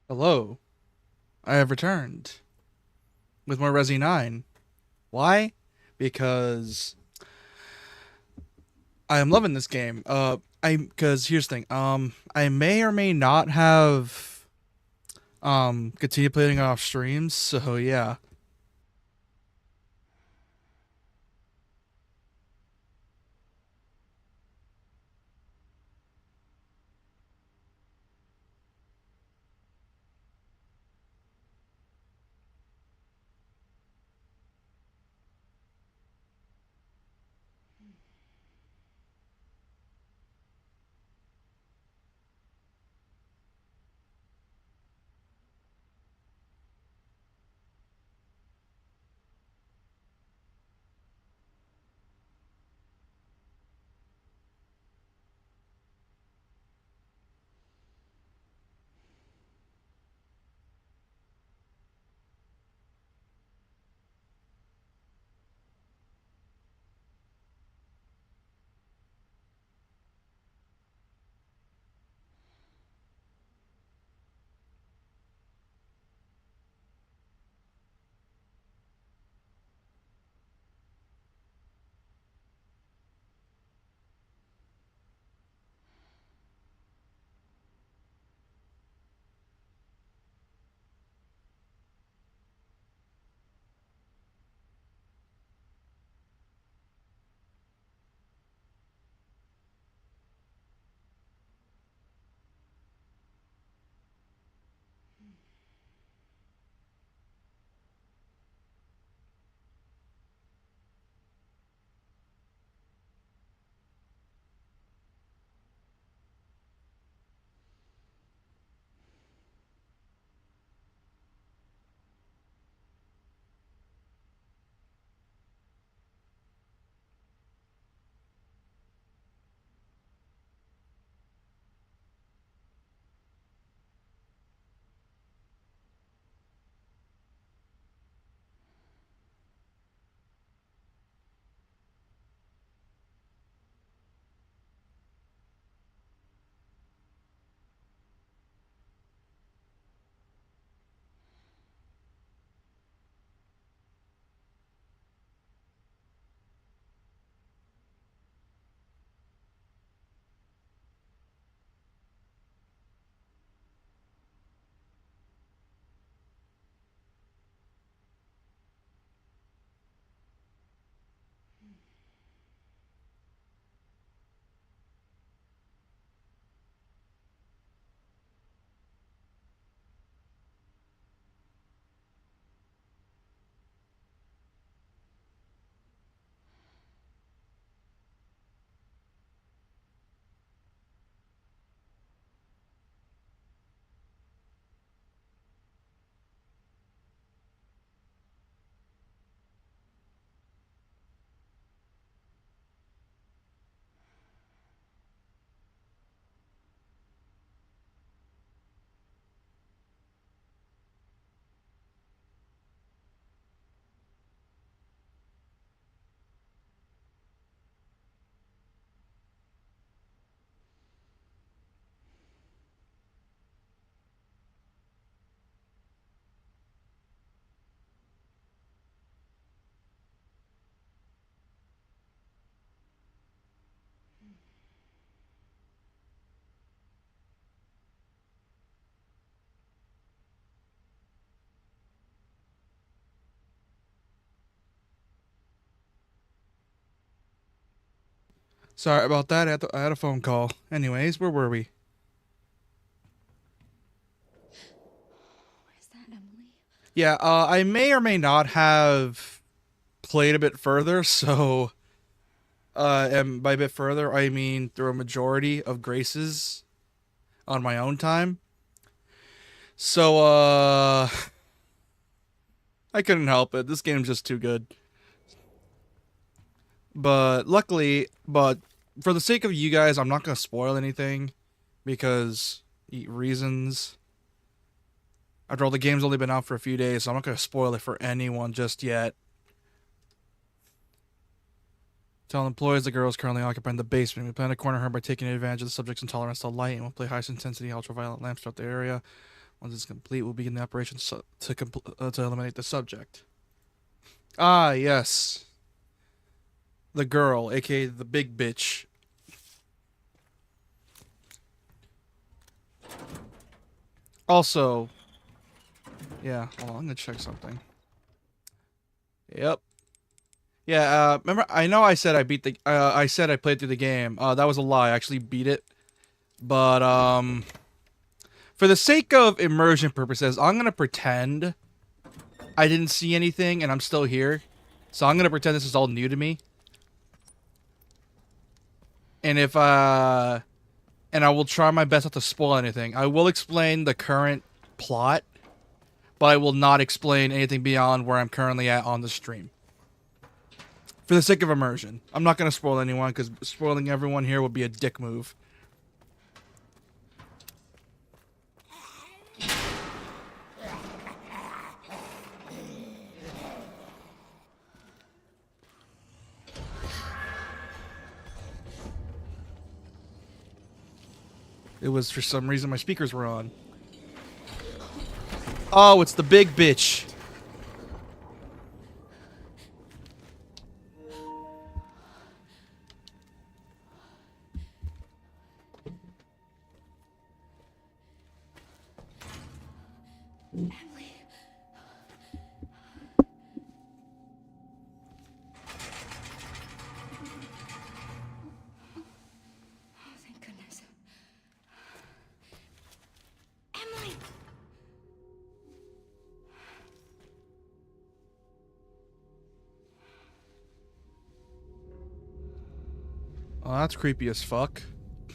Hello, I have returned with more Resi 9. Why? Because I am loving this game. Because here's the thing. I may or may not have continued playing off streams. So yeah. Sorry about that. I had a phone call. Anyways, where were we? Is that Emily? Yeah. I may or may not have played a bit further. So, and by a bit further, I mean through a majority of Graces on my own time. So, I couldn't help it. This game's just too good. But luckily, but for the sake of you guys, I'm not gonna spoil anything because reasons. After all, the game's only been out for a few days, so I'm not gonna spoil it for anyone just yet. Tell employees the girl is currently occupying the basement. We plan to corner her by taking advantage of the subject's intolerance to light, and we'll play high intensity ultraviolet lamps throughout the area. Once it's complete, we'll begin the operation to eliminate the subject. Ah, yes. The girl, aka the big bitch. Also, yeah, hold on, I'm gonna check something. Yep. Yeah, remember, I know I said I said I played through the game. That was a lie. I actually beat it. But, for the sake of immersion purposes, I'm gonna pretend I didn't see anything and I'm still here. So I'm gonna pretend this is all new to me. And and I will try my best not to spoil anything. I will explain the current plot, but I will not explain anything beyond where I'm currently at on the stream. For the sake of immersion. I'm not going to spoil anyone, because spoiling everyone here would be a dick move. It was, for some reason, my speakers were on. Oh, it's the big bitch. Emily. Oh, thank goodness. Emily. Oh, that's creepy as fuck. It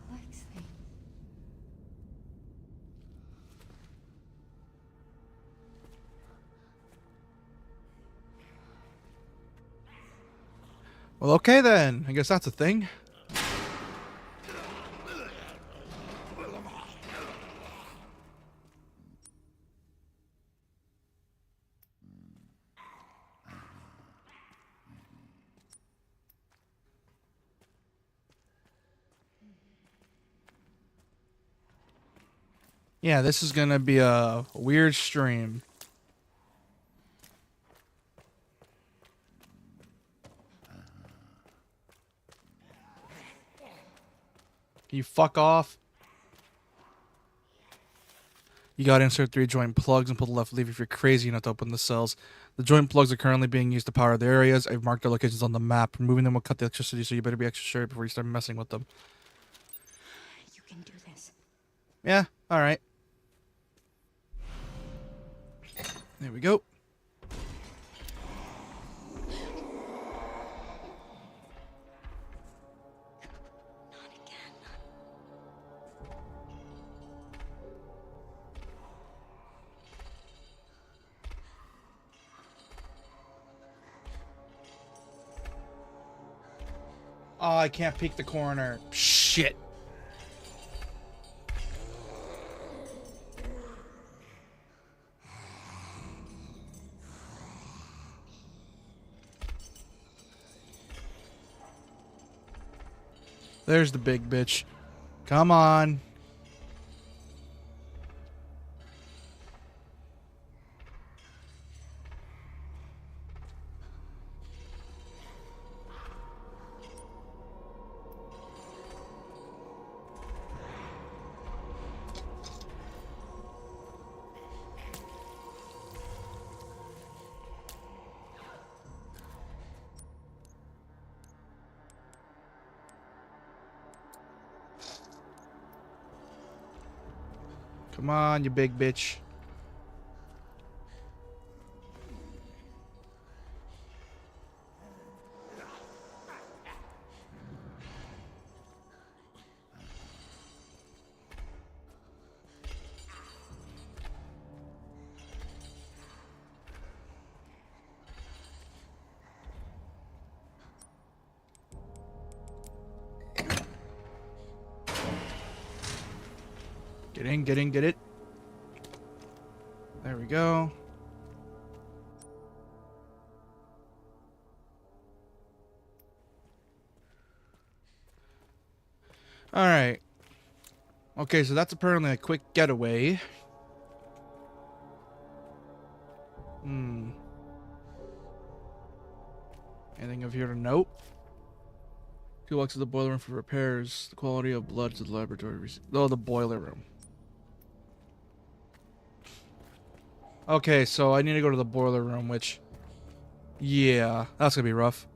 collects things. Well, okay then. I guess that's a thing. Yeah, this is gonna be a weird stream. Can you fuck off? You gotta insert 3 joint plugs and pull the left lever if you're crazy enough to open the cells. The joint plugs are currently being used to power the areas. I've marked their locations on the map. Removing them will cut the electricity, so you better be extra sure before you start messing with them. You can do this. Yeah, alright. There we go. Not again. Oh, I can't peek the corner. Shit. There's the big bitch. Come on. Come on, you big bitch. Get in, get in, get it. There we go. All right. Okay, so that's apparently a quick getaway. Hmm. Anything of here to note? Toolbox to the boiler room for repairs. The quality of blood to the laboratory. Oh, the boiler room. Okay, so I need to go to the boiler room, which... Yeah, that's gonna be rough.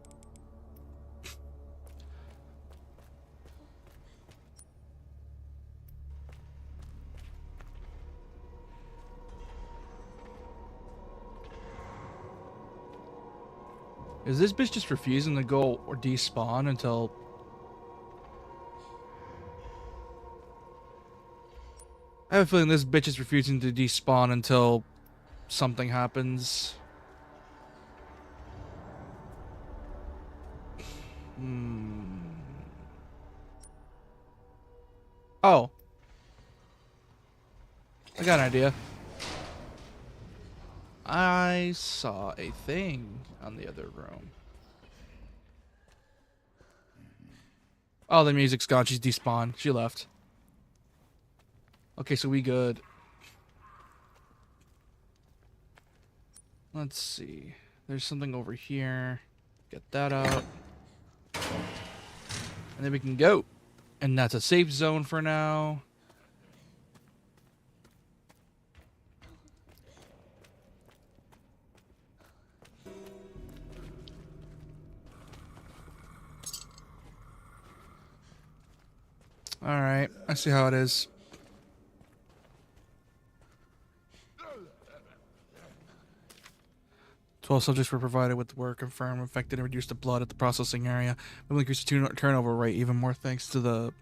Is this bitch just refusing to go or despawn until... I have a feeling this bitch is refusing to despawn until something happens. Hmm. Oh. I got an idea. I saw a thing on the other room. Oh, the music's gone. She's despawned. She left. Okay, so we good. Let's see. There's something over here. Get that out. And then we can go. And that's a safe zone for now. Alright, I see how it is. Twelve subjects were provided with work, confirmed, infected, and reduced the blood at the processing area. We will increase the turnover rate even more thanks to the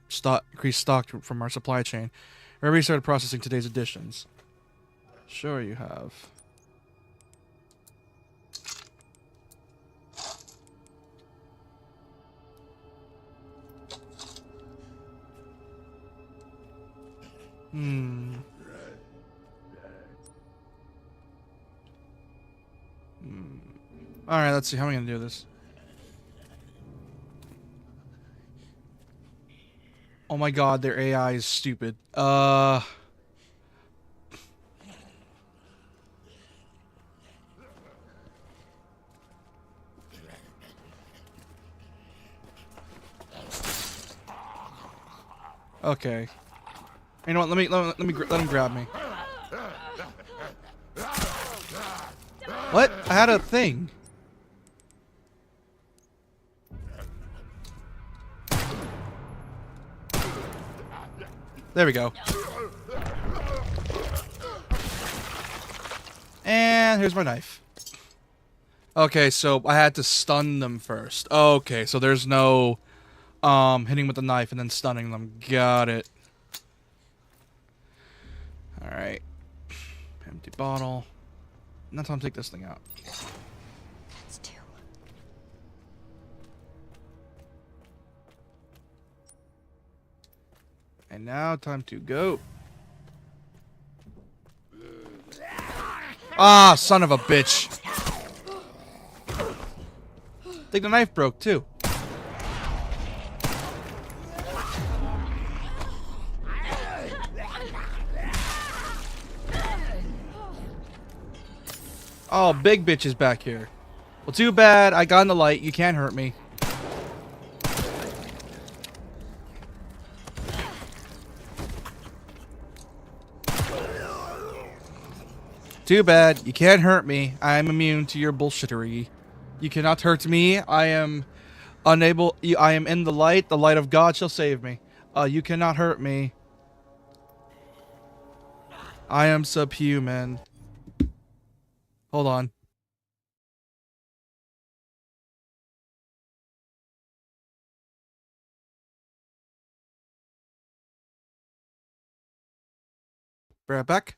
increased stock from our supply chain. Everybody started processing today's additions. Sure you have. Hmm. Alright, let's see. How am I going to do this? Oh my god, their AI is stupid. Okay. You know what? Let him grab me. What? I had a thing. There we go. And here's my knife. Okay, so I had to stun them first. Okay, so there's no hitting with the knife and then stunning them. Got it. Alright. Empty bottle. And that's how I'm take this thing out. That's two. And now time to go. Ah, son of a bitch. I think the knife broke too. Oh, big bitch is back here. Well, too bad. I got in the light. You can't hurt me. Too bad. You can't hurt me. I am immune to your bullshittery. You cannot hurt me. I am unable. I am in the light. The light of God shall save me. You cannot hurt me. I am subhuman. Hold on. Be right back.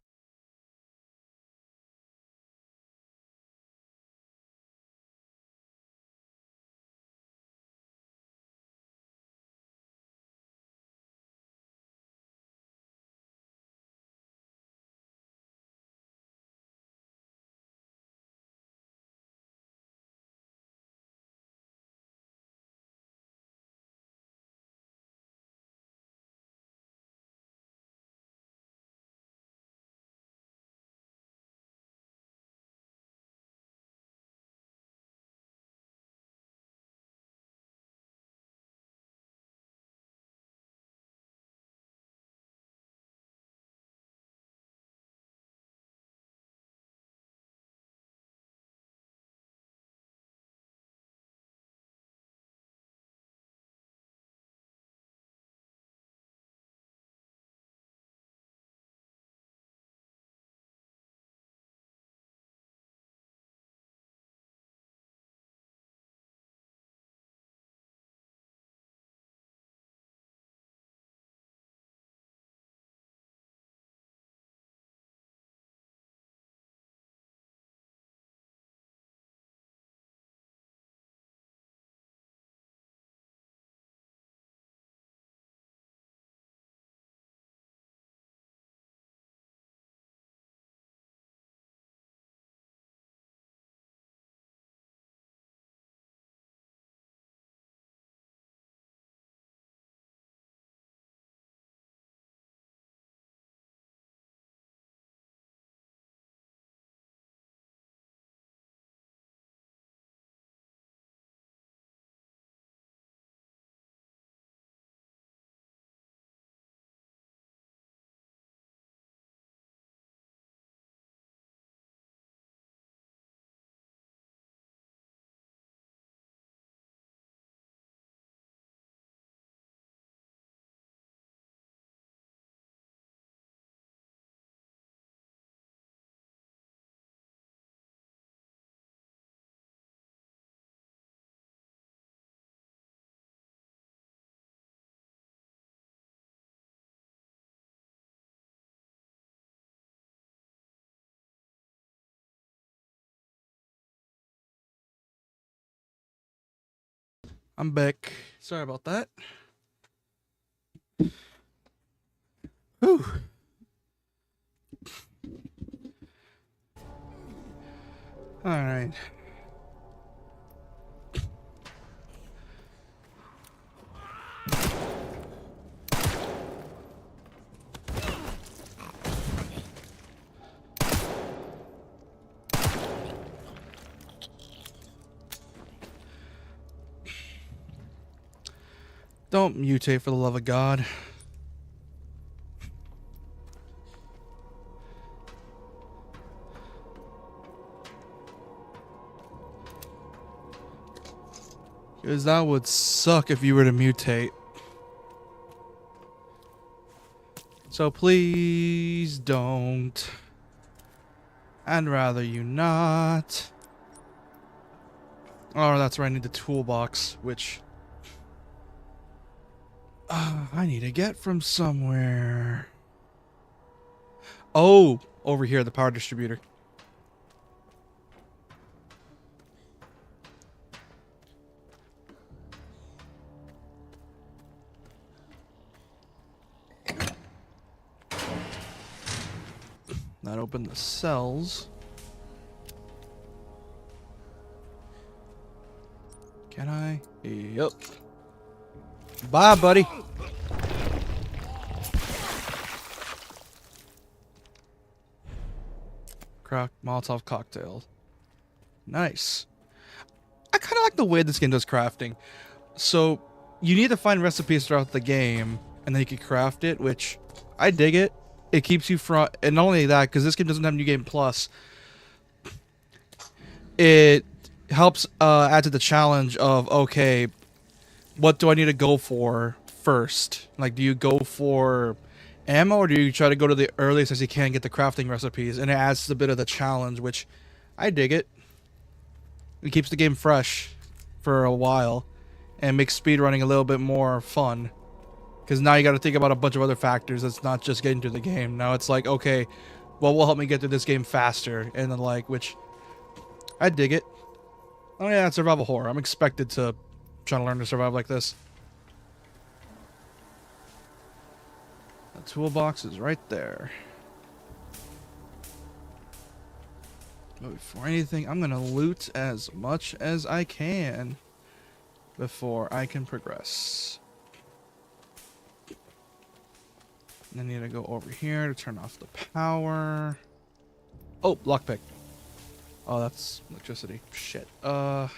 I'm back. Sorry about that. Whew. Alright. Don't mutate for the love of God. Because that would suck if you were to mutate. So please don't. I'd rather you not. Oh, that's right. I need the toolbox, which I need to get from somewhere. Oh, over here, the power distributor. That opened the cells. Can I? Yep. Bye, buddy. Molotov cocktail. Nice. I kind of like the way this game does crafting. So, you need to find recipes throughout the game, and then you can craft it, which I dig it. It keeps you from, and not only that, because this game doesn't have New Game Plus, it helps add to the challenge of, okay, what do I need to go for first? Like, do you go for ammo, or do you try to go to the earliest as you can get the crafting recipes? And it adds a bit of the challenge, which I dig it. It keeps the game fresh for a while, and makes speedrunning a little bit more fun. Because now you got to think about a bunch of other factors. It's not just getting through the game. Now it's like, okay, what will help me get through this game faster? And then like, which I dig it. Oh yeah, it's survival horror. I'm expected to try to learn to survive like this. The toolbox is right there. But before anything, I'm gonna loot as much as I can before I can progress. I need to go over here to turn off the power. Oh, lockpick. Oh, that's electricity. Shit. Gonna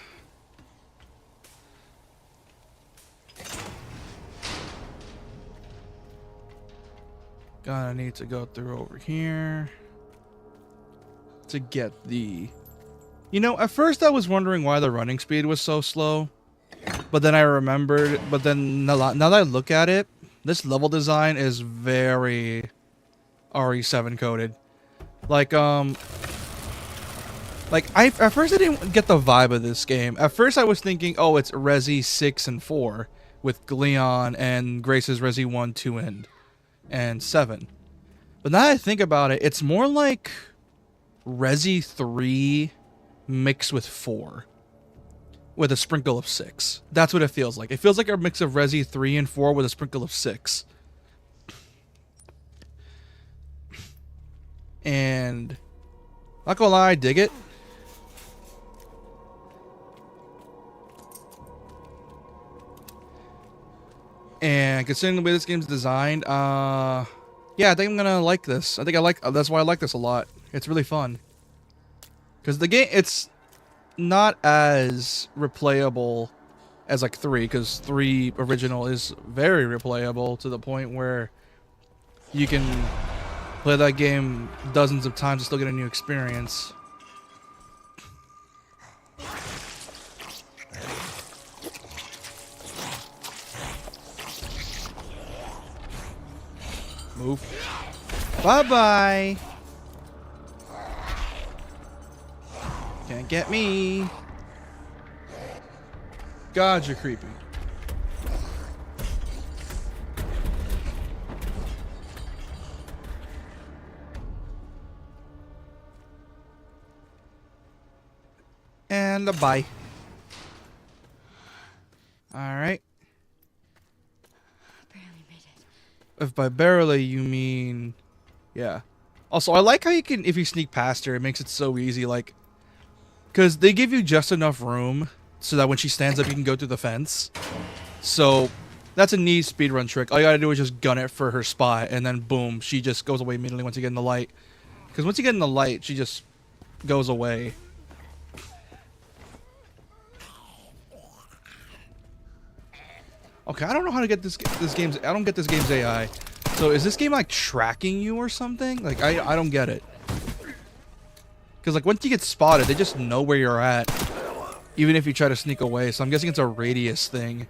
need to go through over here to get the... You know, at first I was wondering why the running speed was so slow. But then I remembered... But then now that I look at it, this level design is very RE7 coded. Like, at first I didn't get the vibe of this game. At first I was thinking, oh, it's Resi 6 and 4 with Leon and Grace's Resi 1, 2, and 7. But now that I think about it, it's more like Resi 3 mixed with 4. With a sprinkle of 6. That's what it feels like. It feels like a mix of Resi 3 and 4 with a sprinkle of 6. And not gonna lie, I dig it. And considering the way this game's designed, yeah, I think I'm gonna like this. That's why I like this a lot. It's really fun. Because the game, it's not as replayable as like 3, because 3 original is very replayable to the point where you can play that game dozens of times and still get a new experience. Move. Bye-bye. Can't get me. God, you're creepy. And a bye. If by barely you mean, yeah. Also, I like how you can, if you sneak past her, it makes it so easy. Like, because they give you just enough room so that when she stands up, you can go through the fence. So that's a neat speedrun trick. All you gotta do is just gun it for her spot, and then boom, she just goes away immediately once you get in the light. Because once you get in the light, she just goes away. Okay, I don't know how to get this game's. I don't get this game's AI. So is this game like tracking you or something? Like I don't get it. Because like once you get spotted, they just know where you're at, even if you try to sneak away. So I'm guessing it's a radius thing,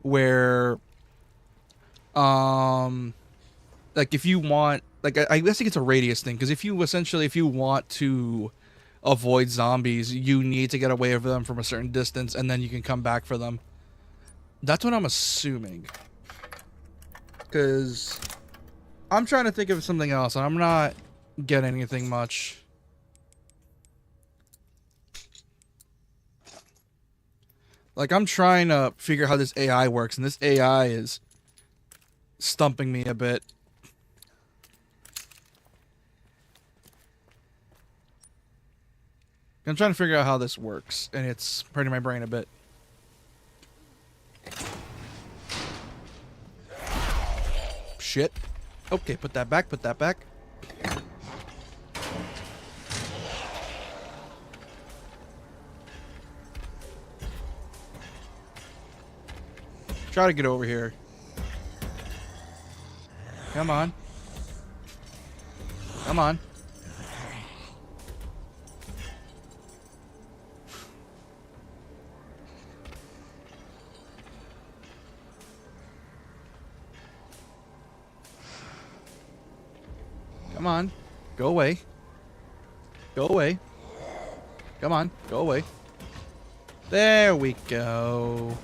where, like if you want, like I guess it's a radius thing. Because if you want to avoid zombies, you need to get away from them from a certain distance, and then you can come back for them. That's what I'm assuming. Because I'm trying to think of something else, and I'm not getting anything much. Like, I'm trying to figure out how this AI works, and this AI is stumping me a bit. I'm trying to figure out how this works, and it's hurting my brain a bit. Shit. Okay, put that back, put that back. Try to get over here. Come on. Come on. Come on. Go away. Go away. Come on. Go away. There we go.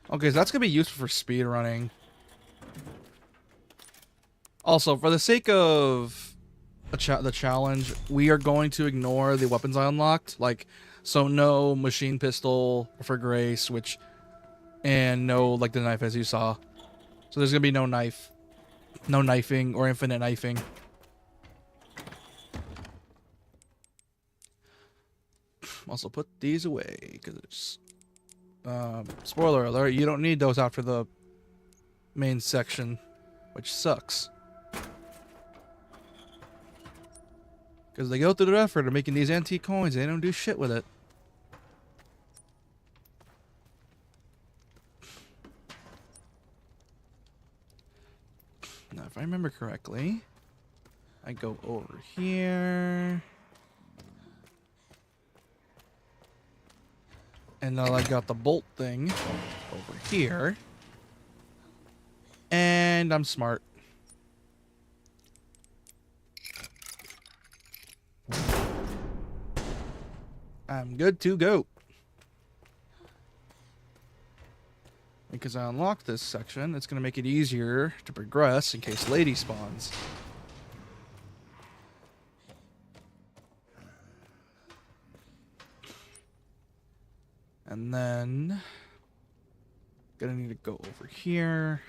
Okay, so that's going to be useful for speed running. Also, for the sake of the challenge, we are going to ignore the weapons I unlocked. Like, so no machine pistol for Grace, and no, like, the knife as you saw. So there's going to be no knife. No knifing or infinite knifing. Also, put these away, because it's... spoiler alert, you don't need those after the main section, which sucks. Because they go through the effort of making these antique coins, they don't do shit with it. Now, if I remember correctly, I go over here. And now I got the bolt thing over here. And I'm smart. I'm good to go. Because I unlocked this section, it's going to make it easier to progress in case Lady spawns. And then... gonna need to go over here.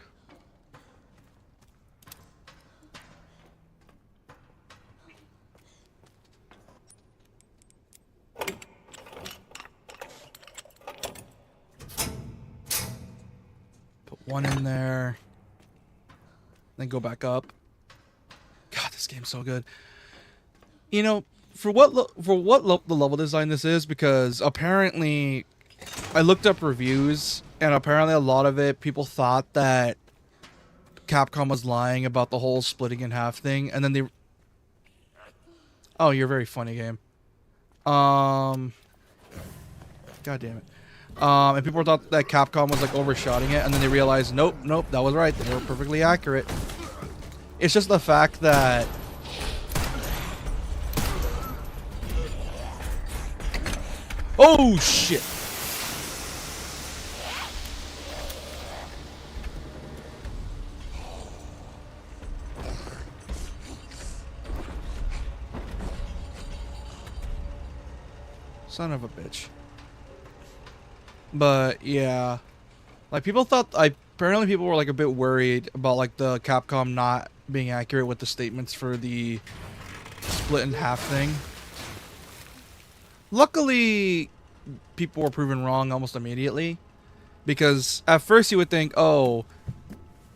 Put one in there. Then go back up. God, this game's so good. You know, for what the level design this is, because apparently I looked up reviews, and apparently a lot of it, people thought that Capcom was lying about the whole splitting in half thing, and then they... Oh, you're a very funny game. God damn it. And people thought that Capcom was like overshotting it, and then they realized, nope, that was right. They were perfectly accurate. It's just the fact that... Oh, shit! Son of a bitch. But yeah, like people thought. Apparently people were like a bit worried about like the Capcom not being accurate with the statements for the split in half thing. Luckily, people were proven wrong almost immediately, because at first you would think, oh,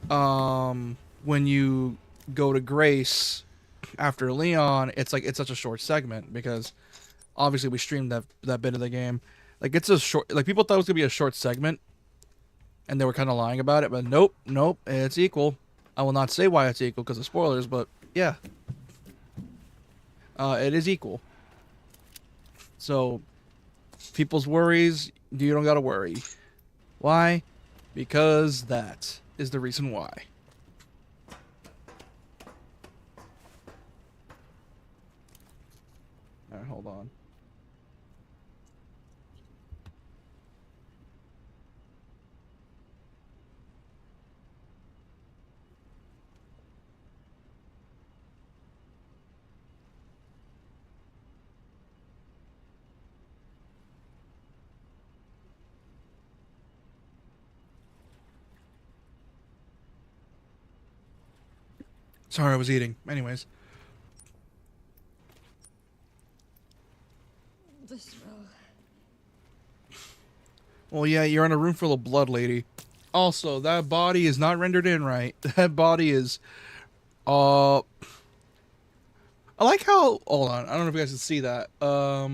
when you go to Grace after Leon, it's like it's such a short segment because obviously we streamed that bit of the game. Like it's a short, like people thought it was gonna be a short segment, and they were kind of lying about it. But nope, it's equal. I will not say why it's equal because of spoilers, but yeah, it is equal. So people's worries, you don't gotta worry. Why? Because that is the reason why. Alright, hold on. Sorry, I was eating. Anyways. The smell. Well, yeah, you're in a room full of blood, lady. Also, that body is not rendered in right. That body is... I like how... Hold on. I don't know if you guys can see that. I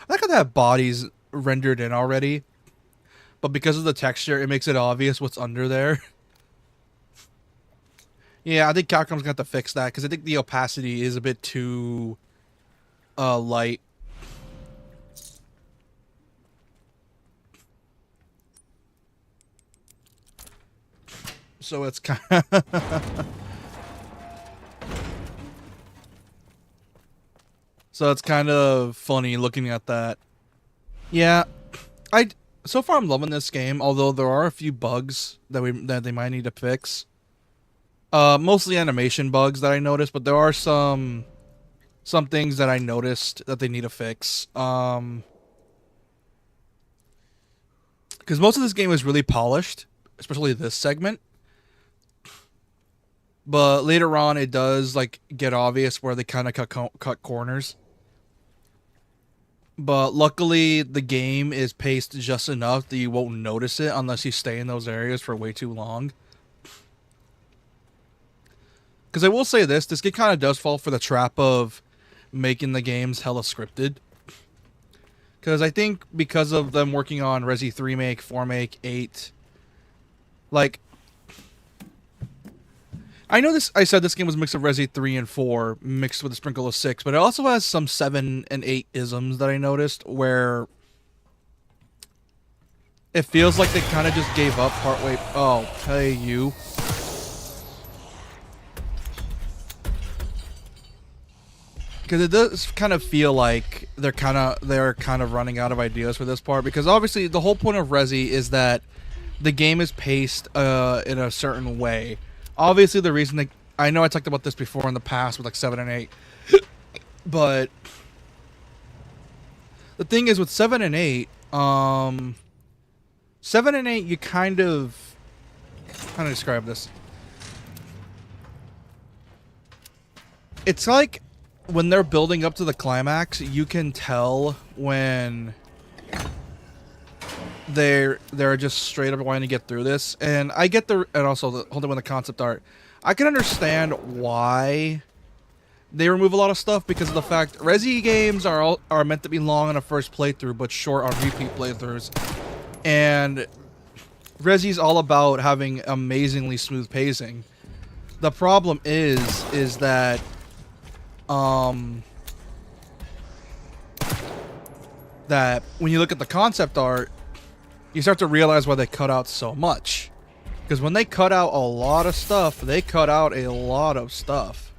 like how that body's rendered in already. But because of the texture, it makes it obvious what's under there. Yeah, I think Capcom's gonna have to fix that, because I think the opacity is a bit too... light. So it's kind of... So it's kind of funny looking at that. Yeah, so far I'm loving this game, although there are a few bugs that they might need to fix. Mostly animation bugs that I noticed, but there are some things that I noticed that they need to fix. Because most of this game is really polished, especially this segment. But later on, it does like get obvious where they kind of cut corners. But luckily, the game is paced just enough that you won't notice it unless you stay in those areas for way too long. Because I will say this game kind of does fall for the trap of making the games hella scripted. Because I think because of them working on Resi 3 Make, 4 Make, 8, like... I know this. I said this game was a mix of Resi 3 and 4 mixed with a sprinkle of 6, but it also has some 7 and 8 isms that I noticed where it feels like they kind of just gave up partway. Oh, hey you. Because it does kind of feel like they're kind of running out of ideas for this part, because obviously the whole point of Resi is that the game is paced in a certain way. Obviously, the reason that... I know I talked about this before in the past with like 7 and 8. But... the thing is with 7 and 8... 7 and 8, you kind of... How do I describe this? It's like... when they're building up to the climax, you can tell when... they're just straight up wanting to get through this, and I get the... and also the whole thing with the concept art, I can understand why they remove a lot of stuff, because of the fact Resi games are meant to be long on a first playthrough but short on repeat playthroughs, and Resi's all about having amazingly smooth pacing. The problem is that that when you look at the concept art, you start to realize why they cut out so much. Because when they cut out a lot of stuff, they cut out a lot of stuff.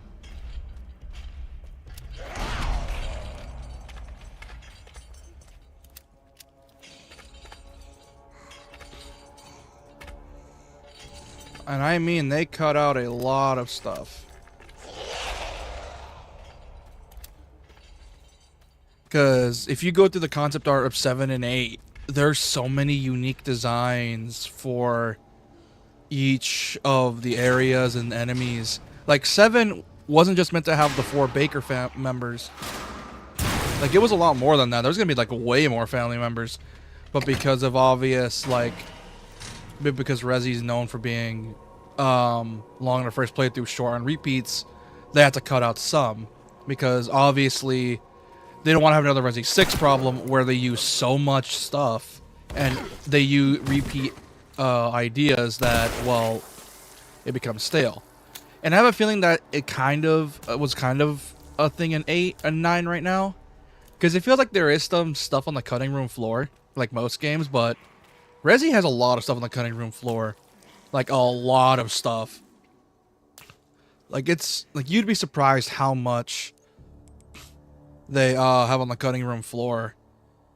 And I mean, they cut out a lot of stuff. Because if you go through the concept art of 7 and 8, there's so many unique designs for each of the areas and enemies. Like 7 wasn't just meant to have the 4 Baker members. Like it was a lot more than that. There's gonna be like way more family members, but because of obvious because Rezi's known for being long in the first playthrough, short on repeats, they had to cut out some because obviously they don't want to have another Resi 6 problem where they use so much stuff and they use repeat ideas that, well, it becomes stale. And I have a feeling that it was kind of a thing in 8 and 9 right now, because it feels like there is some stuff on the cutting room floor, like most games, but Resi has a lot of stuff on the cutting room floor, like a lot of stuff. Like it's like you'd be surprised how much they have on the cutting room floor,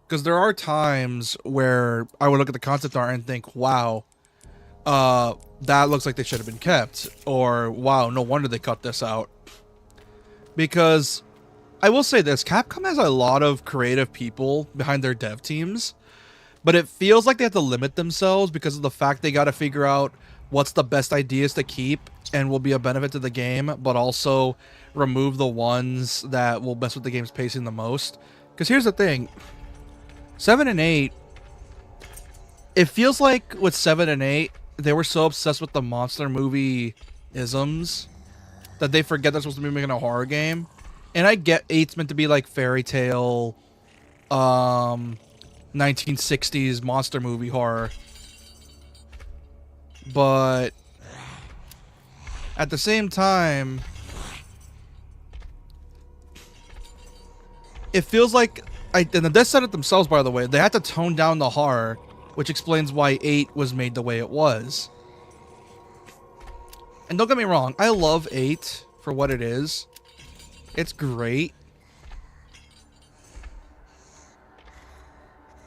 because there are times where I would look at the concept art and think, wow, that looks like they should have been kept, or wow, no wonder they cut this out. Because I will say this, Capcom has a lot of creative people behind their dev teams, but it feels like they have to limit themselves because of the fact they got to figure out what's the best ideas to keep and will be a benefit to the game, but also remove the ones that will mess with the game's pacing the most. Because here's the thing, 7 and 8, it feels like with 7 and 8, they were so obsessed with the monster movie isms that they forget they're supposed to be making a horror game. And I get 8's meant to be like fairy tale, 1960s monster movie horror. But at the same time, it feels like, and the devs said it themselves, by the way, they had to tone down the horror, which explains why 8 was made the way it was. And don't get me wrong, I love 8 for what it is. It's great.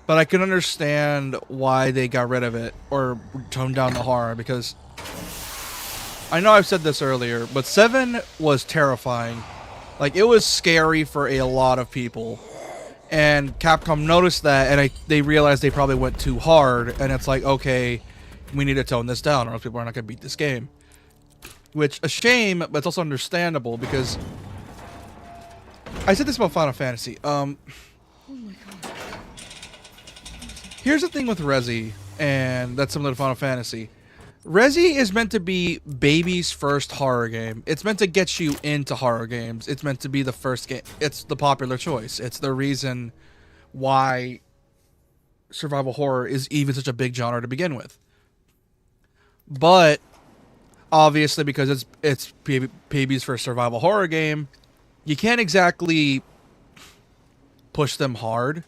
But I can understand why they got rid of it or toned down the horror, because I know I've said this earlier, but 7 was terrifying. Like, it was scary for a lot of people. And Capcom noticed that, and they realized they probably went too hard, and it's like, okay, we need to tone this down, or else people are not going to beat this game. Which, a shame, but it's also understandable, because I said this about Final Fantasy. Oh my god. Here's the thing with Resi, and that's similar to Final Fantasy. Resi is meant to be baby's first horror game. It's meant to get you into horror games. It's meant to be the first game. It's the popular choice. It's the reason why survival horror is even such a big genre to begin with. But obviously, because it's baby's first survival horror game, you can't exactly push them hard.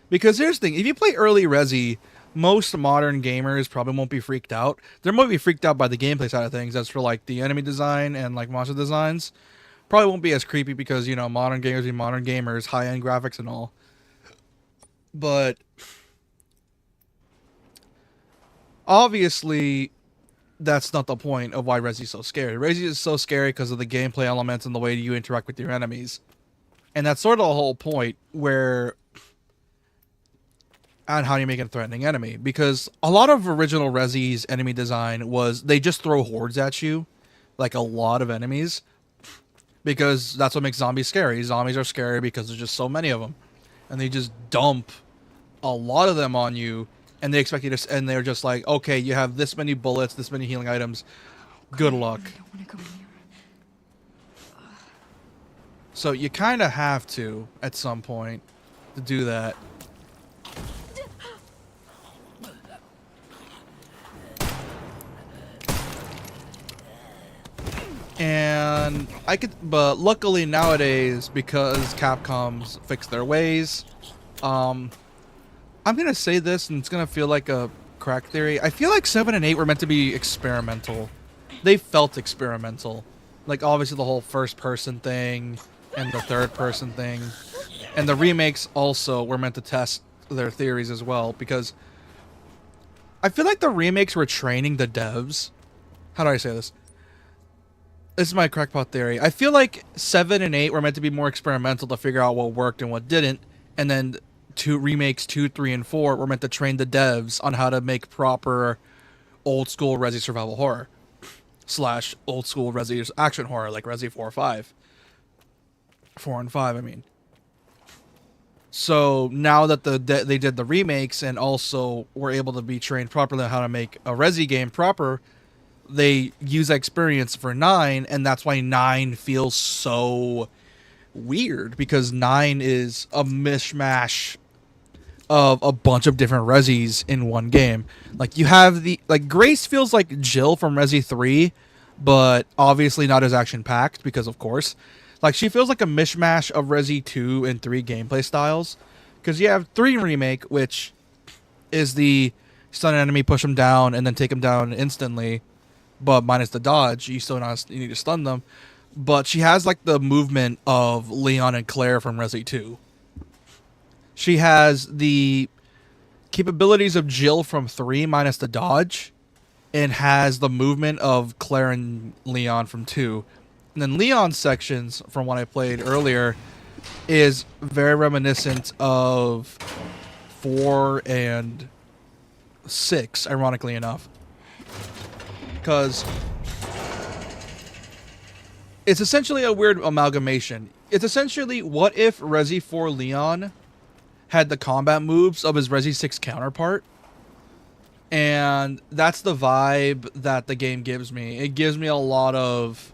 Because here's the thing, if you play early Resi, most modern gamers probably won't be freaked out. They might be freaked out by the gameplay side of things. As for like the enemy design and like monster designs, probably won't be as creepy because, you know, modern gamers be modern gamers, high-end graphics and all. But obviously, that's not the point of why Resi is so scary. Resi is so scary because of the gameplay elements and the way you interact with your enemies. And that's sort of the whole point, where and how you make a threatening enemy. Because a lot of original Resi's enemy design was they just throw hordes at you, like a lot of enemies, because that's what makes zombies scary. Zombies are scary because there's just so many of them, and they just dump a lot of them on you, and they expect you to, and they're just like, okay, you have this many bullets, this many healing items, good luck. I don't want to go near. So you kind of have to, at some point, to do that. And but luckily nowadays, because Capcom's fixed their ways, I'm gonna say this, and it's gonna feel like a crack theory. I feel like 7 and 8 were meant to be experimental. They felt experimental. Like, obviously the whole first-person thing, and the third-person thing. And the remakes also were meant to test their theories as well, because I feel like the remakes were training the devs. How do I say this? this is my crackpot theory. I feel like 7 and 8 were meant to be more experimental to figure out what worked and what didn't, and then remakes 2, 3, and 4 were meant to train the devs on how to make proper old school Resi survival horror / old school Resi action horror like Resi 4 or 5. 4 and 5, I mean. So now that they did the remakes and also were able to be trained properly on how to make a Resi game proper, they use that experience for 9, and that's why 9 feels so weird, because 9 is a mishmash of a bunch of different Resis in one game. Like, you have Grace feels like Jill from Resi 3, but obviously not as action-packed, because of course. Like, she feels like a mishmash of Resi 2 and 3 gameplay styles. Because you have 3 Remake, which is the stun an enemy, push them down, and then take them down instantly. But minus the dodge, you need to stun them. But she has, like, the movement of Leon and Claire from Resi 2. She has the capabilities of Jill from 3 minus the dodge. And has the movement of Claire and Leon from 2. And then Leon's sections, from what I played earlier, is very reminiscent of 4 and 6, ironically enough. Because it's essentially a weird amalgamation. It's essentially, what if Resi 4 Leon had the combat moves of his Resi 6 counterpart? And that's the vibe that the game gives me. It gives me a lot of,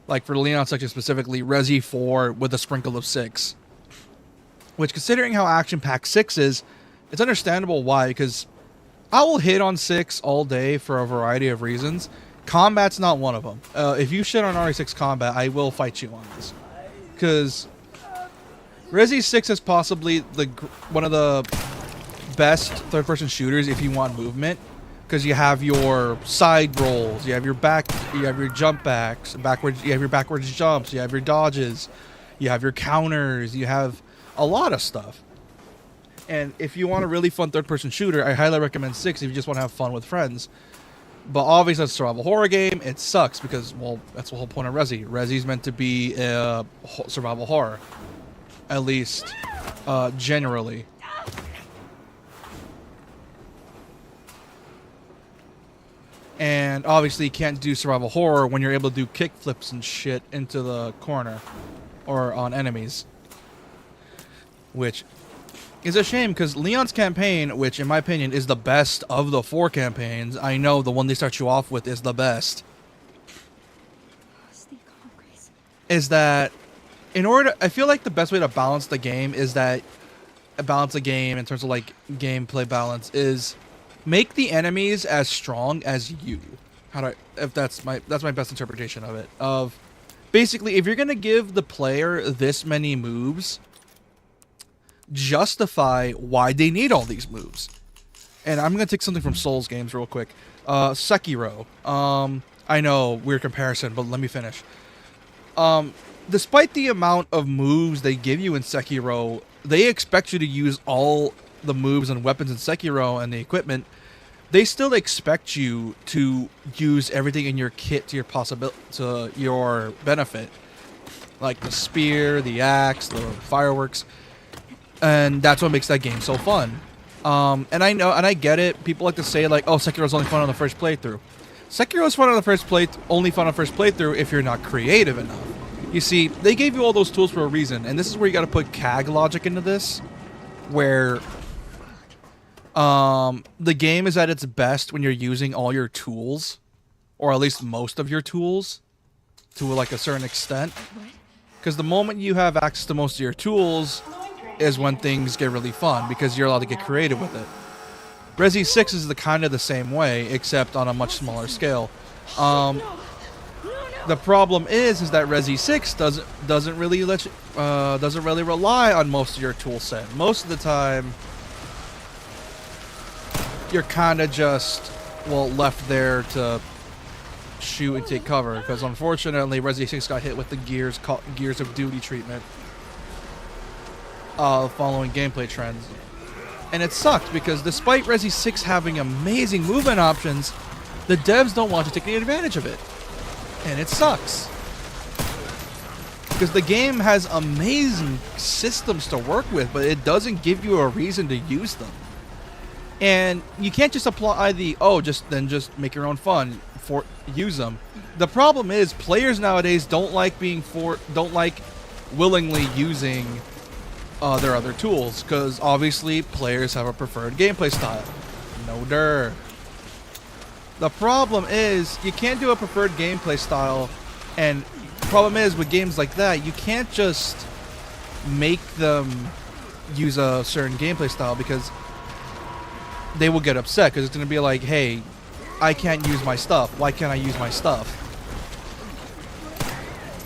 like, for Leon section specifically, Resi 4 with a sprinkle of 6. Which, considering how action-packed 6 is, it's understandable why, because I will hit on 6 all day for a variety of reasons. Combat's not one of them. If you shit on RE6 combat, I will fight you on this. Because Resi 6 is possibly one of the best third-person shooters if you want movement, because you have your side rolls, you have your jump backs, you have your backwards jumps, you have your dodges, you have your counters, you have a lot of stuff. And if you want a really fun third-person shooter, I highly recommend 6 if you just want to have fun with friends. But obviously, it's a survival horror game. It sucks because, well, that's the whole point of Resi. Resi's meant to be a survival horror, at least generally. And obviously you can't do survival horror when you're able to do kick flips and shit into the corner or on enemies. Which is a shame, because Leon's campaign, which in my opinion is the best of the 4 campaigns, I know the one they start you off with is the best, is that I feel like the best way to balance the game is that balance the game in terms of like gameplay balance is make the enemies as strong as you. That's my best interpretation of it. Of basically, if you're gonna give the player this many moves, justify why they need all these moves. And I'm gonna take something from Souls games real quick. Sekiro. I know, weird comparison, but let me finish. Despite the amount of moves they give you in Sekiro, they expect you to use all the moves and weapons in Sekiro and the equipment. They still expect you to use everything in your kit to your benefit, like the spear, the axe, the fireworks, and that's what makes that game so fun. And I know, and I get it. People like to say like, "Oh, Sekiro's only fun on the first playthrough." Sekiro's fun on the first playthrough if you're not creative enough. You see, they gave you all those tools for a reason, and this is where you got to put CAG logic into this, where the game is at its best when you're using all your tools, or at least most of your tools, to like a certain extent. Because the moment you have access to most of your tools is when things get really fun, because you're allowed to get creative with it. Resi 6 is kind of the same way, except on a much smaller scale. The problem is that Resi 6 doesn't really rely on most of your tool set. Most of the time, you're kind of just, well, left there to shoot and take cover, because unfortunately Resi 6 got hit with the Gears of Duty treatment following gameplay trends. And it sucked, because despite Resi 6 having amazing movement options, the devs don't want to take any advantage of it. And it sucks. Because the game has amazing systems to work with, but it doesn't give you a reason to use them. And you can't just apply the, just make your own fun, use them. The problem is players nowadays don't like willingly using their other tools, because obviously players have a preferred gameplay style. No der. The problem is you can't do a preferred gameplay style, and the problem is with games like that, you can't just make them use a certain gameplay style, because they will get upset, because it's going to be like, hey, I can't use my stuff. Why can't I use my stuff?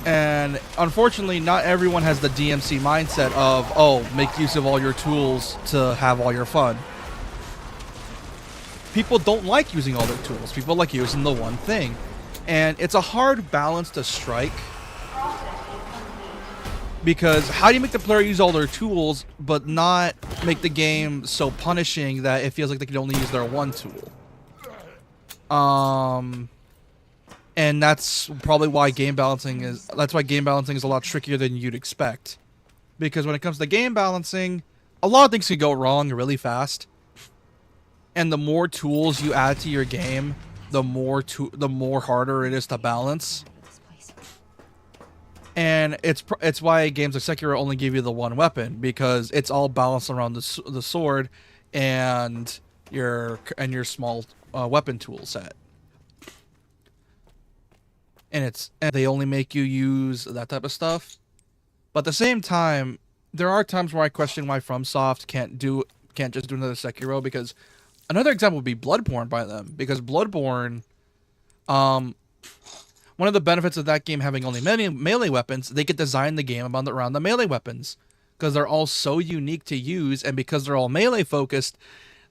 And unfortunately, not everyone has the DMC mindset of, make use of all your tools to have all your fun. People don't like using all their tools. People like using the one thing. And it's a hard balance to strike. Because how do you make the player use all their tools, but not make the game so punishing that it feels like they can only use their one tool? And that's probably why game balancing is a lot trickier than you'd expect. Because when it comes to game balancing, a lot of things can go wrong really fast. And the more tools you add to your game, the more harder it is to balance. And it's why games like Sekiro only give you the one weapon, because it's all balanced around the sword and your small weapon tool set. And they only make you use that type of stuff. But at the same time, there are times where I question why FromSoft can't just do another Sekiro, because another example would be Bloodborne by them, because Bloodborne, one of the benefits of that game having only melee weapons, they could design the game around the melee weapons, because they're all so unique to use, and because they're all melee focused,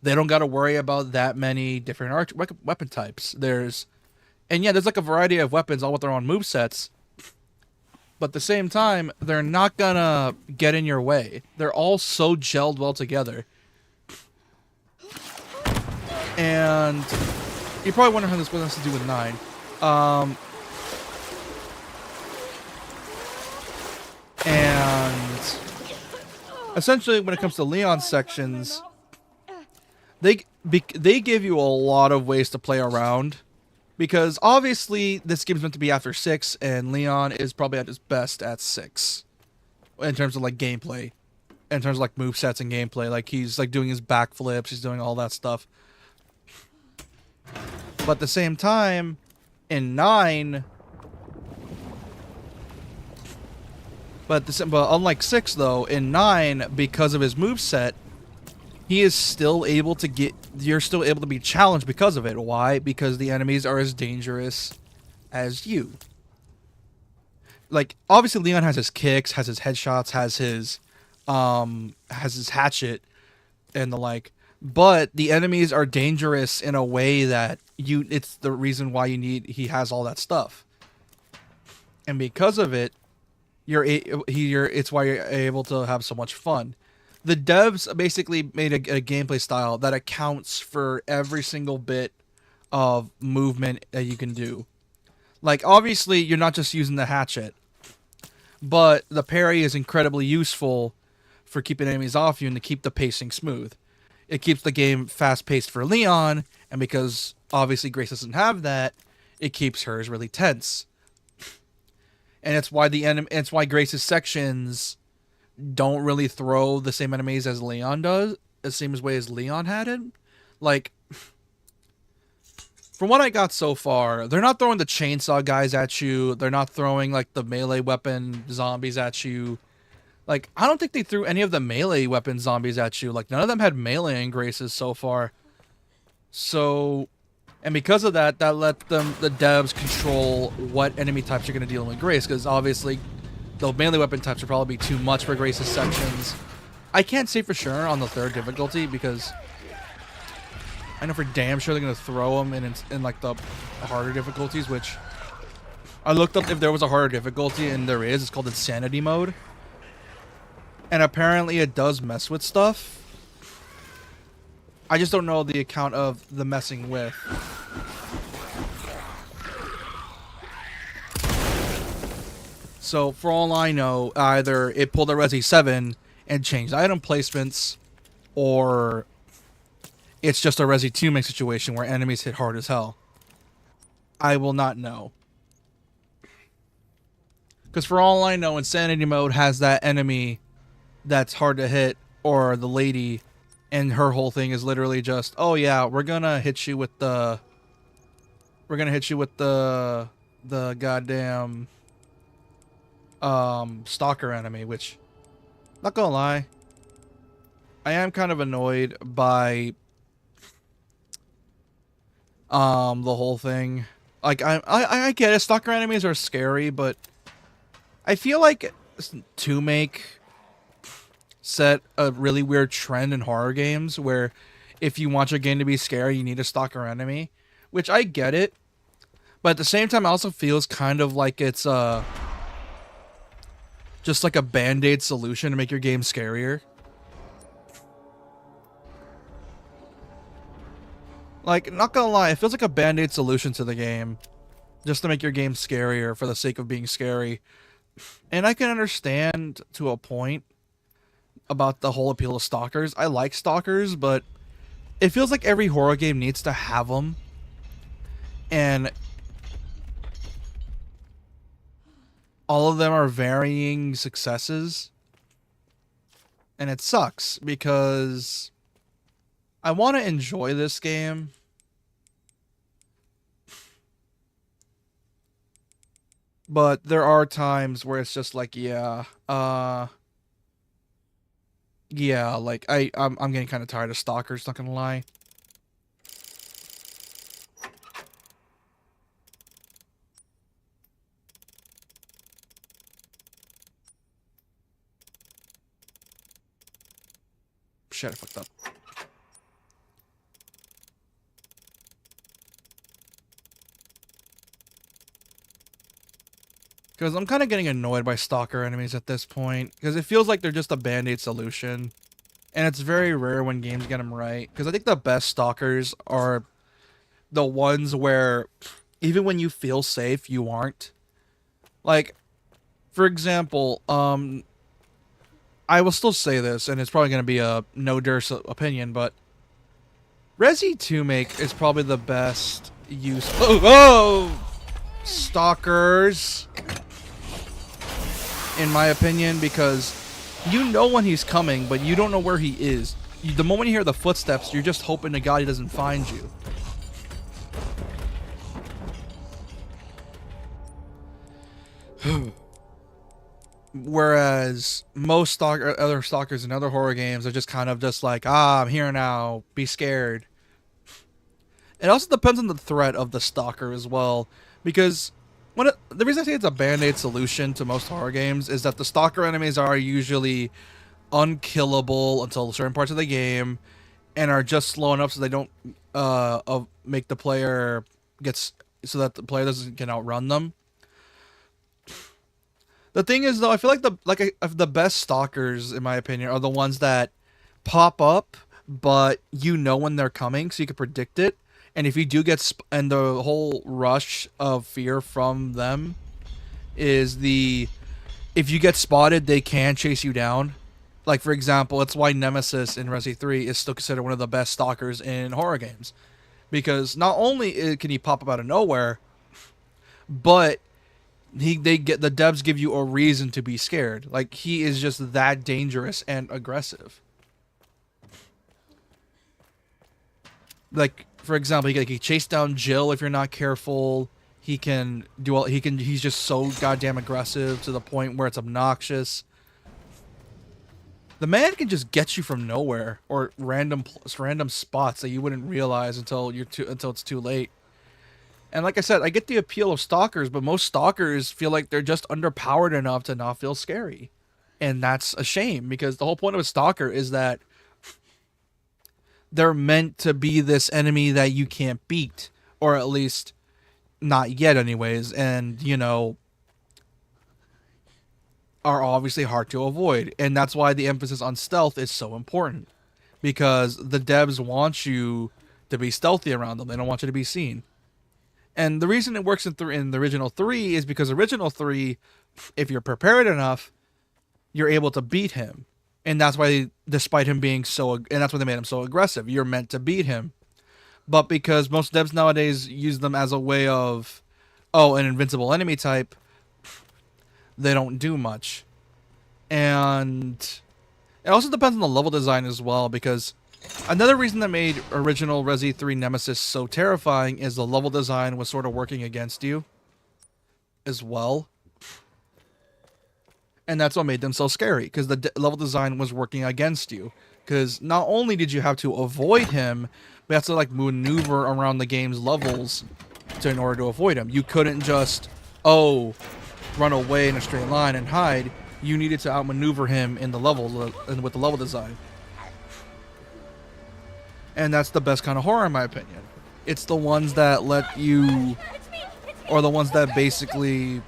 they don't got to worry about that many different weapon types. There's like a variety of weapons all with their own movesets, but at the same time, they're not gonna get in your way. They're all so gelled well together. And you probably wonder how this has to do with 9. And essentially, when it comes to Leon sections, they give you a lot of ways to play around. Because obviously, this game's meant to be after 6, and Leon is probably at his best at 6. In terms of, like, gameplay. In terms of, like, movesets and gameplay. Like, he's, like, doing his backflips, he's doing all that stuff. But at the same time, in 9... But unlike 6, though, in 9, because of his moveset, he is still able to you're still able to be challenged because of it. Why? Because the enemies are as dangerous as you. Like, obviously Leon has his kicks, has his headshots, has his hatchet, and the like. But the enemies are dangerous in a way that it's the reason why he has all that stuff. And because of it, it's why you're able to have so much fun. The devs basically made a gameplay style that accounts for every single bit of movement that you can do. Like, obviously, you're not just using the hatchet, but the parry is incredibly useful for keeping enemies off you and to keep the pacing smooth. It keeps the game fast-paced for Leon, and because, obviously, Grace doesn't have that, it keeps hers really tense. And it's why Grace's sections don't really throw the same enemies as Leon does, the same way as Leon had it. Like, from what I got so far, they're not throwing the chainsaw guys at you. They're not throwing, like, the melee weapon zombies at you. Like, I don't think they threw any of the melee weapon zombies at you. Like, none of them had melee Graces so far. So, and because of that, that let the devs control what enemy types you're going to deal with Grace, because obviously the melee weapon types would probably be too much for Grace's sections. I can't say for sure on the 3rd difficulty, because I know for damn sure they're going to throw them in like the harder difficulties, which I looked up if there was a harder difficulty, and there is. It's called Insanity Mode. And apparently it does mess with stuff. I just don't know the account of the messing with. So for all I know, either it pulled a Resi 7 and changed item placements, or it's just a Resi 2 mix situation where enemies hit hard as hell. I will not know. Because for all I know, Insanity Mode has that enemy that's hard to hit, or the lady, and her whole thing is literally just, oh yeah, we're gonna hit you with the goddamn stalker enemy, which, not gonna lie, I am kind of annoyed by the whole thing. Like I get it, stalker enemies are scary, but I feel like to make set a really weird trend in horror games where if you want your game to be scary, you need a stalker enemy, which I get it, but at the same time, it also feels kind of like it's just like a band-aid solution to make your game scarier. Like, not gonna lie, it feels like a band-aid solution to the game, just to make your game scarier for the sake of being scary. And I can understand to a point about the whole appeal of stalkers. I like stalkers, but it feels like every horror game needs to have them. And all of them are varying successes. And it sucks because I want to enjoy this game. But there are times where it's just like, yeah, like I'm getting kind of tired of stalkers, not gonna lie. Shit, I fucked up. Because I'm kind of getting annoyed by stalker enemies at this point. Because it feels like they're just a band-aid solution. And it's very rare when games get them right. Because I think the best stalkers are the ones where even when you feel safe, you aren't. Like, for example, I will still say this, and it's probably going to be a no-dirt opinion, but Resi 2 Make is probably the best use. Oh! Stalkers! In my opinion, because you know when he's coming, but you don't know where he is. The moment you hear the footsteps, you're just hoping to God he doesn't find you. Whereas most other stalkers in other horror games are just kind of just like, I'm here now, be scared. It also depends on the threat of the stalker as well, because the reason I say it's a band-aid solution to most horror games is that the stalker enemies are usually unkillable until certain parts of the game, and are just slow enough so they don't make the player so that the player doesn't can outrun them. The thing is, though, I feel like the best stalkers, in my opinion, are the ones that pop up, but you know when they're coming, so you can predict it. And if you do get and the whole rush of fear from them is if you get spotted, they can chase you down. Like, for example, it's why Nemesis in Resi 3 is still considered one of the best stalkers in horror games, because not only can he pop up out of nowhere, but the devs give you a reason to be scared. Like, he is just that dangerous and aggressive. Like, for example, he can chase down Jill if you're not careful. He's just so goddamn aggressive to the point where it's obnoxious. The man can just get you from nowhere, or random spots that you wouldn't realize until it's too late. And like I said, I get the appeal of stalkers, but most stalkers feel like they're just underpowered enough to not feel scary. And that's a shame, because the whole point of a stalker is that they're meant to be this enemy that you can't beat, or at least not yet anyways, and are obviously hard to avoid. And that's why the emphasis on stealth is so important, because the devs want you to be stealthy around them. They don't want you to be seen. And the reason it works in the original 3 is because original 3 if you're prepared enough, you're able to beat him. And that's why, despite him being and that's why they made him so aggressive. You're meant to beat him. But because most devs nowadays use them as a way of, oh, an invincible enemy type, they don't do much. And it also depends on the level design as well, because another reason that made original Resi 3 Nemesis so terrifying is the level design was sort of working against you as well. And that's what made them so scary, because the level design was working against you. Because not only did you have to avoid him, but you have to like maneuver around the game's levels in order to avoid him. You couldn't just, run away in a straight line and hide. You needed to outmaneuver him in the levels and with the level design. And that's the best kind of horror in my opinion. It's the ones that let you, or the ones that basically,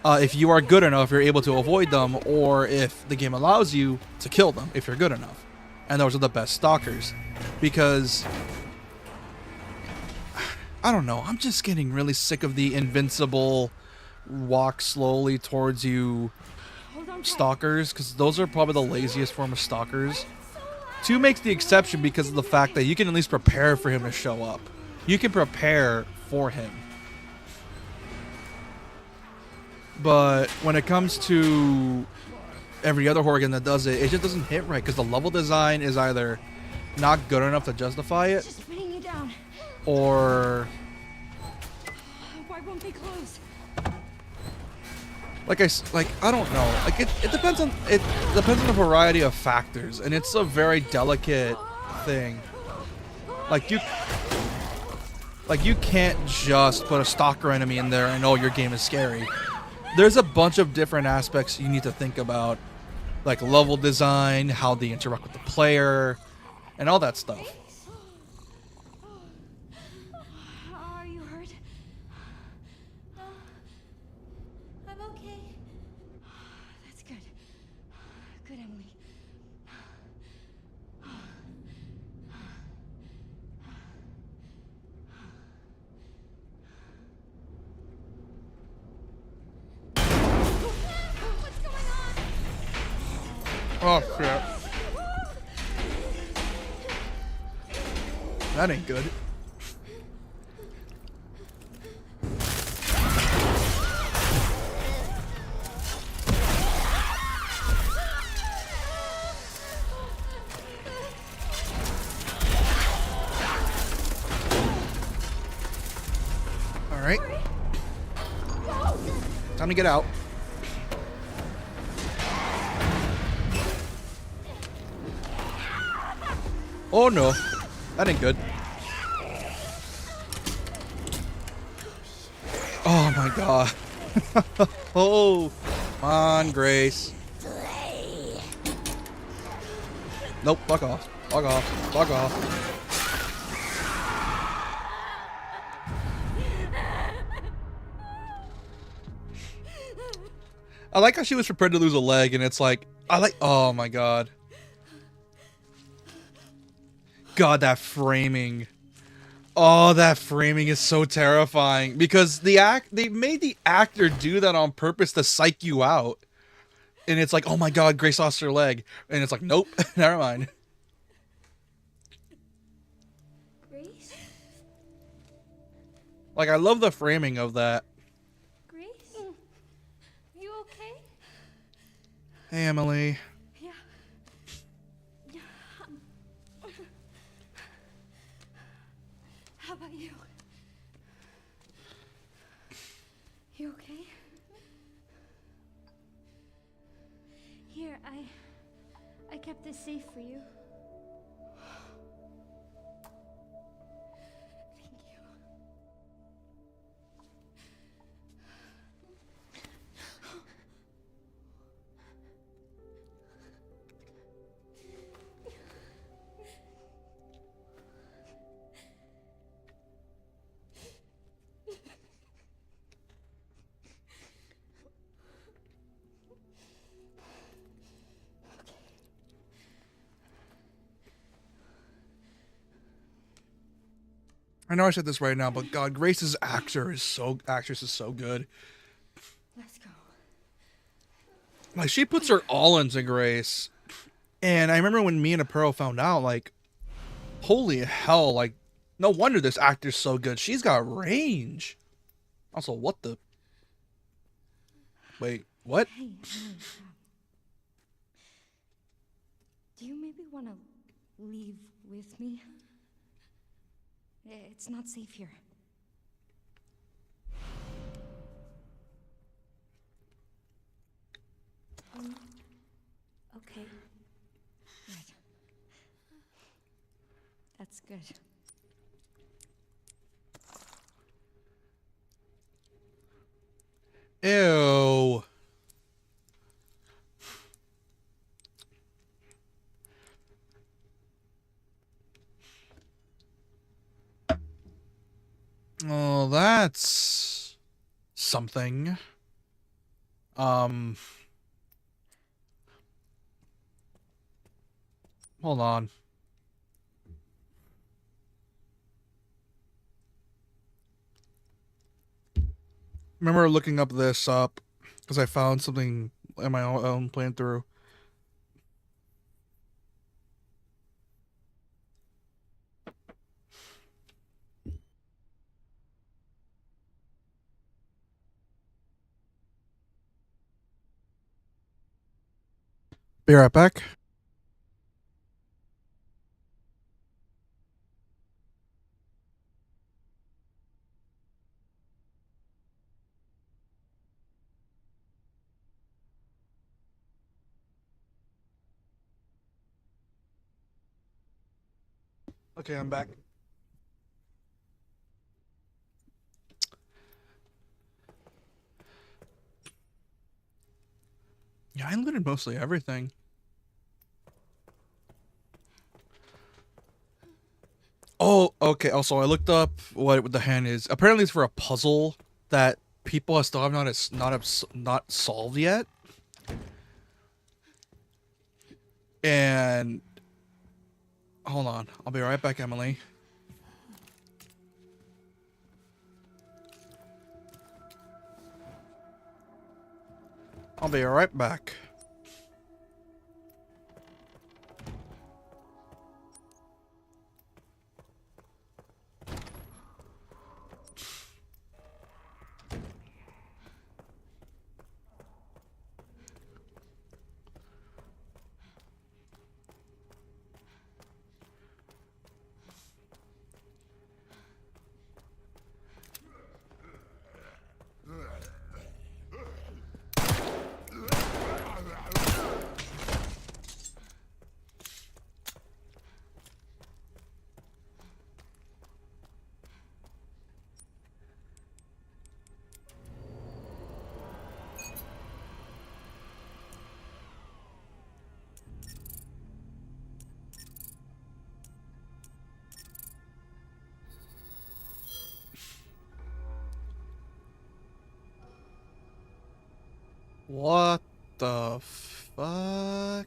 if you are good enough, you're able to avoid them, or if the game allows you to kill them if you're good enough. And those are the best stalkers. Because, I don't know, I'm just getting really sick of the invincible walk slowly towards you stalkers, because those are probably the laziest form of stalkers. 2 makes the exception because of the fact that you can at least prepare for him to show up. You can prepare for him. But when it comes to every other horror game that does it, it just doesn't hit right, because the level design is either not good enough to justify it, Just spinning you down. or Why won't they close? I don't know. Like it depends on the variety of factors, and it's a very delicate thing. Like you can't just put a stalker enemy in there and your game is scary. There's a bunch of different aspects you need to think about, like level design, how they interact with the player, and all that stuff. Are you hurt? No. I'm okay. That's good. Good, Emily. What's going on? Oh shit. That ain't good. Alright. Time to get out. Oh no. That ain't good. Oh my god. Oh, come on, Grace. Nope, fuck off. Fuck off. Fuck off. I like how she was prepared to lose a leg, and it's like, oh my god. God, that framing. Oh, that framing is so terrifying, because they made the actor do that on purpose to psych you out. And it's like, oh my god, Grace lost her leg. And it's like, nope, never mind. Grace? Like, I love the framing of that. Grace? You okay? Hey, Emily. Yeah. How about you? You okay? Here, I kept this safe for you. Thank you. I know I said this right now, but God, Grace's actress is so good. Let's go. Like, she puts her all into Grace. And I remember when me and Apero found out, like, holy hell, like, no wonder this actor's so good. She's got range. Also, what the? Wait, what? Hey, Emily, do you maybe want to leave with me? It's not safe here. Okay. Right. That's good. Ew. Oh, that's something. Hold on. Remember looking up this up because I found something in my own playthrough. Be right back. Okay, I'm back. Yeah, I looted mostly everything. Oh, okay. Also, I looked up what the hand is. Apparently, it's for a puzzle that people still have not solved yet. And hold on, I'll be right back, Emily. I'll be right back. What the fuck?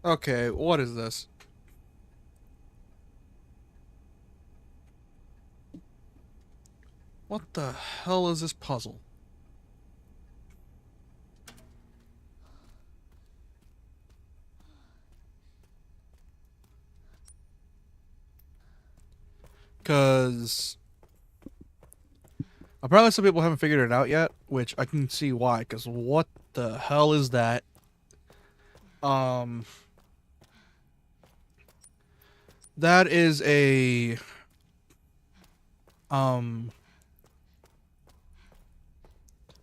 Okay, what is this? What the hell is this puzzle? Because apparently some people haven't figured it out yet, which I can see why. Because what the hell is that? That is a um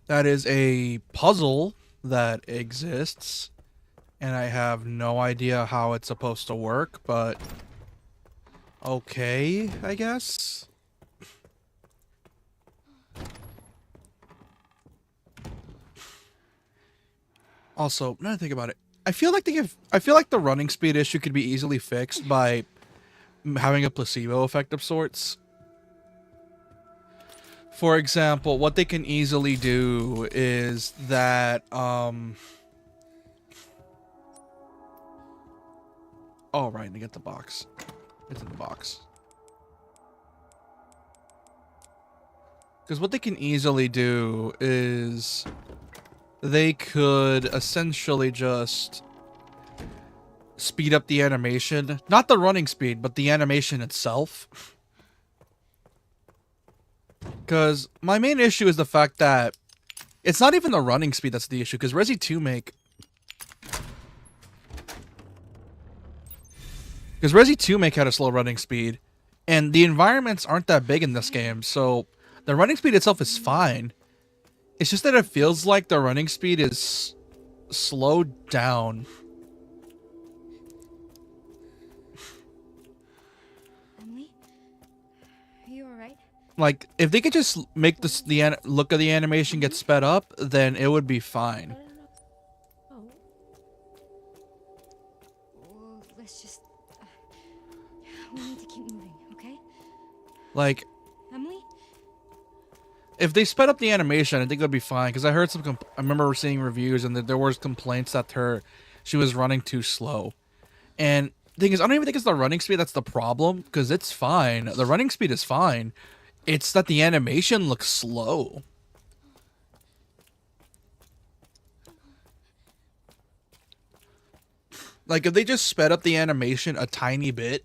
that is a puzzle that exists, and I have no idea how it's supposed to work, but okay, I guess. Also, now that I think about it, I feel like the running speed issue could be easily fixed by having a placebo effect of sorts. For example, what they can easily do is that oh right, to get the box. It's in the box. Because what they can easily do is they could essentially just speed up the animation. Not the running speed, but the animation itself. Because my main issue is the fact that it's not even the running speed that's the issue. Because Resi 2 make... Because Resi 2 make had a slow running speed. And the environments aren't that big in this game. So the running speed itself is fine. It's just that it feels like the running speed is slowed down. Emily? Are you alright? Like, if they could just make the look of the animation get sped up, then it would be fine. Oh. Well, let's just... we need to keep moving, okay? Like, Emily? if they sped up the animation, I think it would be fine. Because I heard I remember seeing reviews and there was complaints that she was running too slow. And the thing is, I don't even think it's the running speed that's the problem. Because it's fine. The running speed is fine. It's that the animation looks slow. Like, if they just sped up the animation a tiny bit,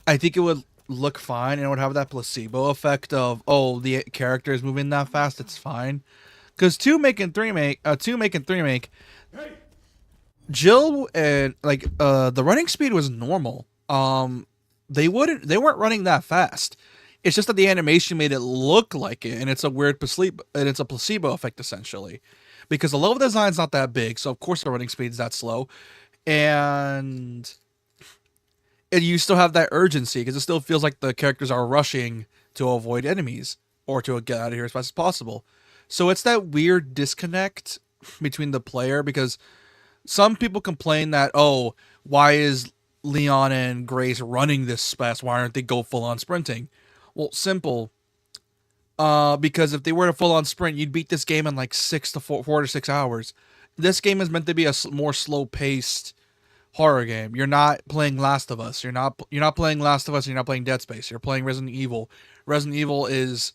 I think it would look fine, and it would have that placebo effect of, oh, the character is moving that fast, it's fine. Because 2 make and 3 make, Jill and, like, the running speed was normal. They weren't running that fast. It's just that the animation made it look like it, and it's a weird placebo effect, essentially. Because the level design's not that big, so of course the running speed's that slow. And you still have that urgency, because it still feels like the characters are rushing to avoid enemies, or to get out of here as fast as possible. So it's that weird disconnect between the player, because some people complain that, oh, why is Leon and Grace running this fast? Why aren't they go full on sprinting? Well, simple. Because if they were to full on sprint, you'd beat this game in like 4 to 6 hours. This game is meant to be a more slow paced horror game. You're not playing Last of Us. You're not playing Last of Us. You're not playing Dead Space. You're playing Resident Evil. Resident Evil is,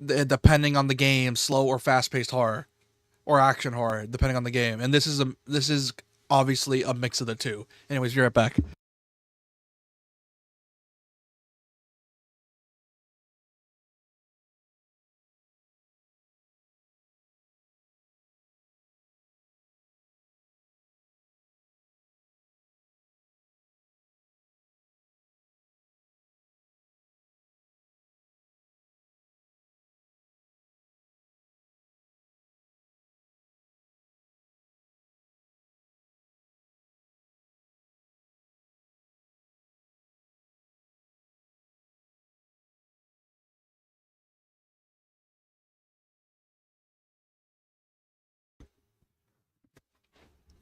depending on the game, slow or fast paced horror, or action horror, depending on the game. And this is obviously a mix of the two. Anyways, be right back.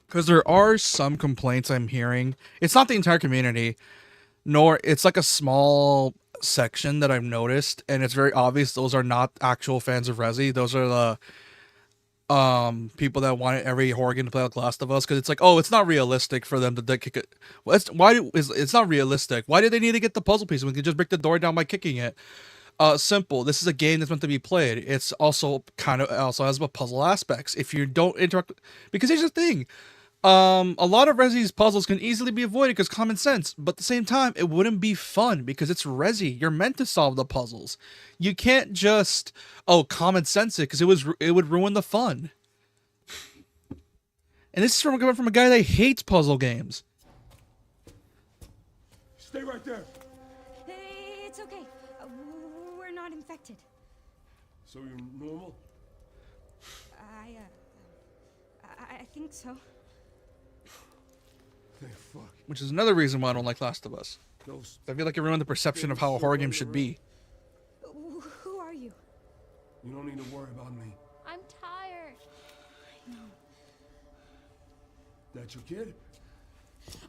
Because there are some complaints I'm hearing. It's not the entire community, nor it's like a small section that I've noticed, and it's very obvious those are not actual fans of Resi. Those are the people that want every horror game to play like Last of Us, because it's like, oh, it's not realistic for them to kick it. Well, it's not realistic. Why do they need to get the puzzle piece when we can just break the door down by kicking it? Simple. This is a game that's meant to be played. It's also also has puzzle aspects. If you don't interact, because here's the thing. A lot of Resi's puzzles can easily be avoided because common sense, but at the same time, it wouldn't be fun because it's Resi. You're meant to solve the puzzles. You can't just, oh, common sense it, because it would ruin the fun. And this is coming from a guy that hates puzzle games. Stay right there. It's okay. We're not infected. So you're normal? I think so. Thank fuck. Which is another reason why I don't like Last of Us. Those I feel like it ruined the perception of how a horror game should be. Who are you? You don't need to worry about me. I'm tired. I know. That your kid?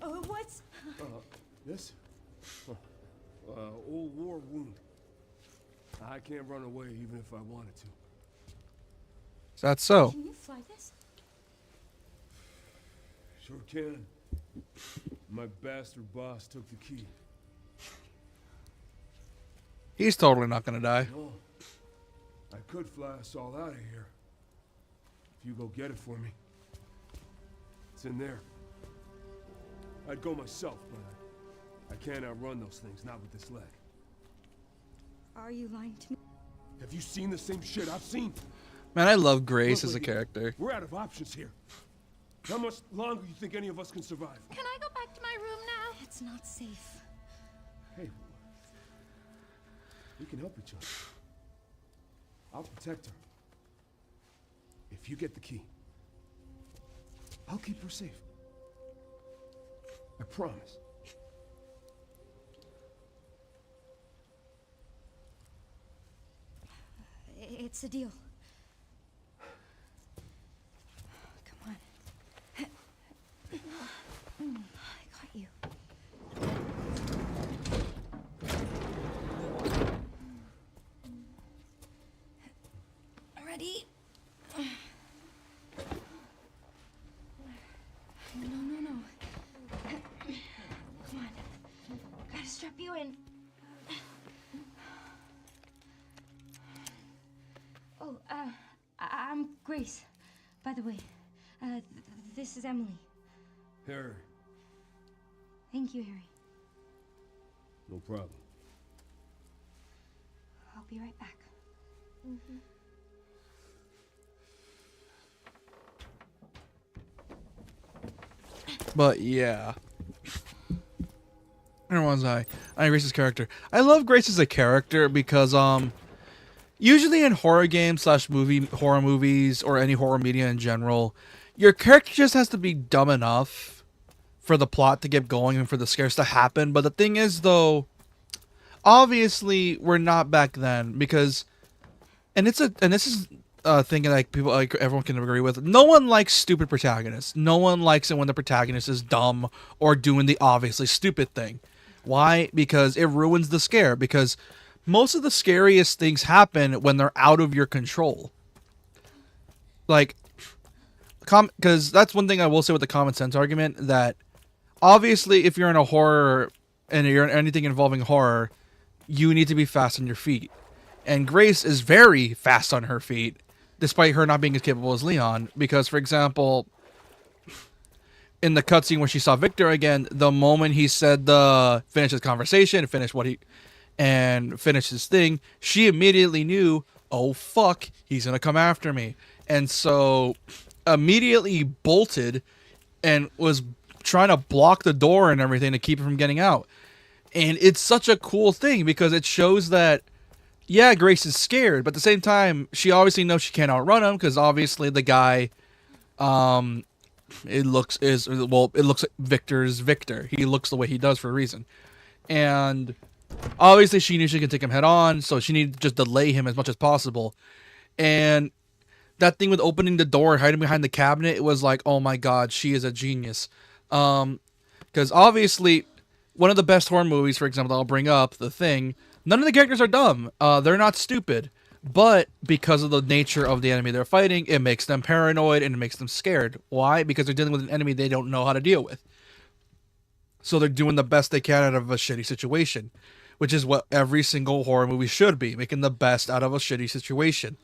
What's... This? Old war wound. I can't run away even if I wanted to. Is that so? Can you fly this? Sure can. My bastard boss took the key. He's totally not gonna die. No. I could fly us all out of here. If you go get it for me. It's in there. I'd go myself, but I can't outrun those things, not with this leg. Are you lying to me? Have you seen the same shit I've seen? Man, I love Grace Look, as a lady, character. We're out of options here. How much longer do you think any of us can survive? Can I go back to my room now? It's not safe. Hey, we can help each other. I'll protect her. If you get the key, I'll keep her safe. I promise. It's a deal. Come on. I got you. Ready? No. Come on. Gotta strap you in. Oh, I'm Grace, by the way. This is Emily. Harry, Thank you, Harry. no problem. I'll be right back. But yeah. Where was I? Grace's character. I love Grace as a character because usually in horror games / horror movies or any horror media in general, your character just has to be dumb enough for the plot to get going and for the scares to happen. But the thing is, though, obviously we're not back then because, and this is a thing that like people like everyone can agree with. No one likes stupid protagonists. No one likes it when the protagonist is dumb or doing the obviously stupid thing. Why? Because it ruins the scare. Because most of the scariest things happen when they're out of your control. Like, because that's one thing I will say with the common sense argument, that obviously if you're in a horror and you're in anything involving horror, you need to be fast on your feet. And Grace is very fast on her feet, despite her not being as capable as Leon. Because, for example, in the cutscene when she saw Victor again, the moment he said finish his conversation, finish his thing, she immediately knew, oh fuck, he's gonna come after me. And so immediately bolted and was trying to block the door and everything to keep it from getting out. And it's such a cool thing because it shows that, yeah, Grace is scared, but at the same time, she obviously knows she can't outrun him because obviously the guy, it looks like Victor's Victor. He looks the way he does for a reason. And obviously she knew she could take him head on, so she needed to just delay him as much as possible. And that thing with opening the door and hiding behind the cabinet, it was like, oh my god, she is a genius. Because obviously, one of the best horror movies, for example, I'll bring up, The Thing, none of the characters are dumb. They're not stupid. But because of the nature of the enemy they're fighting, it makes them paranoid and it makes them scared. Why? Because they're dealing with an enemy they don't know how to deal with. So they're doing the best they can out of a shitty situation, which is what every single horror movie should be, making the best out of a shitty situation.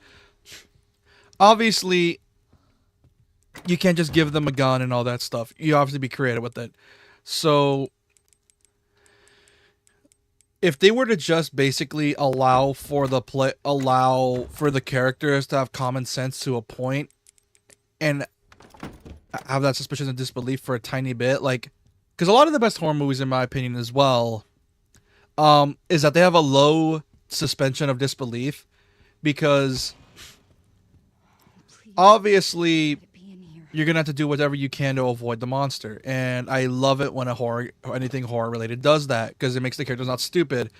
Obviously, you can't just give them a gun and all that stuff. You obviously be creative with it. So if they were to just basically allow for the characters to have common sense to a point and have that suspicion and disbelief for a tiny bit, like, because a lot of the best horror movies, in my opinion, as well, is that they have a low suspension of disbelief, because obviously you're gonna have to do whatever you can to avoid the monster, and I love it when anything horror related does that, because it makes the characters not stupid.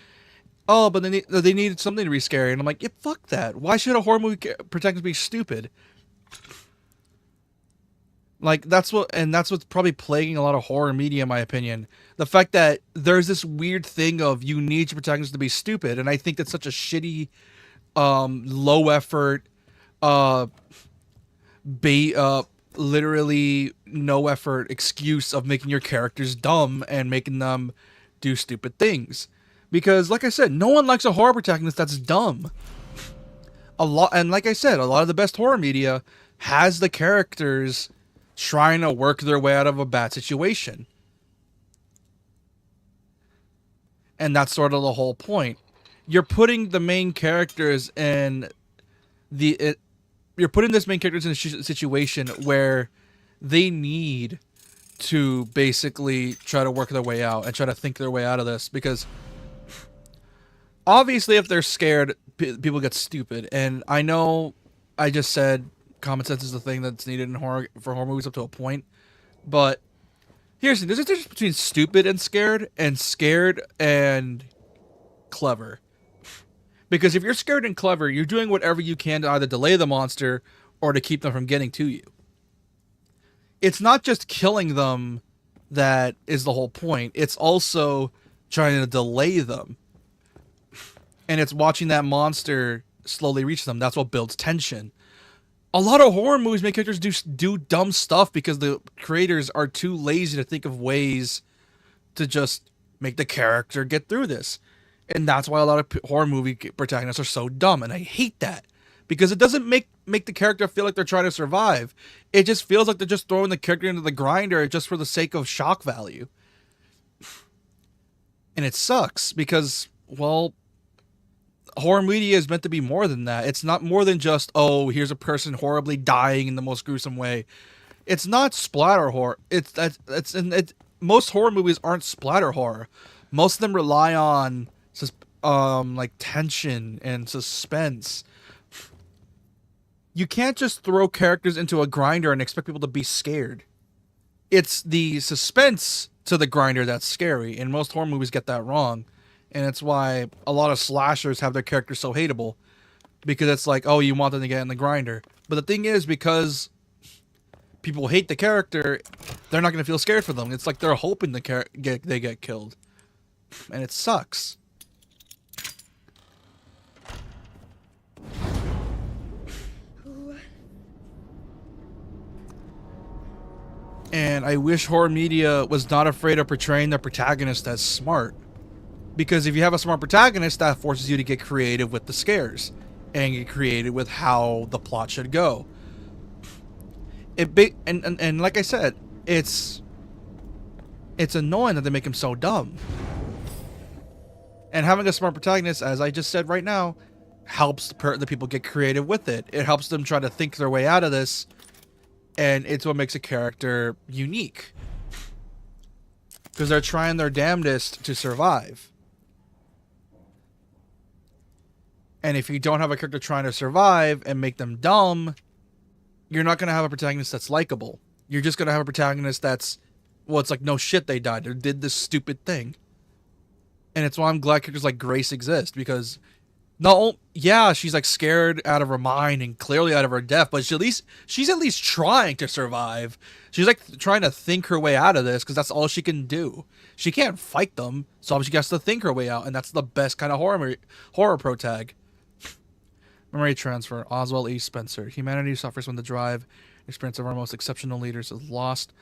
Oh, but they need something to be scary, and I'm like, yeah, fuck that. Why should a horror movie protagonist be stupid? Like, that's what's probably plaguing a lot of horror media, in my opinion. The fact that there's this weird thing of you need your protagonist to be stupid, and I think that's such a shitty, low effort, literally no effort excuse of making your characters dumb and making them do stupid things. Because, like I said, no one likes a horror protagonist that's dumb. And like I said, a lot of the best horror media has the characters trying to work their way out of a bad situation. And that's sort of the whole point. You're putting the main characters in you're putting this main characters in a situation where they need to basically try to work their way out and try to think their way out of this, because obviously if they're scared, people get stupid. And I know I just said common sense is the thing that's needed in horror movies up to a point, but here's the thing. There's a difference between stupid and scared and clever. Because if you're scared and clever, you're doing whatever you can to either delay the monster or to keep them from getting to you. It's not just killing them that is the whole point. It's also trying to delay them. And it's watching that monster slowly reach them. That's what builds tension. A lot of horror movies make characters do dumb stuff because the creators are too lazy to think of ways to just make the character get through this. And that's why a lot of horror movie protagonists are so dumb. And I hate that. Because it doesn't make the character feel like they're trying to survive. It just feels like they're just throwing the character into the grinder just for the sake of shock value. And it sucks because, well, horror media is meant to be more than that. It's not more than just, oh, here's a person horribly dying in the most gruesome way. It's not splatter horror. Most horror movies aren't splatter horror. Most of them rely on like tension and suspense. You can't just throw characters into a grinder and expect people to be scared. It's the suspense to the grinder that's scary, and most horror movies get that wrong. And it's why a lot of slashers have their characters so hateable. Because it's like, oh, you want them to get in the grinder. But the thing is, because people hate the character, they're not going to feel scared for them. It's like they're hoping they get killed. And it sucks. And I wish horror media was not afraid of portraying their protagonist as smart. Because if you have a smart protagonist, that forces you to get creative with the scares. And get creative with how the plot should go. And like I said, it's annoying that they make him so dumb. And having a smart protagonist, as I just said right now, helps the people get creative with it. It helps them try to think their way out of this. And it's what makes a character unique. Because they're trying their damnedest to survive. And if you don't have a character trying to survive and make them dumb, you're not going to have a protagonist that's likable. You're just going to have a protagonist that's, well, it's like, no shit, they died. They did this stupid thing. And it's why I'm glad characters like Grace exist. Because, yeah, she's like scared out of her mind and clearly out of her depth, but she's at least trying to survive. She's like trying to think her way out of this because that's all she can do. She can't fight them, so she has to think her way out, and that's the best kind of horror protag. Memory transfer. Oswald E. Spencer. Humanity suffers when the drive experience of our most exceptional leaders is lost.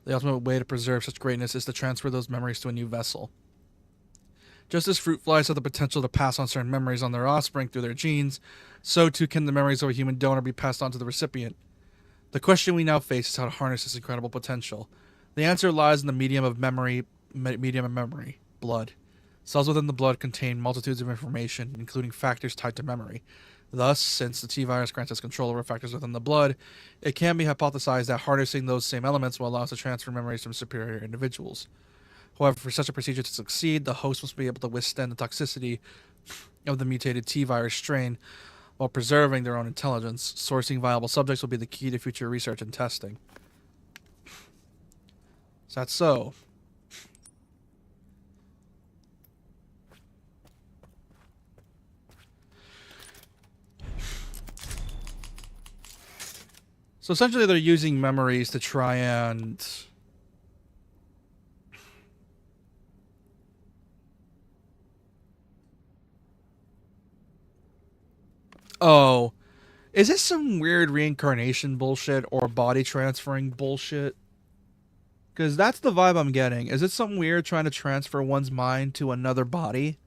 The ultimate way to preserve such greatness is to transfer those memories to a new vessel. Just as fruit flies have the potential to pass on certain memories on their offspring through their genes, so too can the memories of a human donor be passed on to the recipient. The question we now face is how to harness this incredible potential. The answer lies in the medium of memory, blood. Cells within the blood contain multitudes of information, including factors tied to memory. Thus, since the T-virus grants us control over factors within the blood, it can be hypothesized that harnessing those same elements will allow us to transfer memories from superior individuals. However, for such a procedure to succeed, the host must be able to withstand the toxicity of the mutated T-virus strain while preserving their own intelligence. Sourcing viable subjects will be the key to future research and testing. Is that so? So essentially they're using memories to try and... Oh, is this some weird reincarnation bullshit or body transferring bullshit? Because that's the vibe I'm getting. Is it some weird trying to transfer one's mind to another body?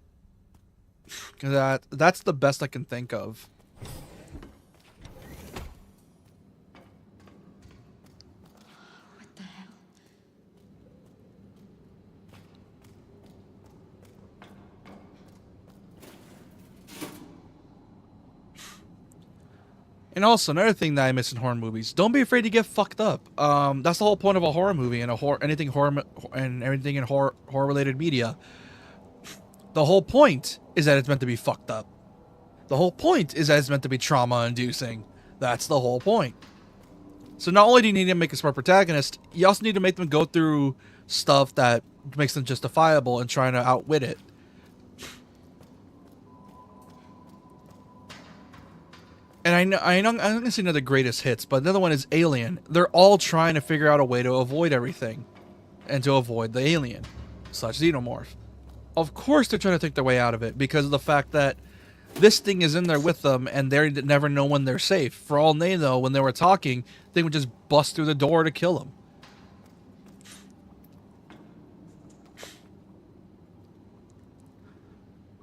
That's the best I can think of. What the hell? And also another thing that I miss in horror movies: don't be afraid to get fucked up. That's the whole point of a horror movie and anything in horror related media. The whole point is that it's meant to be fucked up. The whole point is that it's meant to be trauma inducing. That's the whole point. So not only do you need to make a smart protagonist, you also need to make them go through stuff that makes them justifiable and trying to outwit it. And I'm not going to say another greatest hits, but another one is Alien. They're all trying to figure out a way to avoid everything. And to avoid the alien. Such xenomorph. Of course they're trying to think their way out of it, because of the fact that this thing is in there with them, and they never know when they're safe. For all they know, when they were talking, they would just bust through the door to kill them.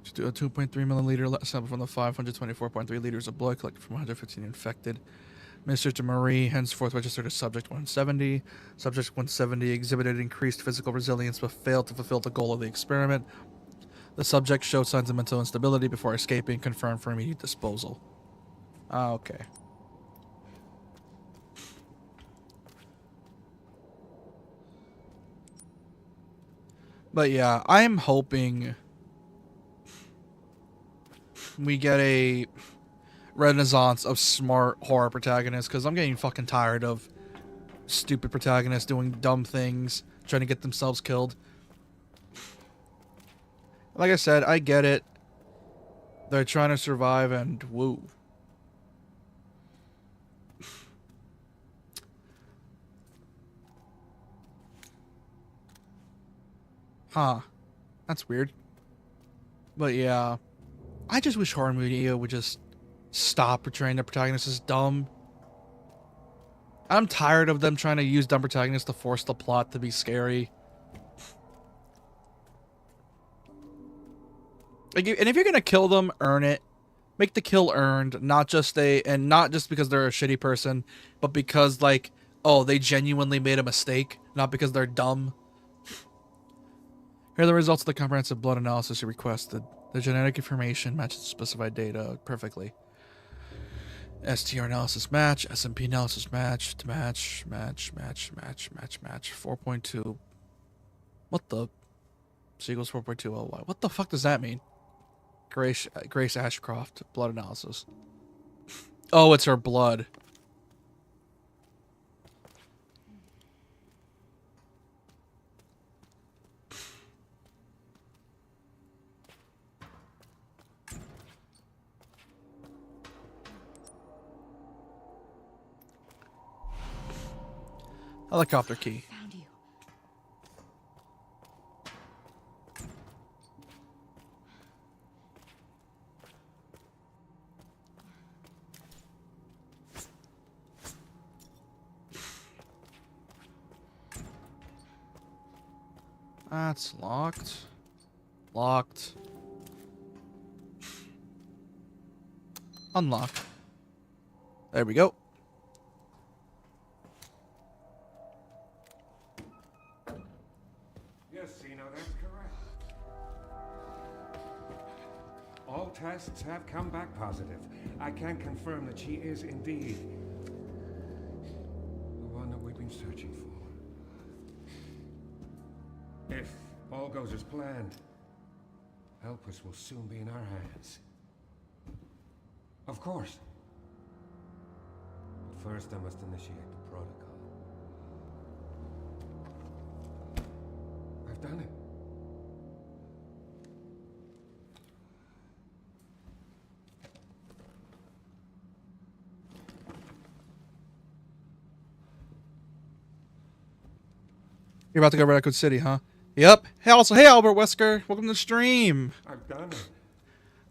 Just do a 2.3 milliliter sample from the 524.3 liters of blood collected from 115 infected. Mr. to Marie, henceforth registered as Subject 170. Subject 170 exhibited increased physical resilience but failed to fulfill the goal of the experiment. The subject showed signs of mental instability before escaping, confirmed for immediate disposal. Okay. But yeah, I'm hoping we get a renaissance of smart horror protagonists, because I'm getting fucking tired of stupid protagonists doing dumb things, trying to get themselves killed. Like I said, I get it. They're trying to survive and woo. Huh. That's weird. But yeah. I just wish horror media would just stop portraying their protagonists as dumb. I'm tired of them trying to use dumb protagonists to force the plot to be scary. Like, and if you're gonna kill them, earn it. Make the kill earned, not just because they're a shitty person, but because, like, oh, they genuinely made a mistake, not because they're dumb. Here are the results of the comprehensive blood analysis you requested. The genetic information matches the specified data perfectly. STR analysis match, SMP analysis match, to match. 4.2. What the? C equals 4.2 LY. What the fuck does that mean? Grace Ashcroft, blood analysis. Oh, it's her blood. Helicopter key. Found you. That's locked. Locked. Unlock. There we go. Yes, Zeno, that's correct. All tests have come back positive. I can confirm that she is indeed the one that we've been searching for. If all goes as planned, Elpis will soon be in our hands. Of course. But first I must initiate the protocol. I've done it. You're about to go to Redwood City, huh? Yep. Hey, also, hey, Albert Wesker. Welcome to the stream. I've done it.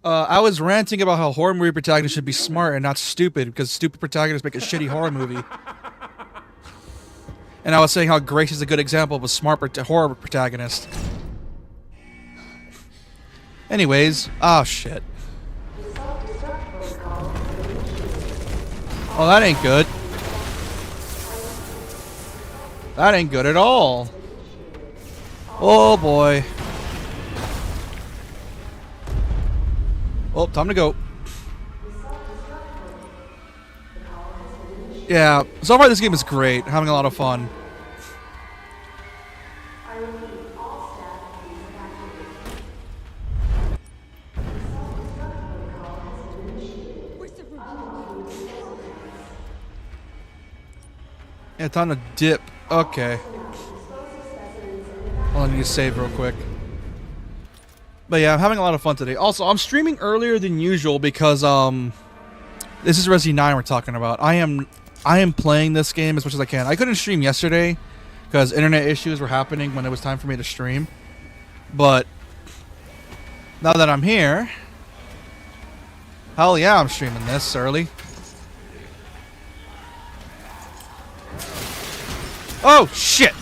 I was ranting about how horror movie protagonists should be smart and not stupid, because stupid protagonists make a shitty horror movie. And I was saying how Grace is a good example of a smart horror protagonist. Anyways, oh shit. Oh, that ain't good. That ain't good at all. Oh boy. Oh, time to go. Yeah, so far this game is great. Having a lot of fun. Where's the room? Yeah, time to dip. Okay. Well, I need to save real quick. But yeah, I'm having a lot of fun today. Also, I'm streaming earlier than usual because this is Resi 9 we're talking about. I am playing this game as much as I can. I couldn't stream yesterday because internet issues were happening when it was time for me to stream. But now that I'm here, hell yeah, I'm streaming this early. Oh shit!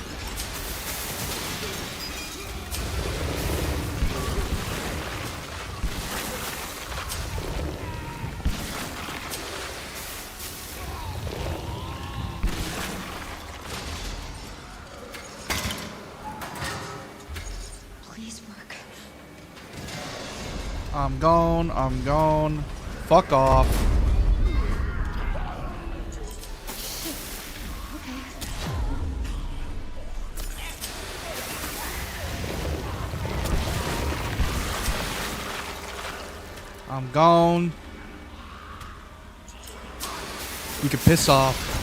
Please work. I'm gone. I'm gone. Fuck off. I'm gone. You can piss off.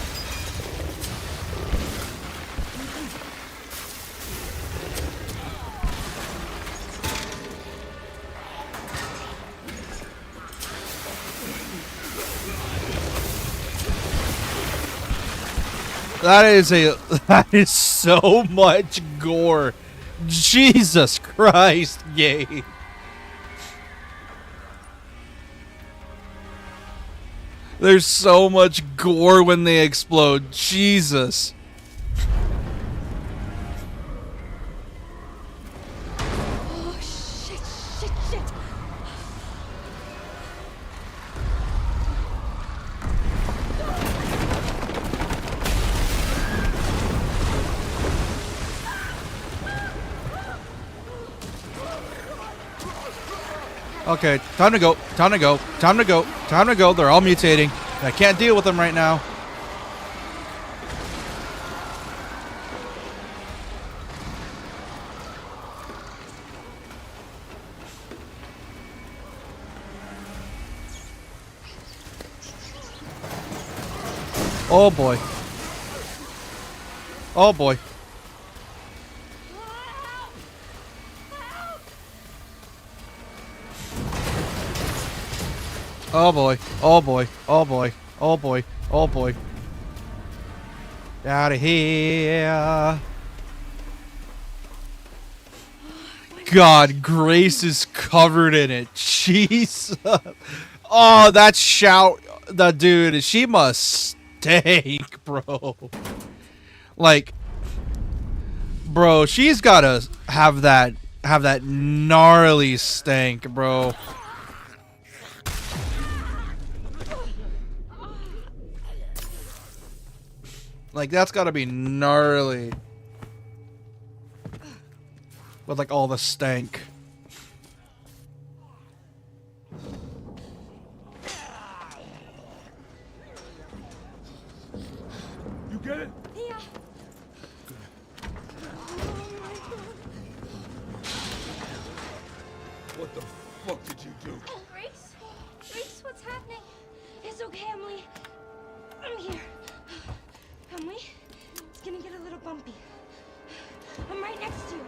That is so much gore. Jesus Christ, gay. There's so much gore when they explode. Jesus. Oh, shit, shit, shit. Okay, time to go. Time to go. Time to go. Time to go. They're all mutating. I can't deal with them right now. Oh boy. Oh boy. Oh boy. Oh boy. Oh boy. Oh boy. Oh boy. Out of here. God, Grace is covered in it. Jesus. Oh, that shout. The dude, she must stink, bro. Like, bro, she's gotta have that gnarly stank, bro. Like, that's gotta be gnarly. With, like, all the stank. You get it? Yeah. What the fuck did you do? Grace? Grace, what's happening? It's okay, Emily. I'm here. Emily, it's gonna get a little bumpy. I'm right next to you.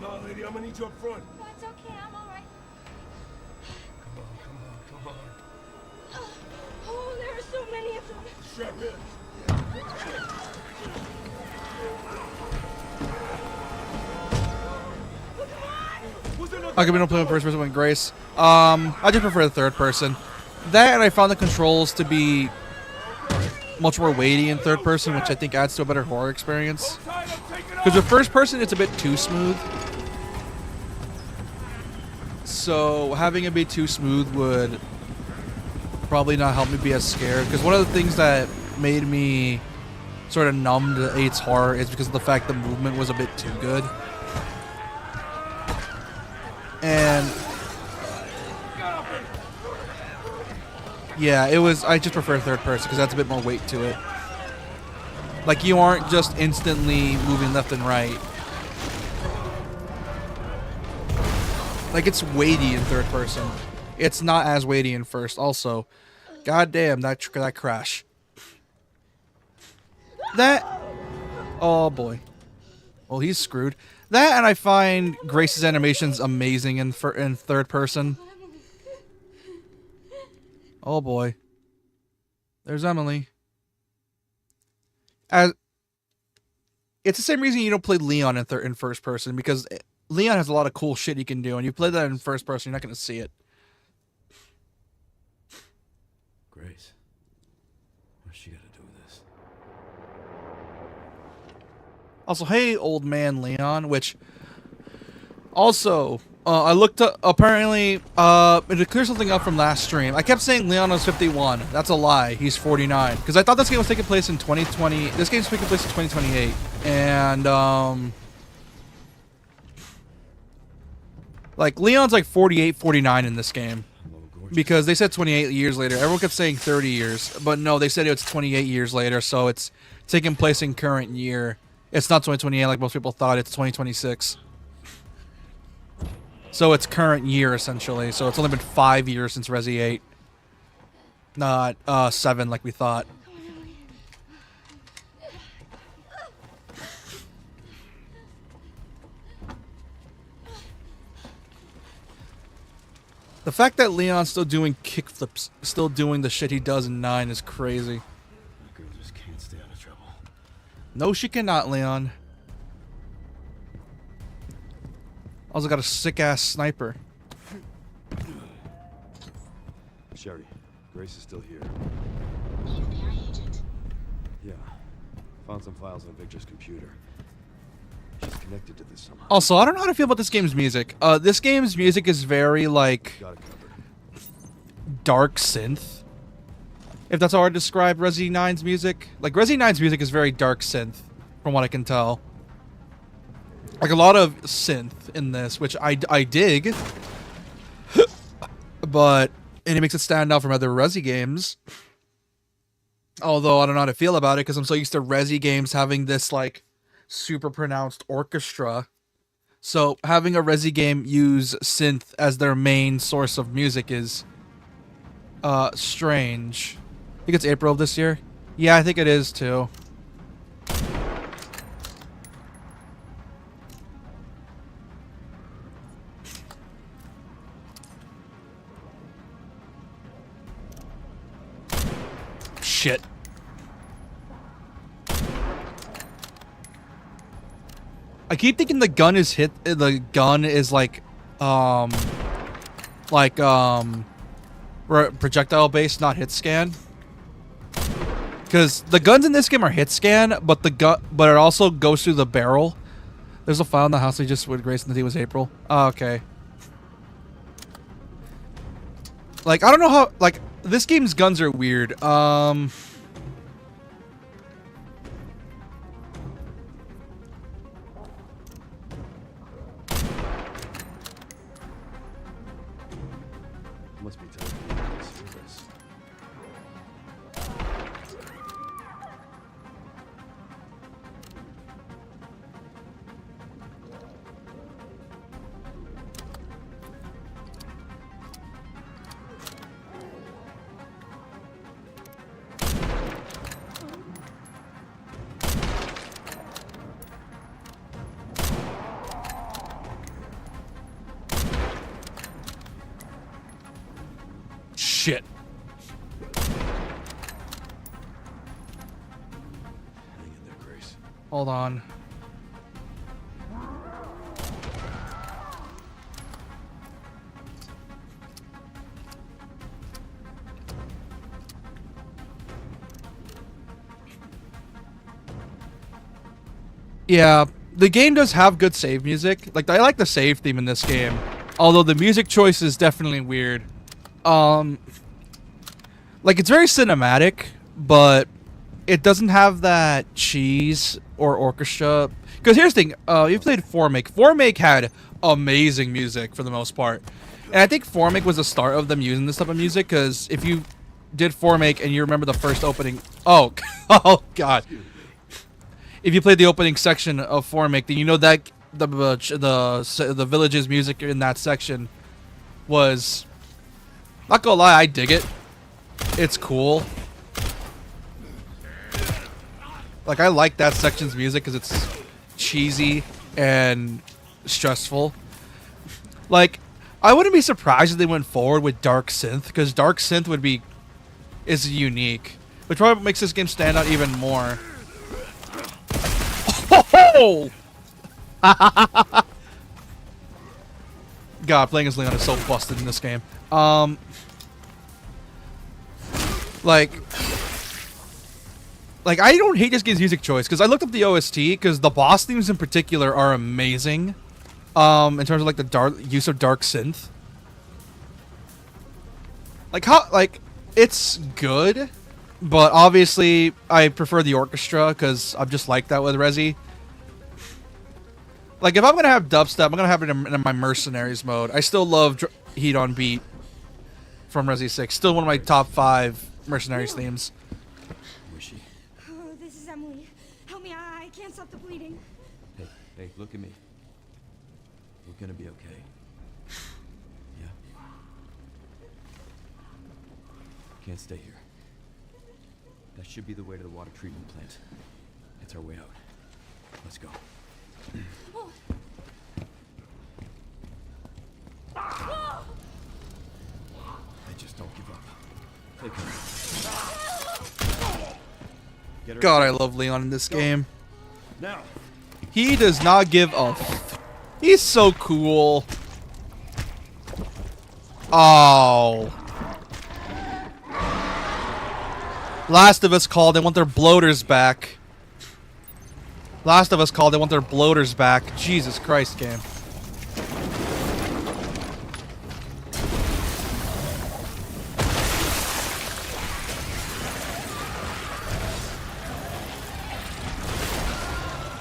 No, lady, I'm gonna need you up front. No, it's okay. I'm all right. Come on, come on, come on. Oh, there are so many of them. Strap in. Was there nothing? I could be no play with first person with Grace. I just prefer the third person. That, and I found the controls to be much more weighty in third person, which I think adds to a better horror experience. Because with first person, it's a bit too smooth. So having it be too smooth would probably not help me be as scared. Because one of the things that made me sort of numb to 8's horror is because of the fact the movement was a bit too good. And yeah, it was. I just prefer third person because that's a bit more weight to it. Like, you aren't just instantly moving left and right. Like, it's weighty in third person. It's not as weighty in first. Also, goddamn that crash. That. Oh boy. Well, he's screwed. That, and I find Grace's animations amazing in third person. Oh boy. There's Emily. It's the same reason you don't play Leon in first person, because Leon has a lot of cool shit he can do, and you play that in first person, you're not going to see it. Grace, what's she got to do with this? Also, hey, old man Leon, which also, I looked up, apparently, it cleared something up from last stream. I kept saying Leon was 51. That's a lie. He's 49. Because I thought this game was taking place in 2020. This game's taking place in 2028. And, like, Leon's like 48, 49 in this game. Because they said 28 years later. Everyone kept saying 30 years. But no, they said it's 28 years later. So it's taking place in current year. It's not 2028 like most people thought. It's 2026. So it's current year, essentially. So it's only been 5 years since Resi 8. Not 7 like we thought. The fact that Leon's still doing kickflips, still doing the shit he does in 9 is crazy. That girl just can't stay out of trouble. No, she cannot, Leon. Also got a sick-ass sniper. Sherry, Grace is still here. Yeah. Found some files on Victor's computer. She's connected to this somehow. Also, I don't know how to feel about this game's music. This game's music is very, like, Got it covered. dark synth. If that's how I describe Resi 9's music. Like, Resi 9's music is very dark synth, from what I can tell. Like, a lot of synth in this, which I dig. But, and it makes it stand out from other Resi games. Although, I don't know how to feel about it, because I'm so used to Resi games having this, like, super pronounced orchestra. So, having a Resi game use synth as their main source of music is strange. I think it's April of this year. Yeah, I think it is, too. Shit. I keep thinking the gun is like projectile based, not hit scan. Because the guns in this game are hit scan, but it also goes through the barrel. There's a file in the house we just with Grace and the team was April. Oh, okay. Like, I don't know how, like, this game's guns are weird. Must be time for you to see this. Shit. Hang in there, Grace. Hold on. Yeah, the game does have good save music. Like, I like the save theme in this game, although the music choice is definitely weird. Like, it's very cinematic, but it doesn't have that cheese or orchestra. Because here's the thing, you played Formake. Formake had amazing music for the most part. And I think Formake was the start of them using this type of music, because if you did Formake and you remember the first opening... Oh, oh god. If you played the opening section of Formake, then you know that the village's music in that section was... Not gonna lie, I dig it. It's cool. Like, I like that section's music because it's cheesy and stressful. Like, I wouldn't be surprised if they went forward with Dark Synth, because Dark Synth is unique, which probably makes this game stand out even more. Oh! God, playing as Leon is so busted in this game. Like, I don't hate this game's music choice, because I looked up the OST, because the boss themes in particular are amazing. In terms of, like, the use of Dark Synth. Like, it's good, but obviously I prefer the orchestra, because I'm just like that with Resi. Like, if I'm going to have dubstep, I'm going to have it in my Mercenaries mode. I still love Heat on Beat from Resi 6. Still one of my top 5 Mercenaries themes. Who is she? Oh, this is Emily. Help me, I can't stop the bleeding. Hey, look at me. We're gonna be okay. Yeah? Can't stay here. That should be the way to the water treatment plant. It's our way out. Let's go. Oh. Oh. Hey, just don't give up. Take her. Get her. God, I love Leon in this game. Now. He does not give a He's so cool. Oh. Last of Us called. They want their bloaters back. Last of Us called. They want their bloaters back. Jesus Christ, game.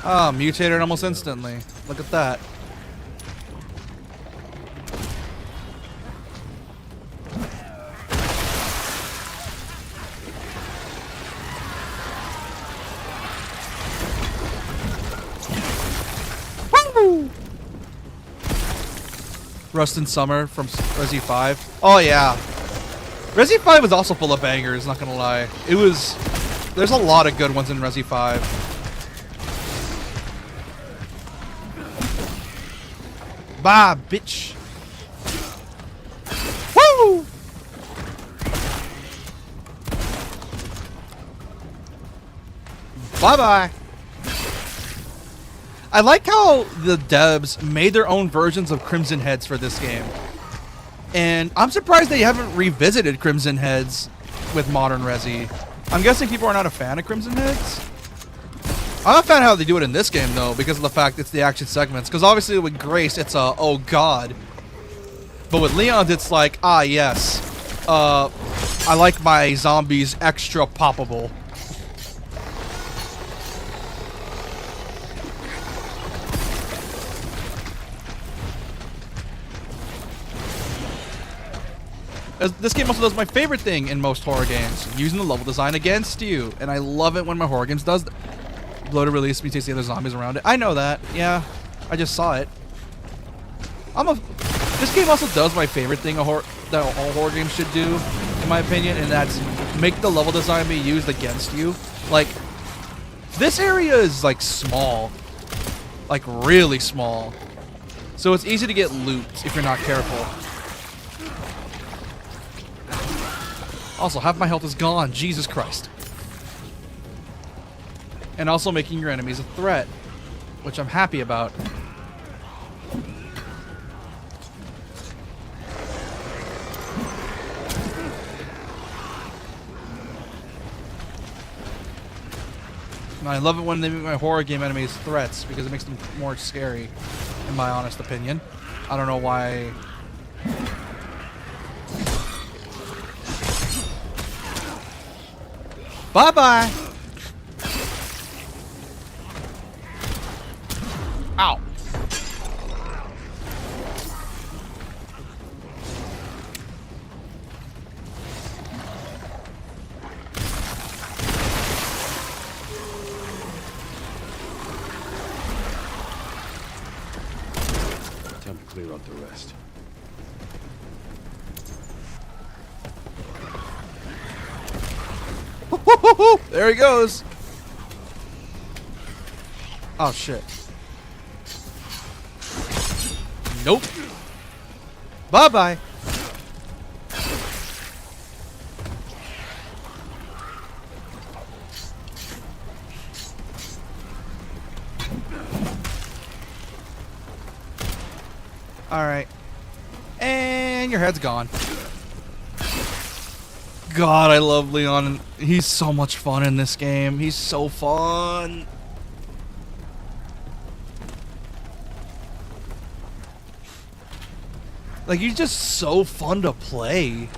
Ah, mutated almost instantly. Look at that. Woo! Rust and Summer from Resi 5. Oh yeah. Resi 5 was also full of bangers, not gonna lie. There's a lot of good ones in Resi 5. Bye, bitch. Woo! Bye-bye. I like how the devs made their own versions of Crimson Heads for this game. And I'm surprised they haven't revisited Crimson Heads with modern Resi. I'm guessing people are not a fan of Crimson Heads. I'm a fan of how they do it in this game, though, because of the fact it's the action segments. Because obviously with Grace, it's a, oh god. But with Leon's, it's like, ah, yes. I like my zombies extra poppable. This game also does my favorite thing in most horror games, using the level design against you. And I love it when my horror games does that. Bloated release mutates the other zombies around it. I know that. Yeah, I just saw it. This game also does my favorite thing that all horror games should do, in my opinion, and that's make the level design be used against you. Like, this area is like small, like really small, so it's easy to get looped if you're not careful. Also, half my health is gone. Jesus Christ. And also making your enemies a threat, which I'm happy about. And I love it when they make my horror game enemies threats because it makes them more scary, in my honest opinion. I don't know why. Bye-bye! Ow! Time to clear out the rest. There he goes! Oh shit. Nope. Bye-bye. Alright. And your head's gone. God, I love Leon. He's so much fun in this game. He's so fun. Like, he's just so fun to play.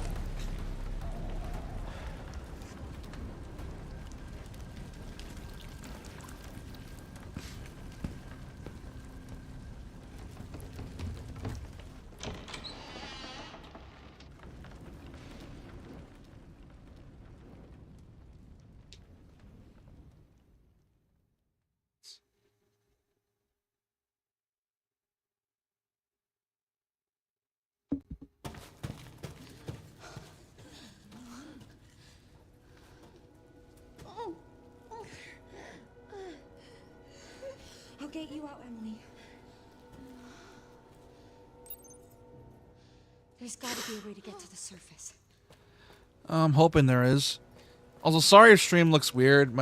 I'll get you out, Emily. There's gotta be a way to get to the surface. I'm hoping there is. Also, sorry your stream looks weird.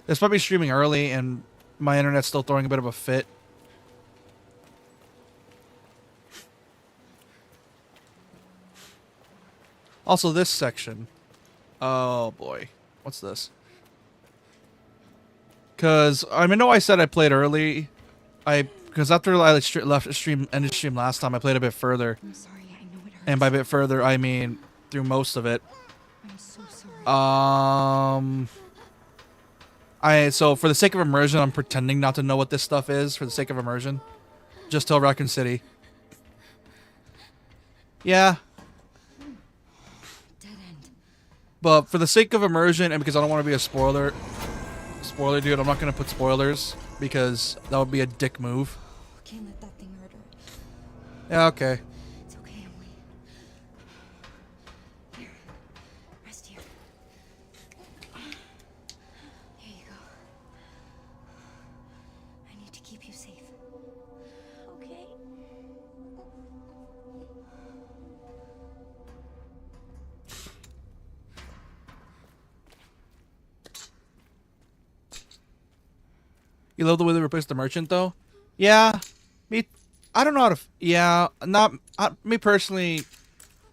This might be streaming early and my internet's still throwing a bit of a fit. Also, this section. Oh boy. What's this? Because, I know I said I played early. Because after I left the stream, ended stream last time, I played a bit further. I'm sorry, I know it hurts. And by a bit further, I mean through most of it. I'm so sorry. So for the sake of immersion, I'm pretending not to know what this stuff is for the sake of immersion. Just tell Raccoon City. Yeah. Dead end. But for the sake of immersion and because I don't want to be a spoiler dude, I'm not going to put spoilers because that would be a dick move. Can't let that thing hurt her. Yeah, okay. It's okay, Emily. Here. Rest here. Here you go. I need to keep you safe. Okay? You love the way they replaced the merchant, though? Yeah. I don't know how to... Yeah, me personally...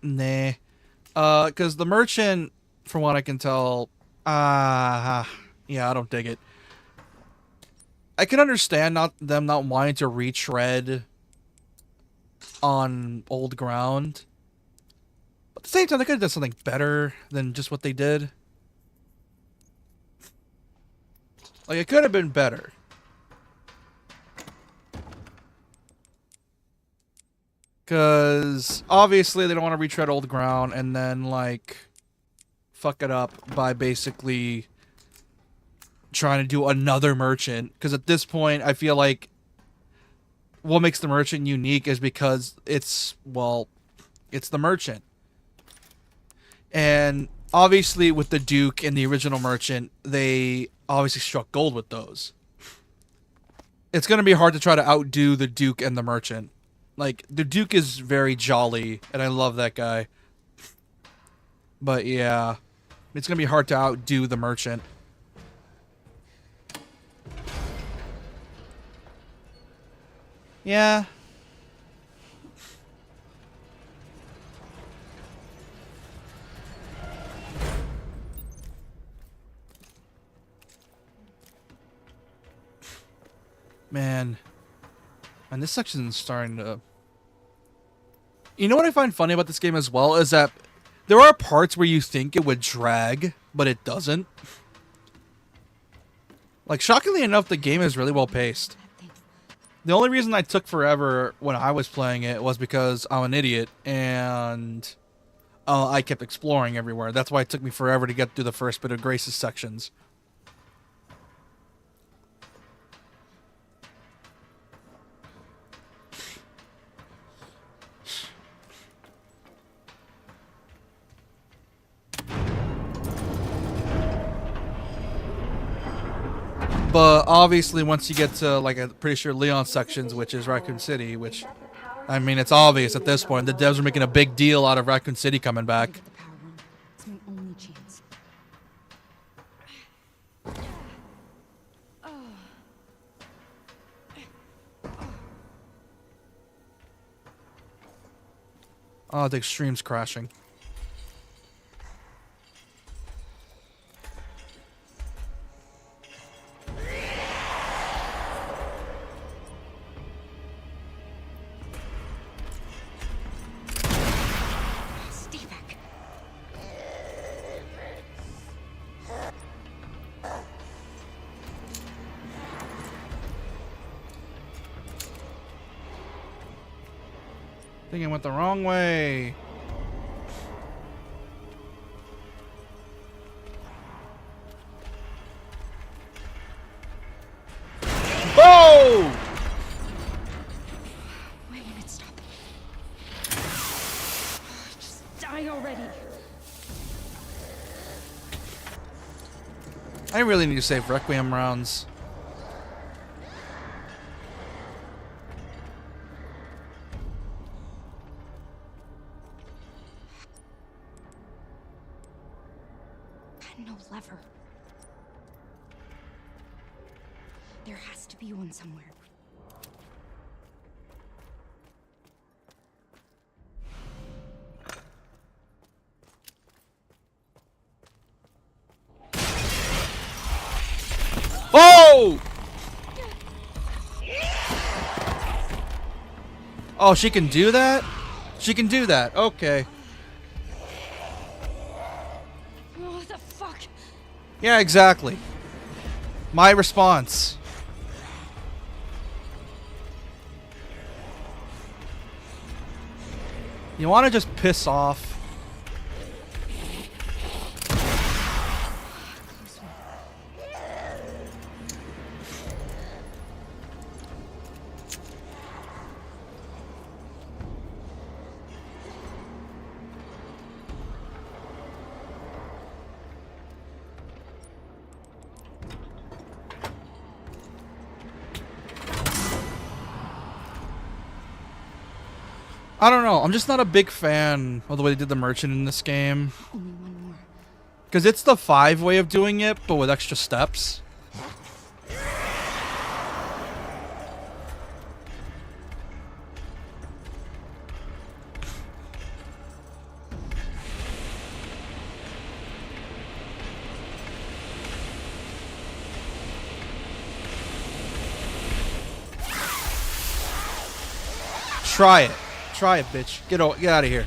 Nah. Because the merchant, from what I can tell... yeah, I don't dig it. I can understand them not wanting to retread on old ground. But at the same time, they could have done something better than just what they did. Like, it could have been better. Because obviously they don't want to retread old ground and then, like, fuck it up by basically trying to do another merchant. Because at this point, I feel like what makes the merchant unique is because it's the merchant. And obviously with the Duke and the original merchant, they obviously struck gold with those. It's going to be hard to try to outdo the Duke and the merchant. Like, the Duke is very jolly, and I love that guy. But yeah, it's going to be hard to outdo the merchant. Yeah. Man. And this section is starting to... You know what I find funny about this game as well is that there are parts where you think it would drag, but it doesn't. Like, shockingly enough, the game is really well paced. The only reason I took forever when I was playing it was because I'm an idiot and I kept exploring everywhere. That's why it took me forever to get through the first bit of Grace's sections. But obviously, once you get to, like, I'm pretty sure Leon sections, which is Raccoon City, which, I mean, it's obvious at this point. The devs are making a big deal out of Raccoon City coming back. Get the power room. It's my only chance. Oh, the extreme's crashing. Stay back. I think I went the wrong way. Oh! Wait a minute, stop. Just die already. I really need to save Requiem rounds. No lever. There has to be one somewhere. Oh! Oh, she can do that? She can do that. Okay. What the fuck? Yeah, exactly. My response. You want to just piss off? I don't know. I'm just not a big fan of the way they did the merchant in this game. Only one more. Because it's the 5 way of doing it, but with extra steps. Try it. Try it, bitch. Get out of here.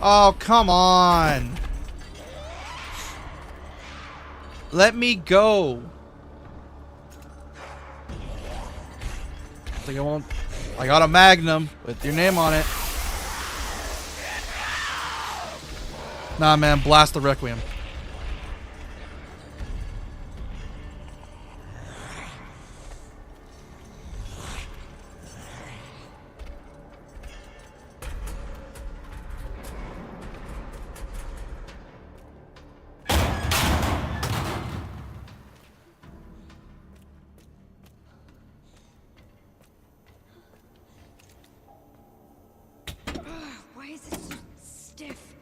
Oh, come on. Let me go. I think I won't. I got a Magnum with your name on it. Nah, man, blast the Requiem. Why is this so stiff?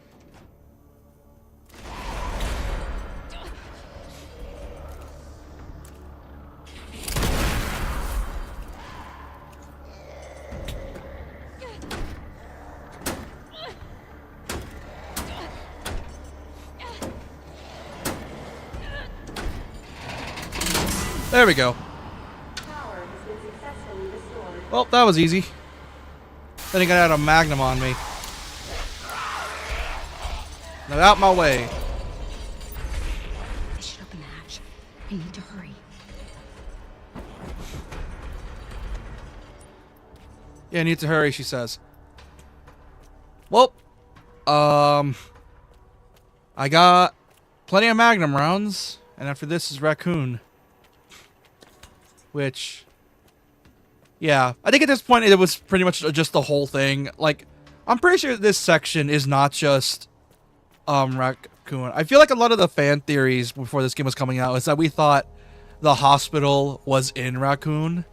There we go. Power has been successfully restored. Well, that was easy. Then he got out a magnum on me. Now out my way. I should open the hatch. I need to hurry. Yeah, I need to hurry, she says. Well, I got plenty of magnum rounds, and after this is raccoon. Which, yeah, I think at this point it was pretty much just the whole thing. Like, I'm pretty sure this section is not just raccoon. I feel like a lot of the fan theories before this game was coming out is that we thought the hospital was in Raccoon.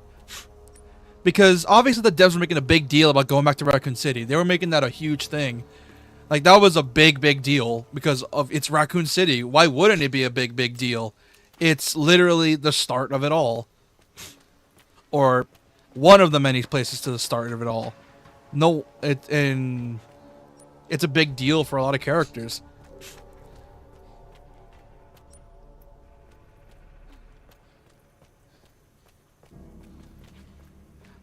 Because obviously the devs were making a big deal about going back to Raccoon City. They were making that a huge thing. Like, that was a big deal because of it's Raccoon City. Why wouldn't it be a big deal? It's literally the start of it all. Or one of the many places to the start of it all. No, it's a big deal for a lot of characters.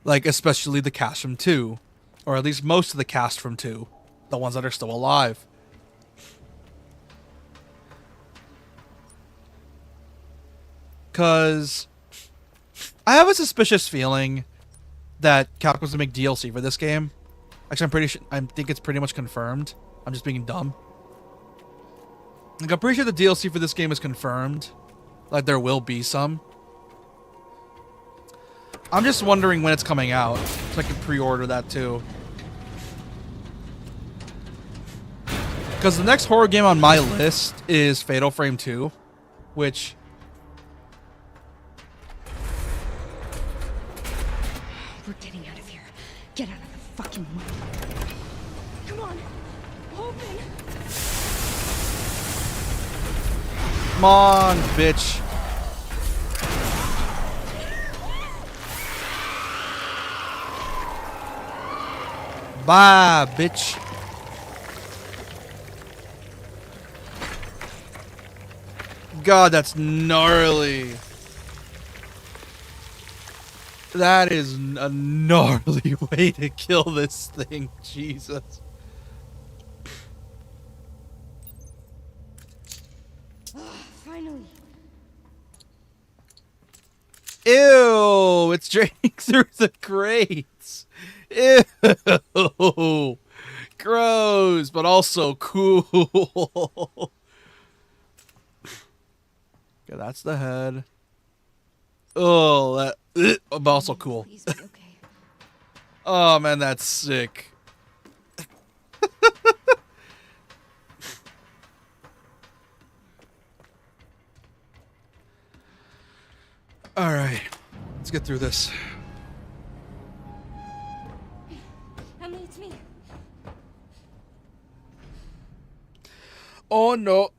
Like, especially the cast from 2. Or at least most of the cast from 2. The ones that are still alive. Because I have a suspicious feeling that Capcom's gonna make DLC for this game. Actually, I'm pretty sure. I think it's pretty much confirmed. I'm just being dumb. Like, I'm pretty sure the DLC for this game is confirmed. Like, there will be some. I'm just wondering when it's coming out, so I can pre-order that too. Because the next horror game on my list is Fatal Frame 2, which... We're getting out of here. Get out of the fucking way. Come on. Open. Come on, bitch. Bye, bitch. God, that's gnarly. That is a gnarly way to kill this thing. Jesus. Finally. Ew, it's draining through the crates. Ew. Gross, but also cool. Okay, that's the head. Oh, that but also cool. Please be okay. Oh man, that's sick. All right, let's get through this. Emily, it's me. Oh no.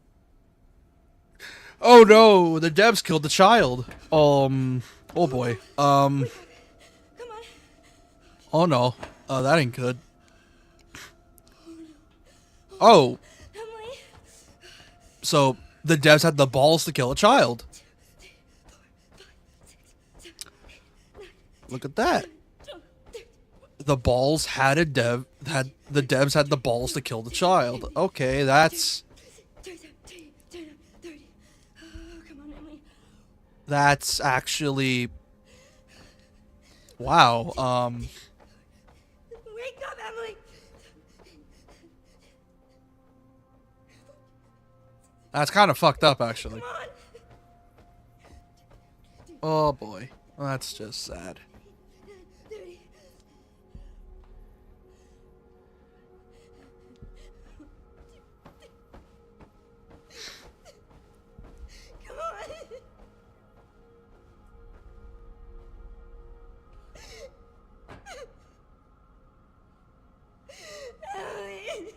Oh no, the devs killed the child. Oh boy. Come on. Oh no. That ain't good. Oh, Emily. so the devs had the balls to kill a child. Look at that. The balls had the devs had the balls to kill the child. Okay, that's Come on, Emily. that's actually wow. Wake up, Emily. That's kind of fucked up actually. Come on. Oh boy. That's just sad. Come on. Emily.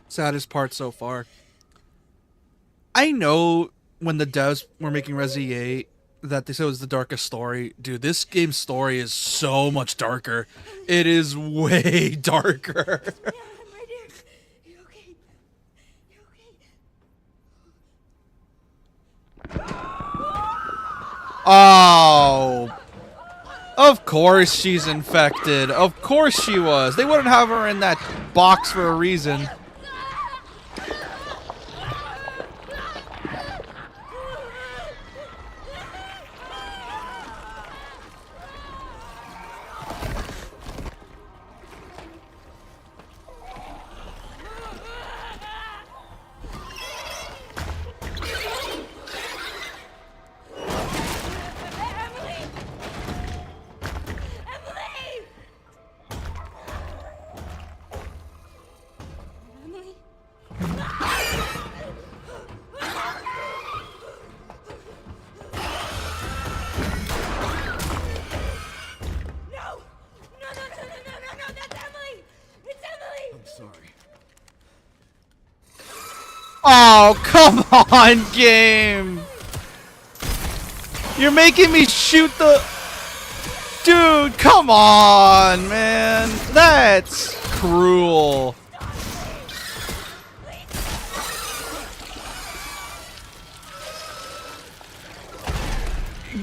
Saddest part so far. I know when the devs were making Resi 8 that they said it was the darkest story. Dude, this game's story is so much darker. It is way darker. Yeah, I'm right here. You okay? You okay? Oh. Of course she's infected. Of course she was. They wouldn't have her in that box for a reason. Oh, come on, game! You're making me shoot the... Dude, come on, man! That's cruel.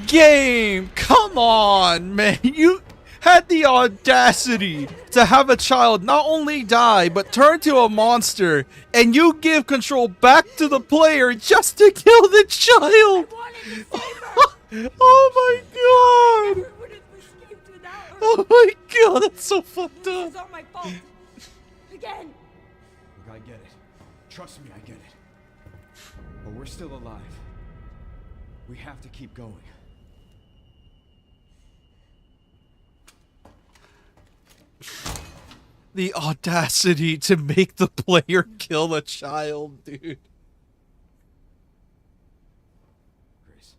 Game! Come on, man! You had the audacity to have a child not only die, but turn to a monster, and you give control back to the player just to kill the child! Oh my god! Oh my god, that's so fucked up! It's all my fault. Again. Look, I get it. Trust me, I get it. But we're still alive. We have to keep going. The audacity to make the player kill a child, dude. Grace.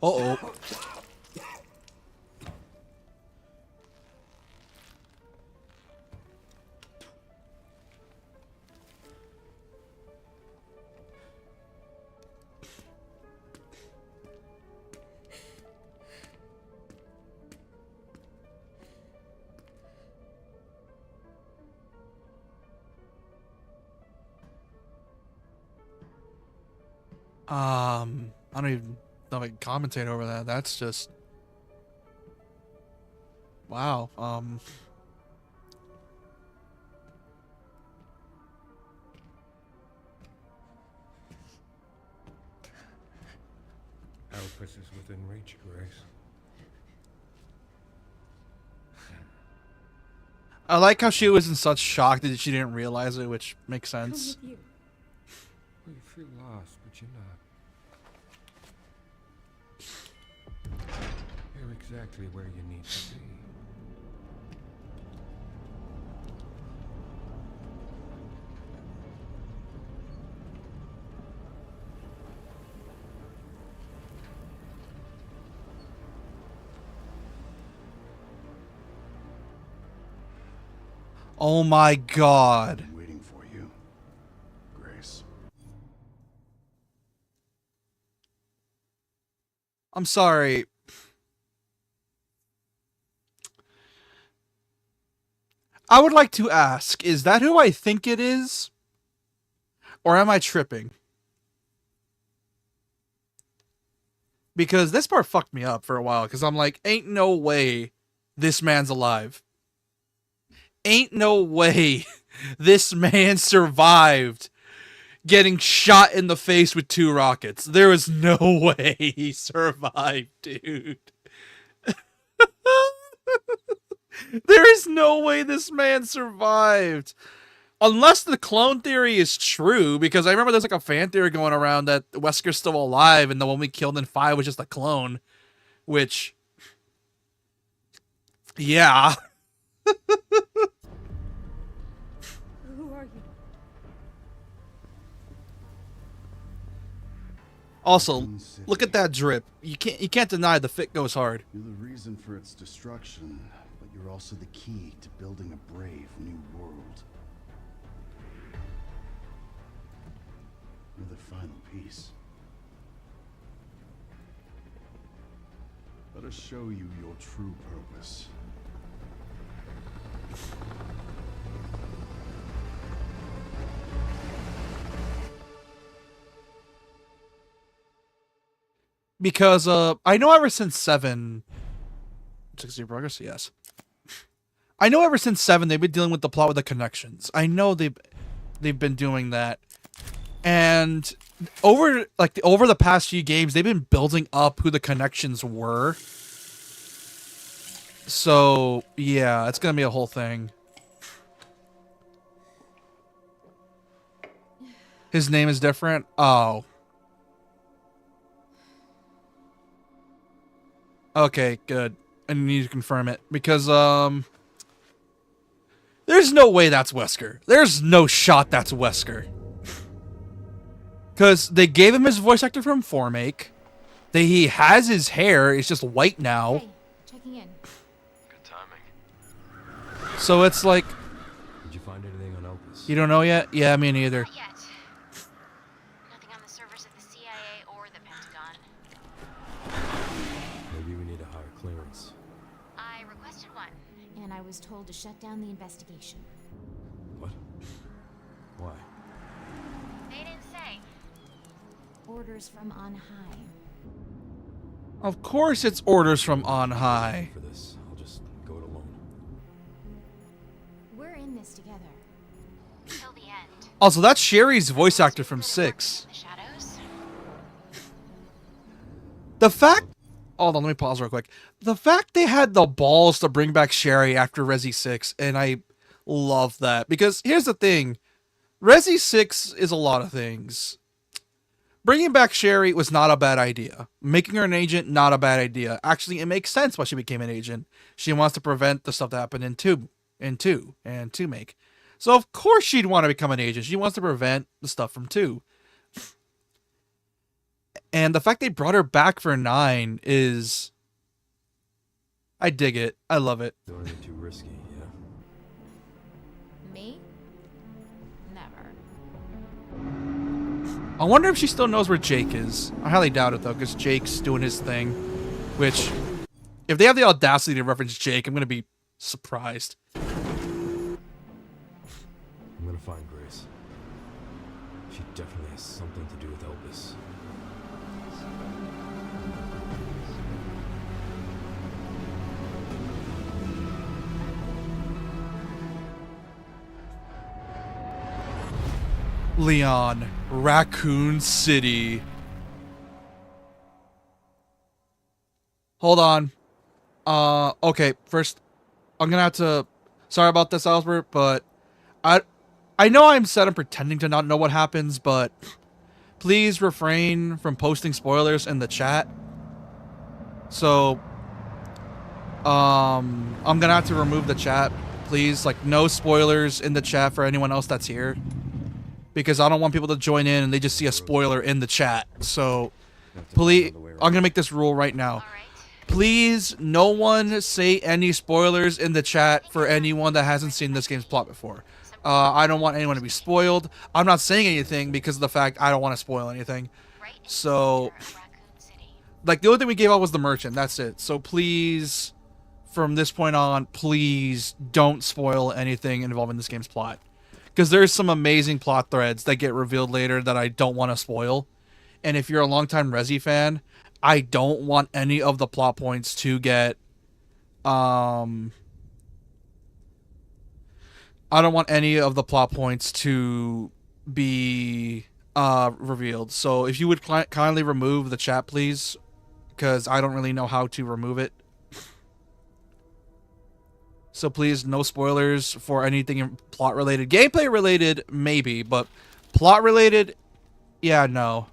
Uh-oh. I don't even know if I can commentate over that. That's just... Wow. Elpis is within reach, Grace. I like how she was in such shock that she didn't realize it, which makes sense. Come with you. Well, you feel lost, but you're not. You're exactly where you need to be. Oh my god. I'm waiting for you, Grace. I'm sorry. I would like to ask, is that who I think it is? Or am I tripping? Because this part fucked me up for a while, because I'm like, ain't no way this man's alive. Ain't no way this man survived getting shot in the face with 2 rockets. There is no way he survived, dude. There is no way this man survived. Unless the clone theory is true, because I remember there's like a fan theory going around that Wesker's still alive and the one we killed in 5 was just a clone. Which... yeah. Who are you? Also, look at that drip. You can't deny the fit goes hard. You're the reason for its destruction, but you're also the key to building a brave new world. You're the final piece. Let us show you your true purpose. Because I know ever since 7, 60 progress, yes. I know ever since 7 they've been dealing with the plot with the connections. I know they've been doing that, and over the past few games they've been building up who the connections were. So yeah, it's gonna be a whole thing. His name is different. Oh. Okay, good. I need to confirm it because there's no way that's Wesker. There's no shot that's Wesker. Because they gave him his voice actor from Formake. He has his hair. It's just white now. Hey, checking in. Good timing. So it's like... Did you find anything on Elpis? You don't know yet? Yeah, me neither. Not yet. Nothing on the servers of the CIA or the Pentagon. Maybe we need a higher clearance. I requested one, and I was told to shut down the investigation. What? Why? They didn't say. Orders from on high. Of course it's orders from on high. For this, I'll just go it alone. We're in this together. Till the end. Also, that's Sherry's voice actor from 6. The shadows. The fact... Hold on, let me pause real quick. The fact they had the balls to bring back Sherry after Resi 6, and I love that. Because here's the thing. Resi 6 is a lot of things. Bringing back Sherry was not a bad idea. Making her an agent, not a bad idea. Actually, it makes sense why she became an agent. She wants to prevent the stuff that happened in 2 and 2 make. So of course she'd want to become an agent. She wants to prevent the stuff from 2. And the fact they brought her back for 9 is... I dig it. I love it. Don't anything too risky, yeah? Me? Never. I wonder if she still knows where Jake is. I highly doubt it, though, because Jake's doing his thing. Which, if they have the audacity to reference Jake, I'm going to be surprised. I'm gonna find Grace. She definitely has something to do with Elpis. Leon, Raccoon City. Hold on. Okay, first, I'm gonna have to... Sorry about this, Albert, but... I know I'm said I'm pretending to not know what happens, but... Please refrain from posting spoilers in the chat. So... I'm gonna have to remove the chat. Please, like, no spoilers in the chat for anyone else that's here. Because I don't want people to join in and they just see a spoiler in the chat. So, please, I'm gonna make this rule right now. All right. Please, no one say any spoilers in the chat for anyone that hasn't seen this game's plot before. I don't want anyone to be spoiled. I'm not saying anything because of the fact I don't want to spoil anything. Right in the So, center of Raccoon City. like, the only thing we gave out was the merchant. That's it. So please, from this point on, please don't spoil anything involving this game's plot. Because there's some amazing plot threads that get revealed later that I don't want to spoil. And if you're a longtime Resi fan, I don't want any of the plot points to get... I don't want any of the plot points to be revealed. So if you would kindly remove the chat, please. Because I don't really know how to remove it. So please, no spoilers for anything plot-related. Gameplay-related, maybe, but plot-related, yeah, no.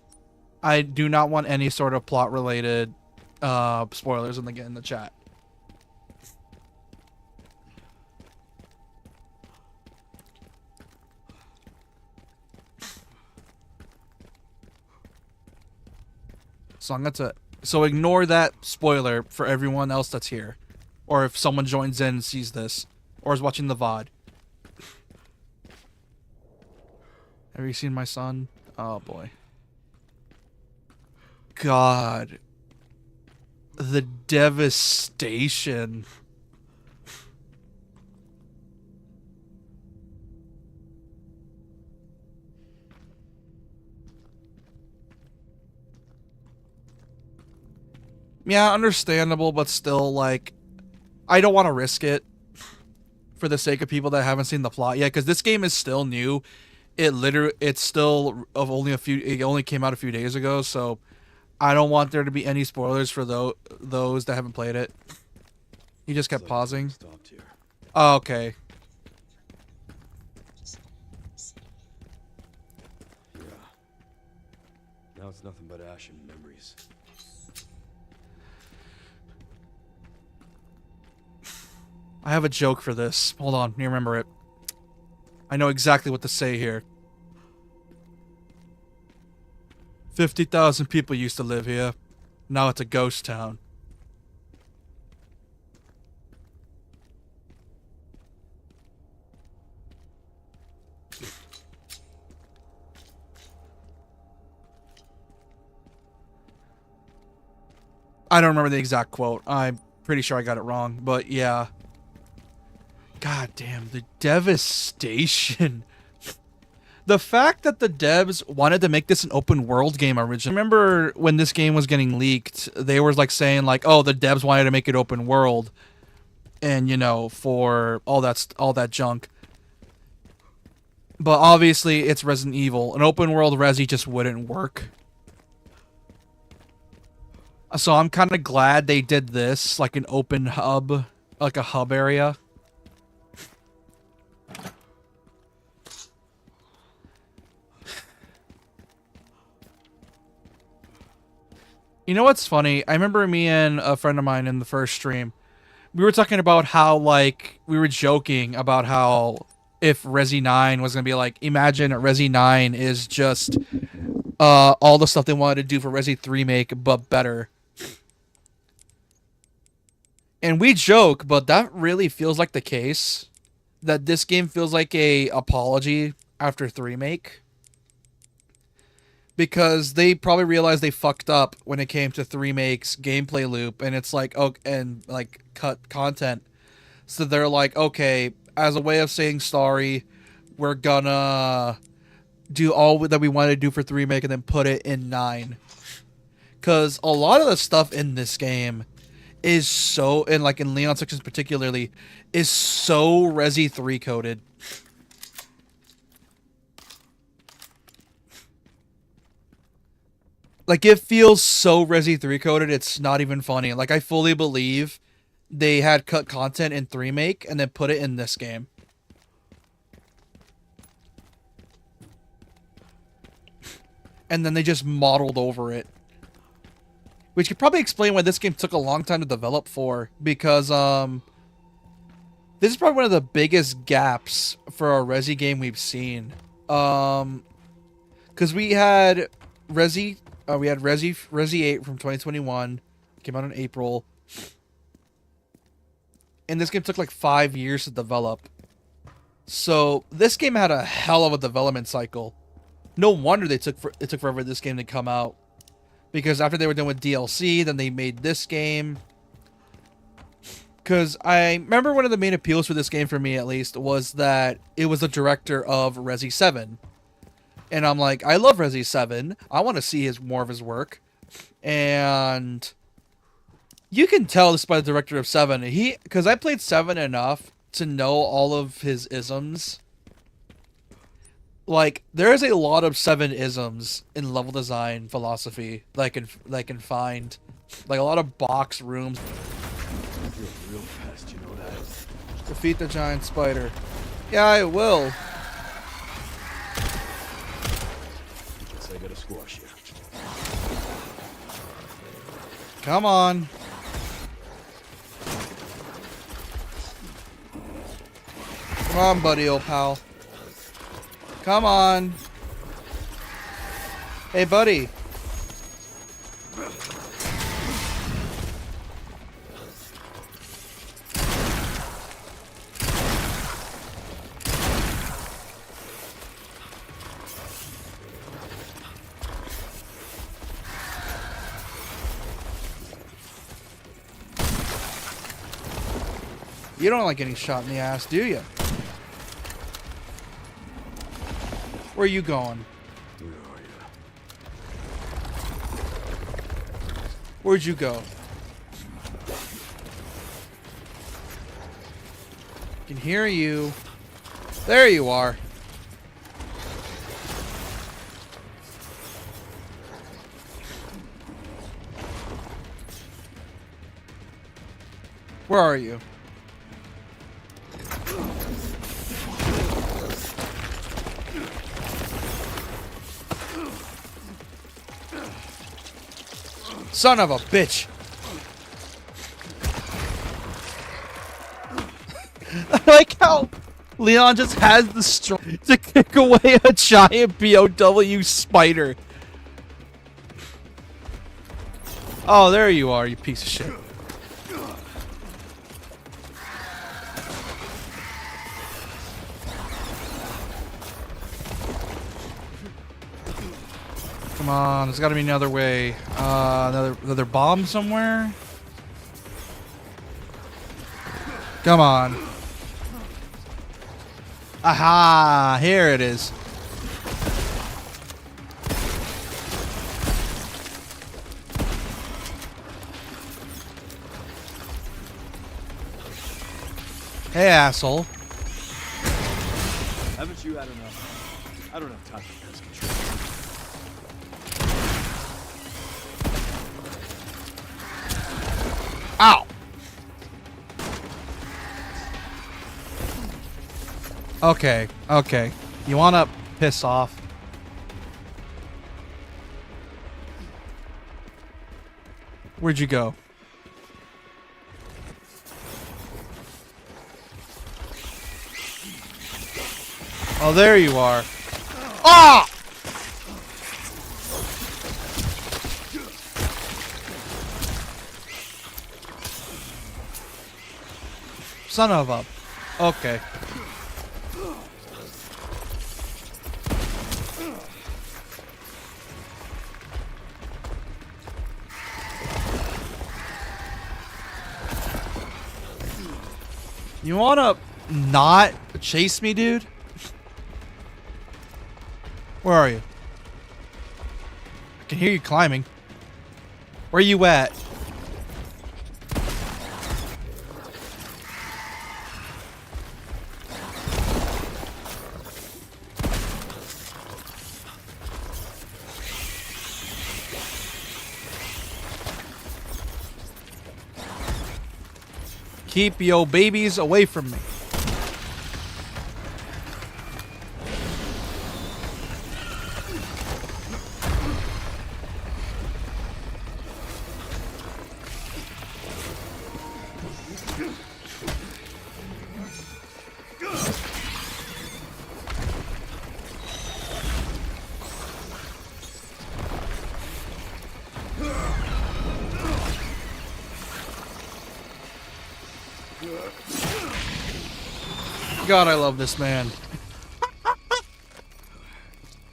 I do not want any sort of plot-related spoilers in the chat. So I'm gonna... So ignore that spoiler for everyone else that's here. Or if someone joins in and sees this. Or is watching the VOD. Have you seen my son? Oh boy. God. The devastation. Yeah, understandable, but still, like, I don't want to risk it for the sake of people that haven't seen the plot yet, because this game is still new. It's still of only it only came out a few days ago, so I don't want there to be any spoilers for those that haven't played it. He just kept pausing. Stopped here. Oh, okay. Yeah. Now it's nothing but ash and memories. I have a joke for this. Hold on, let me remember it. I know exactly what to say here. 50,000 people used to live here. Now it's a ghost town. I don't remember the exact quote. I'm pretty sure I got it wrong, but yeah. God damn, the devastation. The fact that the devs wanted to make this an open world game originally. I remember when this game was getting leaked, they were like saying like, "Oh, the devs wanted to make it open world." And, you know, for all that junk. But obviously, it's Resident Evil. An open world Resi just wouldn't work. So I'm kind of glad they did this, like an open hub, like a hub area. You know what's funny? I remember me and a friend of mine in the first stream, we were talking about how, like, we were joking about how if Resi 9 was going to be like, imagine Resi 9 is just all the stuff they wanted to do for Resi 3 make, but better. And we joke, but that really feels like the case. That this game feels like a apology after 3 make. Because they probably realized they fucked up when it came to 3 make's gameplay loop, and it's like, oh, and like cut content. So they're like, okay, as a way of saying sorry, we're gonna do all that we wanted to do for 3 make and then put it in 9. Because a lot of the stuff in this game is so, and like in Leon sections particularly, is so Resi 3 coded. Like, it feels so Resi 3 coded, it's not even funny. Like, I fully believe they had cut content in 3 make and then put it in this game. And then they just modeled over it. Which could probably explain why this game took a long time to develop for. Because, this is probably one of the biggest gaps for a Resi game we've seen. Because we had Resi 8 from 2021. Came out in April. And this game took like 5 years to develop. So, this game had a hell of a development cycle. No wonder it took forever for this game to come out. Because after they were done with DLC, then they made this game. Because I remember one of the main appeals for this game, for me at least, was that it was the director of Resi 7. And I'm like, I love Resi 7. I want to see more of his work. And you can tell this by the director of 7. Because I played 7 enough to know all of his isms. Like, there is a lot of 7 isms in level design philosophy that I can find. Like, a lot of box rooms. You're a real pest, you know that? Defeat the giant spider. Yeah, I will. Guess I gotta squash you. Come on. Come on, buddy, old pal. Come on. Hey, buddy. You don't like getting shot in the ass, do you? Where are you going? Where are you? Where'd you go? can hear you. There you are. Where are you? Son of a bitch. I like how Leon just has the strength to kick away a giant POW spider. Oh, there you are, you piece of shit. Come on, there's got to be another way. Another bomb somewhere. Come on. Aha! Here it is. Hey, asshole. Haven't you had enough? I don't have time for pest control. Ow! Okay, okay. You wanna piss off? Where'd you go? Oh, there you are. Ah! Son of a... Okay. You wanna not chase me, dude? Where are you? I can hear you climbing. Where you at? Keep your babies away from me. God, I love this man.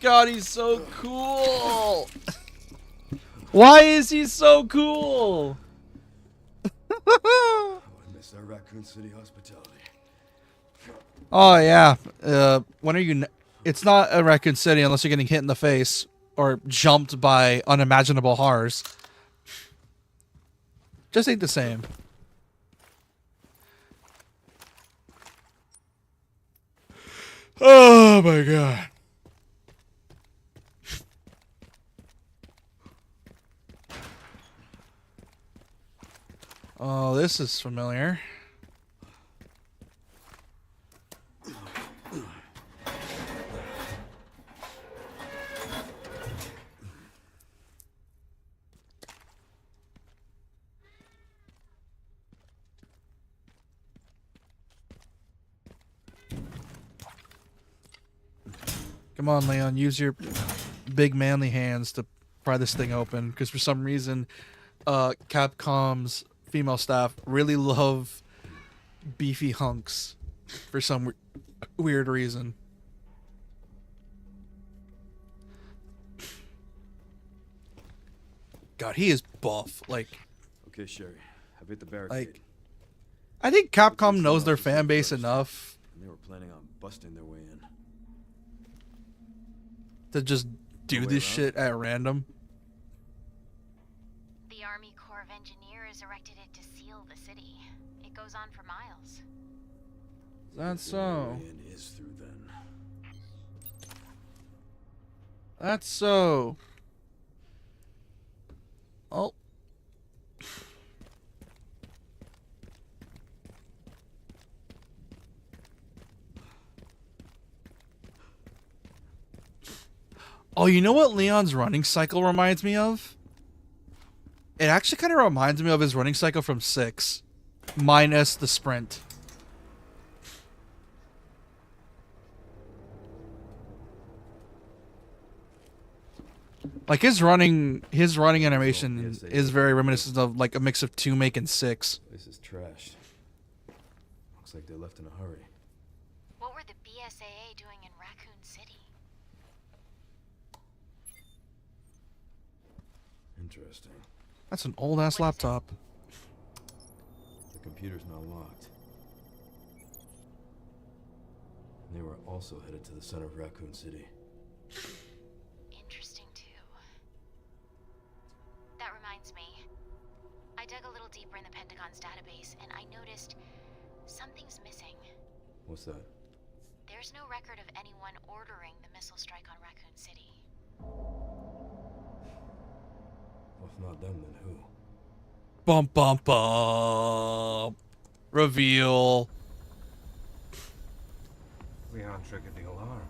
God, he's so cool. Why is he so cool? I miss our Raccoon City hospitality. Oh yeah. When are you? It's not a Raccoon City unless you're getting hit in the face or jumped by unimaginable horrors. Just ain't the same. Oh my god. Oh, this is familiar. Come on, Leon, use your big manly hands to pry this thing open, because for some reason Capcom's female staff really love beefy hunks for some weird reason. God, he is buff. Like, Okay, Sherry. I've hit the barricade. like, I think Capcom knows their fan base enough And they were planning on busting their way in. to just do this shit at random. The Army Corps of Engineers erected it to seal the city. It goes on for miles. That's so. Way in is through then. That's so. Oh. Oh, you know what Leon's running cycle reminds me of? It actually kind of reminds me of his running cycle from 6, minus the sprint. Like his running animation is very reminiscent of like a mix of 2 Make and 6. This is trashed. Looks like they left in a hurry. What were the BSAA doing in Raccoon City? Interesting. That's an old ass What is it? laptop. The computer's not locked. They were also headed to the center of Raccoon City. Interesting too. That reminds me. I dug a little deeper in the Pentagon's database and I noticed something's missing. What's that? There's no record of anyone ordering the missile strike on Raccoon City. Well, if not them, then who? Bum bum bum. Reveal. Leon triggered the alarm.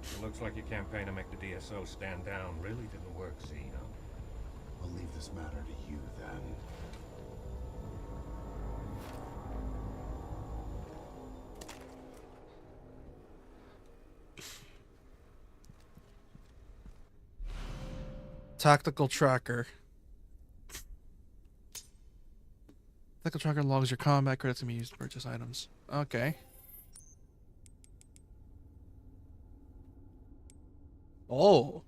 It looks like your campaign to make the DSO stand down really didn't work, Zeno. We'll leave this matter to you then. Tactical tracker. Tactical tracker logs your combat credits and be used to purchase items. Okay. Oh.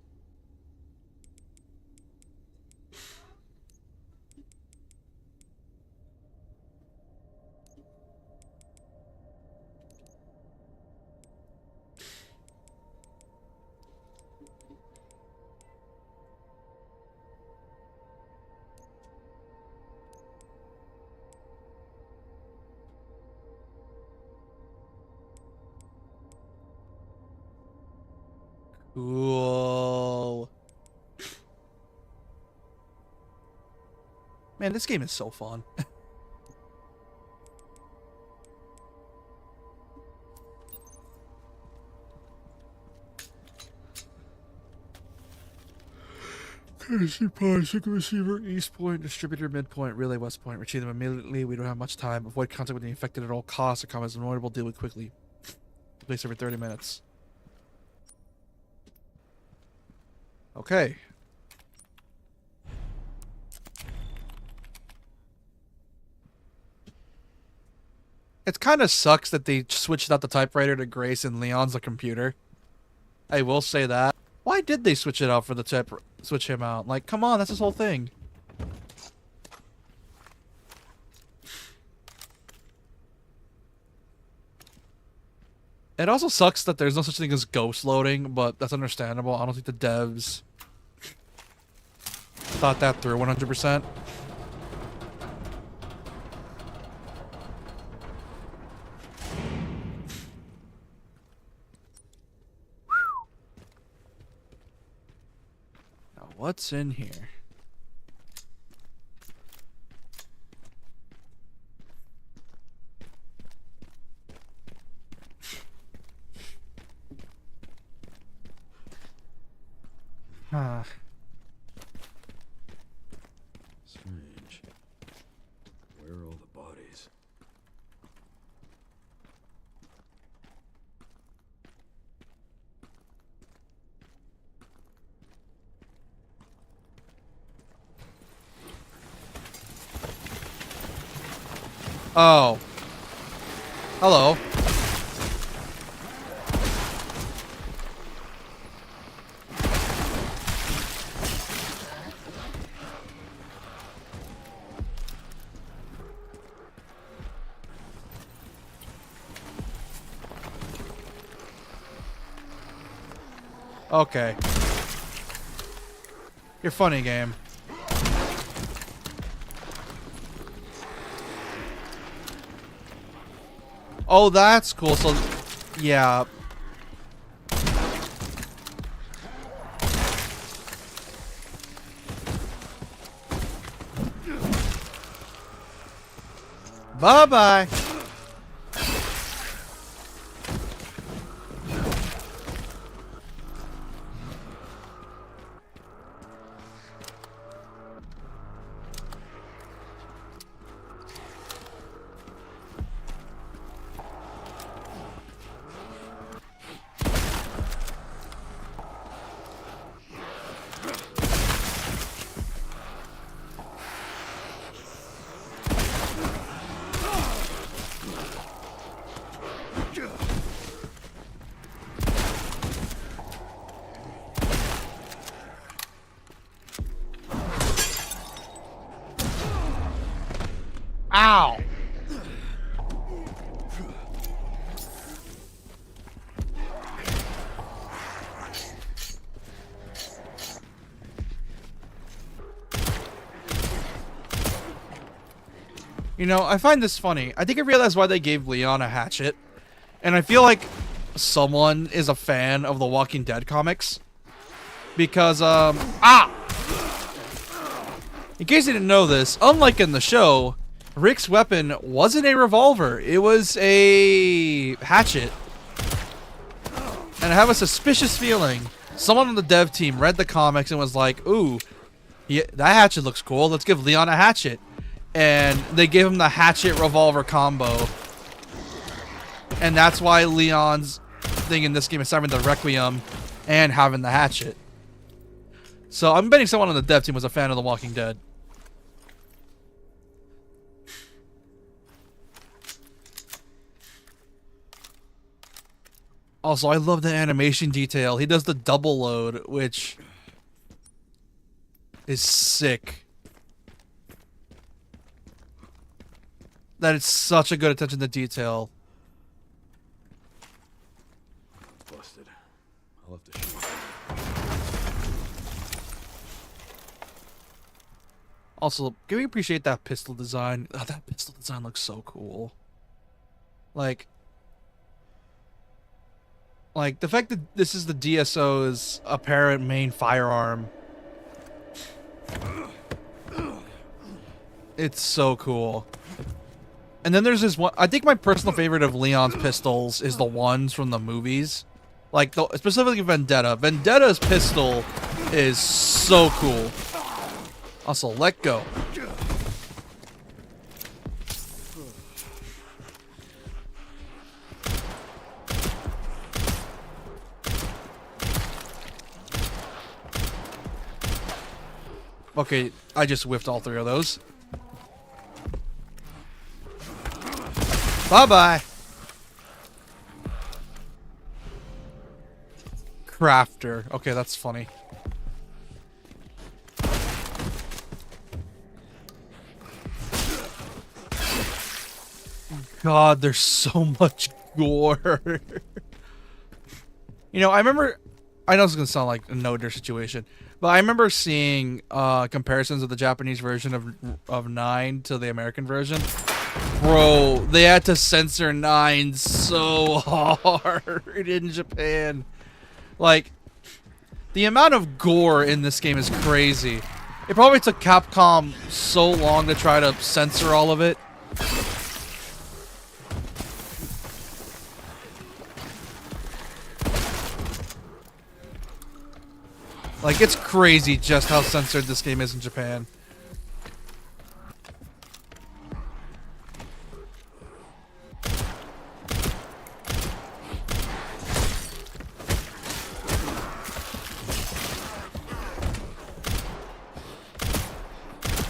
Cool. Man, this game is so fun. Courtesy pod, secret receiver, east point, distributor, midpoint, relay, west point. Retrieve them immediately. We don't have much time. Avoid contact with the infected at all costs. A comment is avoidable. Deal with quickly. Place every 30 minutes. Okay. It kind of sucks that they switched out the typewriter to Grace and Leon's the computer. I will say that. Why did they switch it out for the switch him out? Like, come on, that's his whole thing. It also sucks that there's no such thing as ghost loading, but that's understandable. I don't think the devs thought that through 100%. Now, what's in here? Huh. Strange. Where are all the bodies? Oh. Hello. Okay. You're funny, game. Oh, that's cool. So, yeah. Bye-bye. Ow. You know, I find this funny. I think I realized why they gave Leon a hatchet. And I feel like someone is a fan of the Walking Dead comics. Because, in case you didn't know this, unlike in the show, Rick's weapon wasn't a revolver. It was a hatchet. And I have a suspicious feeling someone on the dev team read the comics and was like, ooh, yeah, that hatchet looks cool. Let's give Leon a hatchet. And they gave him the hatchet revolver combo. And that's why Leon's thing in this game is having the Requiem and having the hatchet. So I'm betting someone on the dev team was a fan of The Walking Dead. Also, I love the animation detail. He does the double load, which is sick. That is such a good attention to detail. Busted. I'll have to shoot. Also, can we appreciate that pistol design? Oh, that pistol design looks so cool. Like the fact that this is the DSO's apparent main firearm. It's so cool. And then there's this one. I think my personal favorite of Leon's pistols is the ones from the movies. Like, specifically Vendetta. Vendetta's pistol is so cool. Also, let go. Okay, I just whiffed all three of those. Bye-bye. Crafter. Okay, that's funny. God, there's so much gore. You know, I remember... I know it's going to sound like a no-der situation, but I remember seeing comparisons of the Japanese version of 9 to the American version. Bro, they had to censor 9 so hard in Japan. Like, the amount of gore in this game is crazy. It probably took Capcom so long to try to censor all of it. Like, it's crazy just how censored this game is in Japan.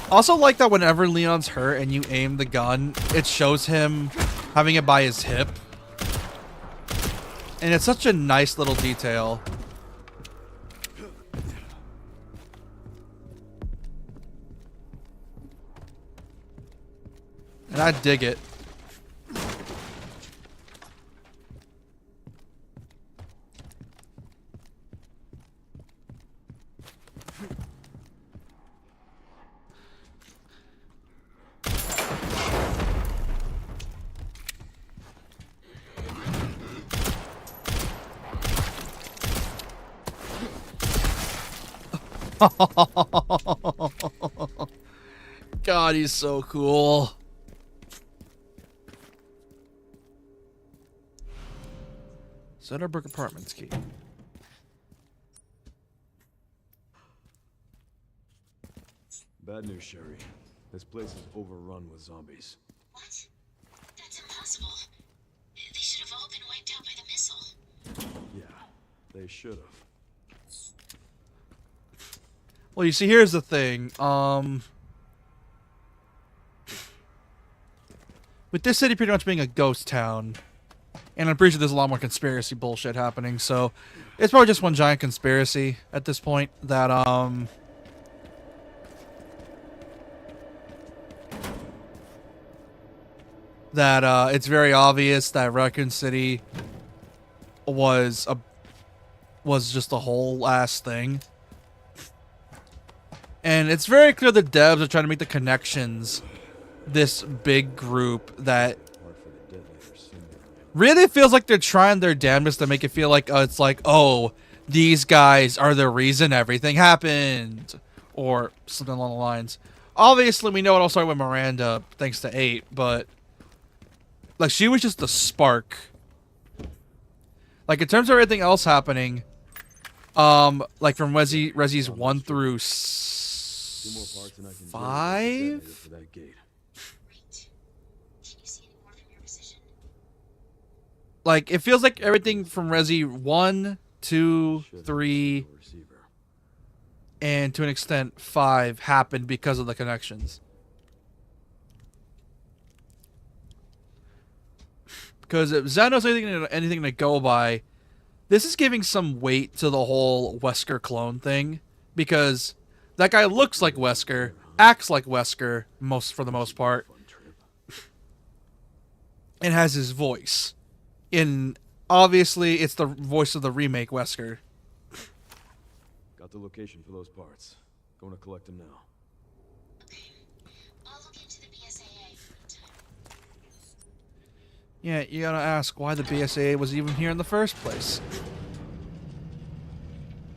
Also like that whenever Leon's hurt and you aim the gun, it shows him having it by his hip. And it's such a nice little detail. And I dig it. God, he's so cool. Centerbrook Apartments key. Bad news, Sherry. This place is overrun with zombies. What? That's impossible. They should have all been wiped out by the missile. Yeah, they should have. Well, you see, here's the thing. With this city pretty much being a ghost town, and I'm pretty sure there's a lot more conspiracy bullshit happening, so it's probably just one giant conspiracy at this point that, it's very obvious that Raccoon City was just a whole ass thing. And it's very clear the devs are trying to make the connections, this big group that really feels like they're trying their damnedest to make it feel like it's like, oh, these guys are the reason everything happened, or something along the lines. Obviously, we know it all started with Miranda, thanks to 8, but like she was just the spark. Like in terms of everything else happening, like from Resi's 1 through 5. For that gate. Great. Can you see any more from your position? Like it feels like everything from Resi 1, 2, 3, Receiver. and to an extent 5 happened because of the connections. Because if Xenos anything to go by, this is giving some weight to the whole Wesker clone thing, because that guy looks like Wesker, acts like Wesker for the most part, and has his voice. Obviously, it's the voice of the remake Wesker. Got the location for those parts. Going to collect them now. Okay. I'll look into the BSAA for the time. Yeah, you gotta ask why the BSAA was even here in the first place.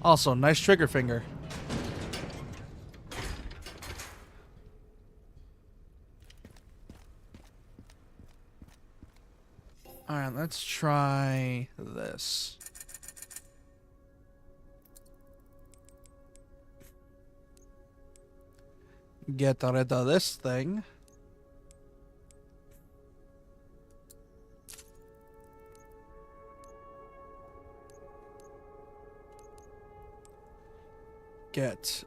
Also, nice trigger finger. Alright, let's try this. Get rid of this thing. Get.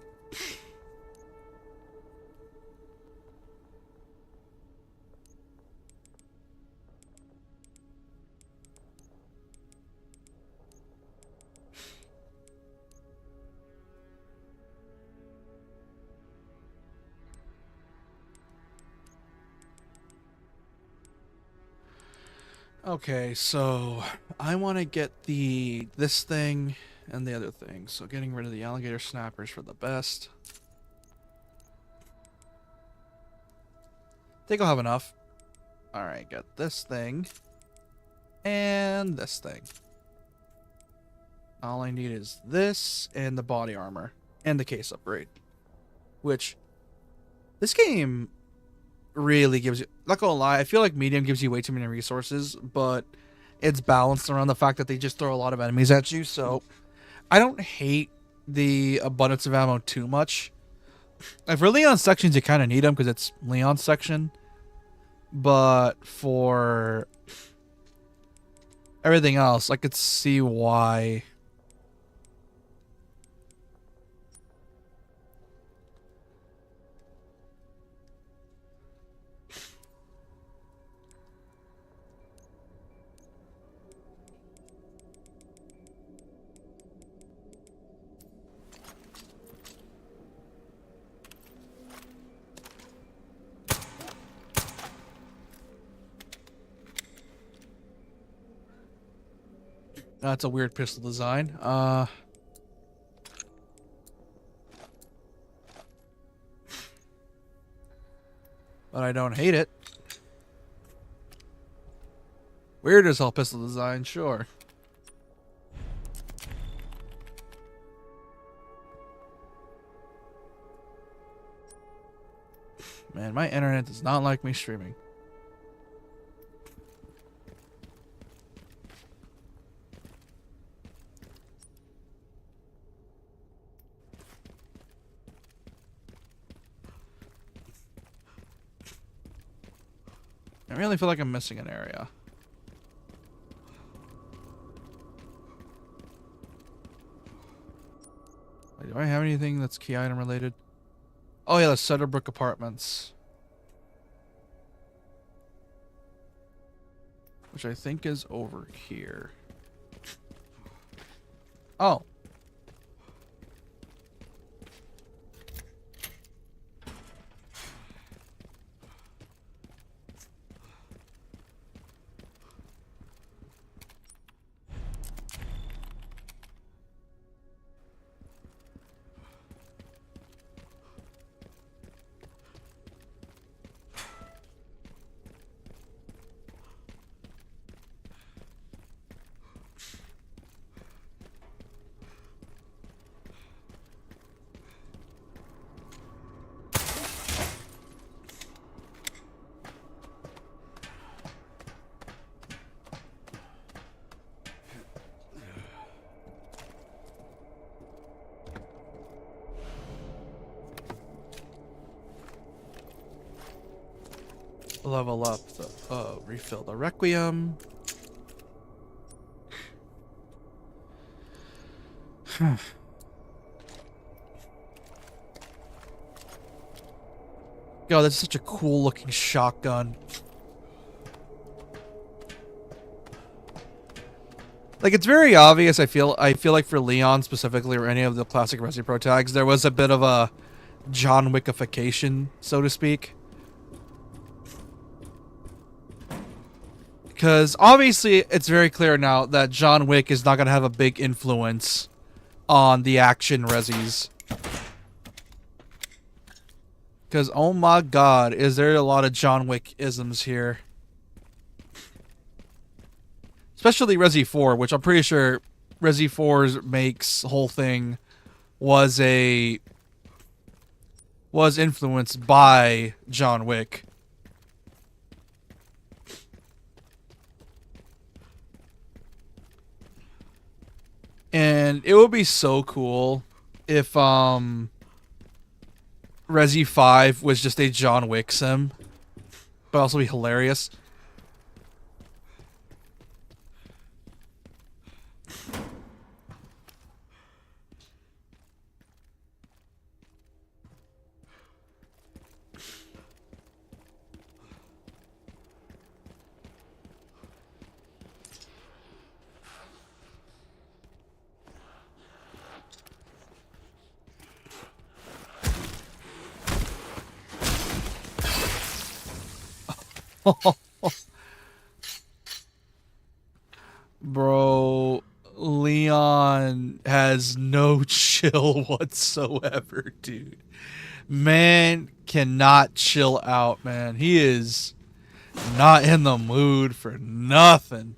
Okay, so I want to get this thing and the other thing. So getting rid of the alligator snappers for the best. Think I'll have enough. Alright, get this thing. And this thing. All I need is this and the body armor. And the case upgrade. Which, this game really gives you, not gonna lie, I feel like medium gives you way too many resources, but it's balanced around the fact that they just throw a lot of enemies at you, so I don't hate the abundance of ammo too much. Like for Leon sections, you kind of need them because it's Leon's section, but for everything else, I could see why. That's a weird pistol design. But I don't hate it. Weird as hell pistol design, sure. Man, my internet does not like me streaming. I really feel like I'm missing an area. Wait, do I have anything that's key item related? Oh yeah, the Cedarbrook Apartments. Which I think is over here. Oh. Level up the refill the Requiem. Yo, that's such a cool looking shotgun. Like, it's very obvious. I feel like for Leon specifically, or any of the classic Resi Pro tags, there was a bit of a John Wickification, so to speak. Because obviously it's very clear now that John Wick is not going to have a big influence on the action Resis. Because, oh my god, is there a lot of John Wick isms here. Especially Resi 4, which I'm pretty sure Resi 4's makes whole thing was influenced by John Wick. And it would be so cool if Resi 5 was just a John Wick sim, but also be hilarious. Bro, Leon has no chill whatsoever, dude. Man cannot chill out, man. He is not in the mood for nothing.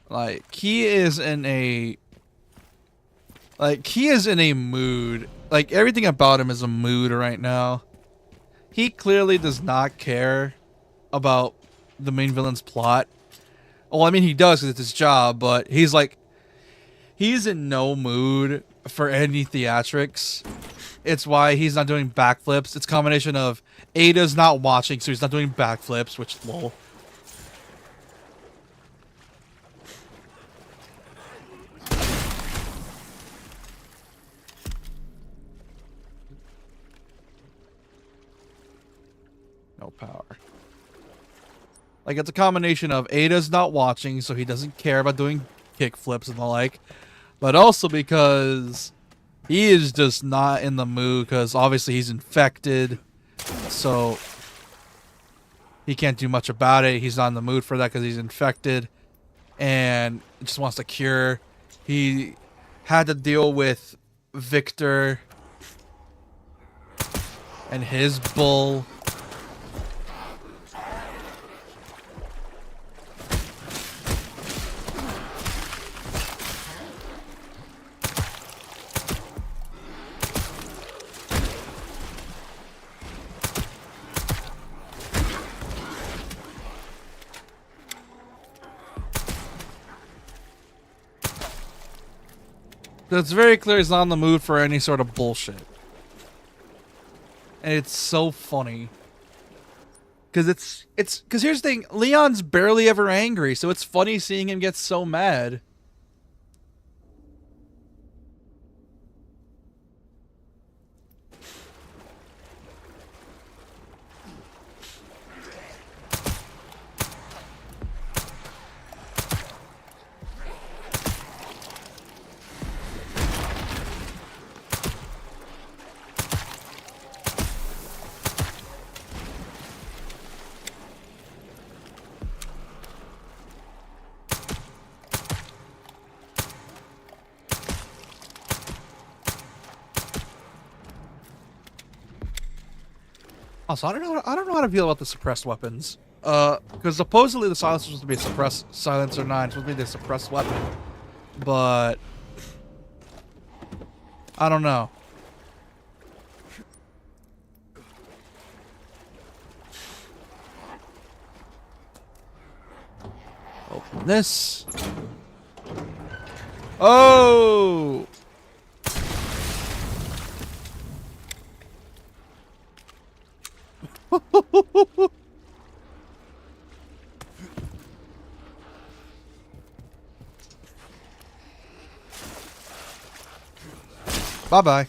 Like, he is in a mood. Like, everything about him is a mood right now. He clearly does not care about the main villain's plot. Well, I mean, he does because it's his job, but he's in no mood for any theatrics. It's why he's not doing backflips. It's a combination of Ada's not watching, so he's not doing backflips, which, lol. No power. Like, it's a combination of Ada's not watching, so he doesn't care about doing kickflips and the like, but also because he is just not in the mood, because obviously he's infected, so he can't do much about it. He's not in the mood for that because he's infected, and just wants to cure. He had to deal with Victor and his bull. That's very clear he's not in the mood for any sort of bullshit. And it's so funny. Because because here's the thing, Leon's barely ever angry, so it's funny seeing him get so mad. Also, I don't know how to feel about the suppressed weapons. Because supposedly the silencer is supposed to be a suppressed silencer 9, it's supposed to be the suppressed weapon. But I don't know. Open this. Oh! Bye-bye.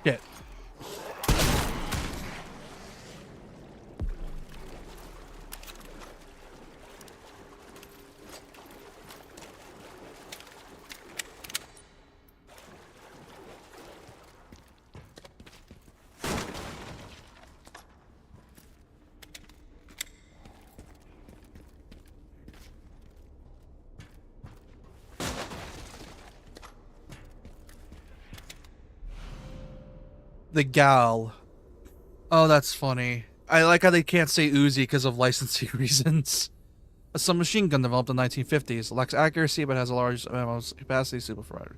Shit. The gal. Oh, that's funny. I like how they can't say Uzi because of licensing reasons. A submachine gun developed in the 1950s. Lacks accuracy but has a large ammo capacity suitable for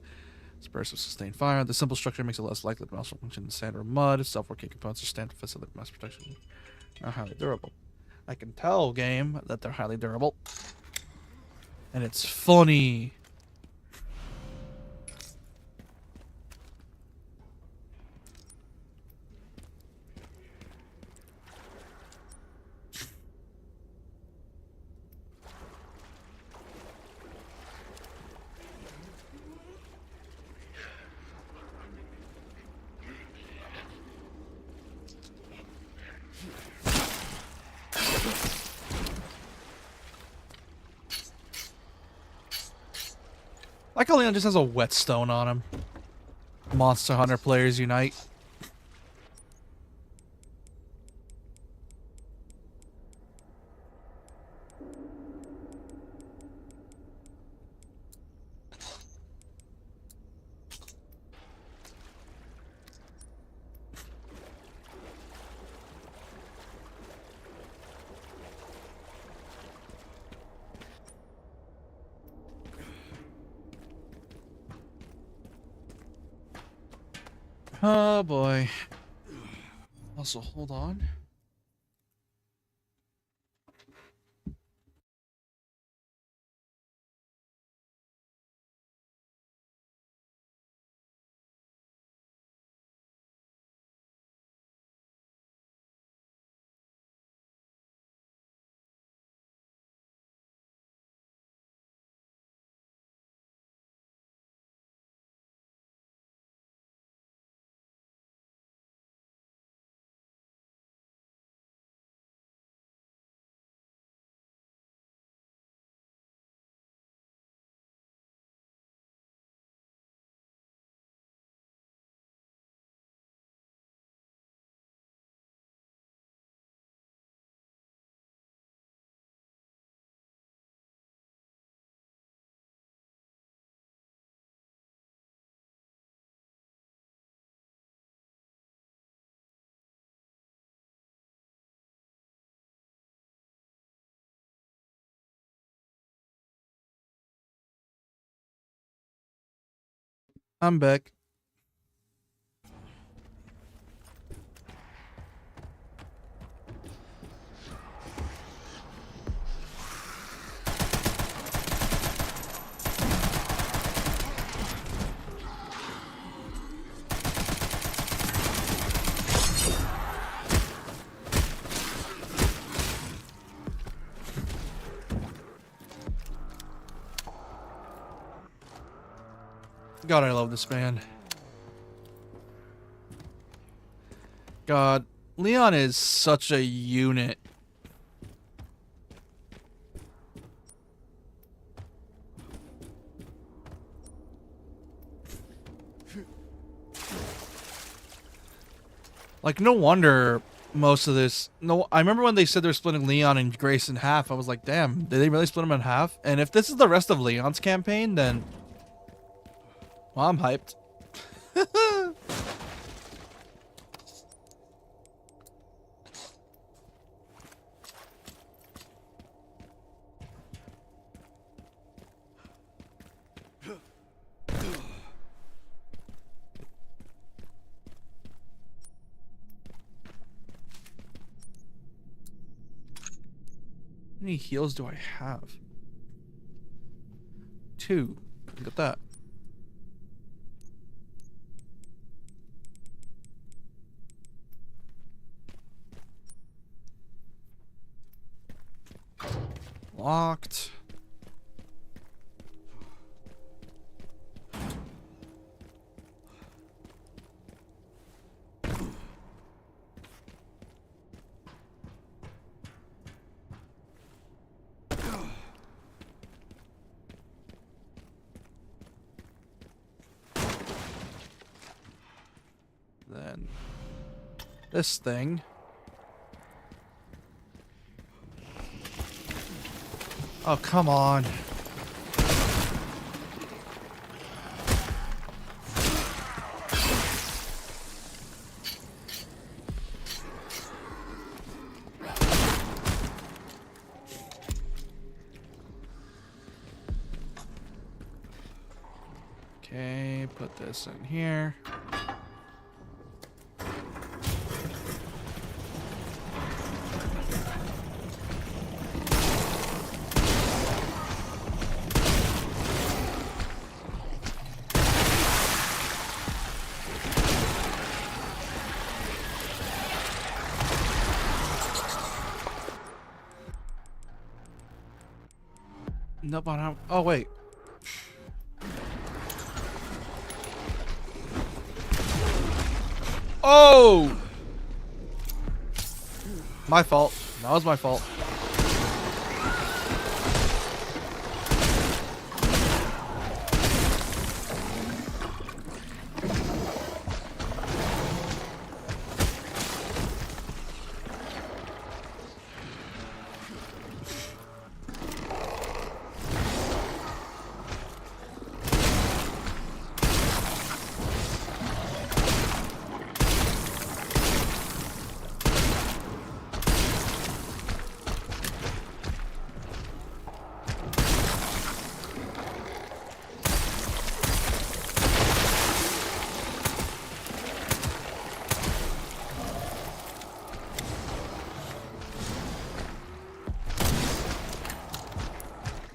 its burst of sustained fire. The simple structure makes it less likely to malfunction in sand or mud. Self-working components are standard facility mass protection. Are highly durable. I can tell, game, that they're highly durable. And it's funny. Like how Leon just has a whetstone on him. Monster Hunter players unite. Oh boy. Also, hold on. I'm back. God, I love this man. God, Leon is such a unit. Like, no wonder most of this... No, I remember when they said they're splitting Leon and Grace in half. I was like, damn, did they really split him in half? And if this is the rest of Leon's campaign, then... Well, I'm hyped. How many heals do I have? 2. Look at that. Locked. Then this thing. Oh, come on. Okay, put this in here. Nope, I don't. Oh, wait. Oh! My fault. That was my fault.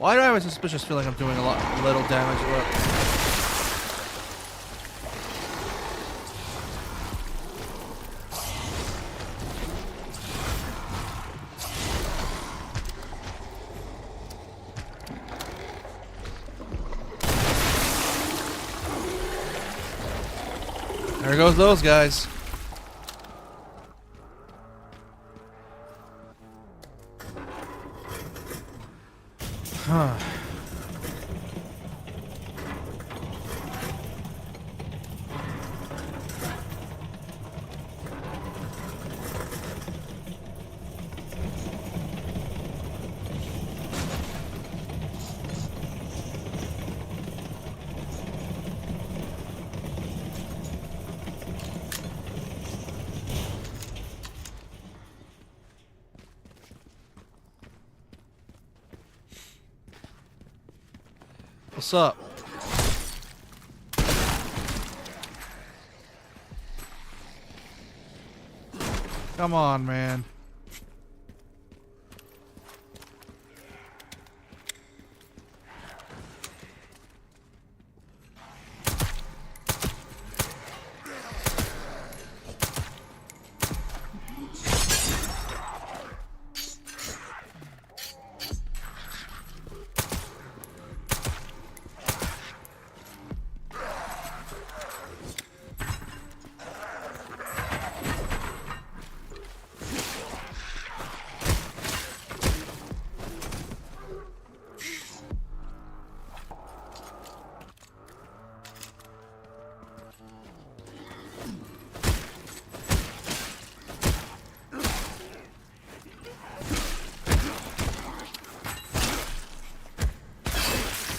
Why do I have a suspicious feeling I'm doing little damage? Look. There goes those guys. Huh. What's up? Come on, man.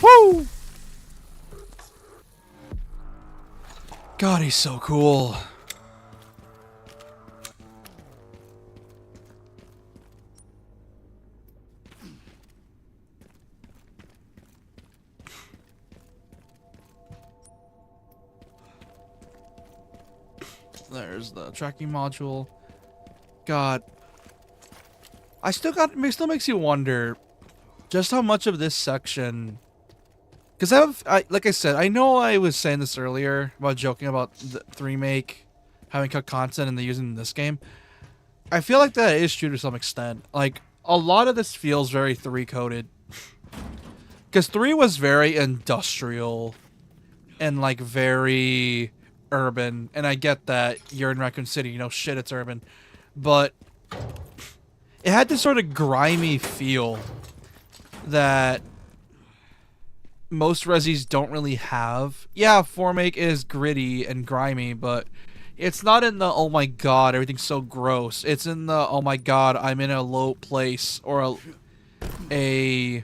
Woo! God, he's so cool. There's the tracking module. God. It still makes you wonder just how much of this section, because like I said, I know I was saying this earlier about joking about the remake having cut content and they using this game. I feel like that is true to some extent. Like, a lot of this feels very 3 coded. Because 3 was very industrial and like very urban. And I get that you're in Raccoon City, you know, shit, it's urban. But it had this sort of grimy feel that most Resis don't really have. Yeah, Formake is gritty and grimy, but it's not in the, oh my god, everything's so gross. It's in the, oh my god, I'm in a low place, or I'm in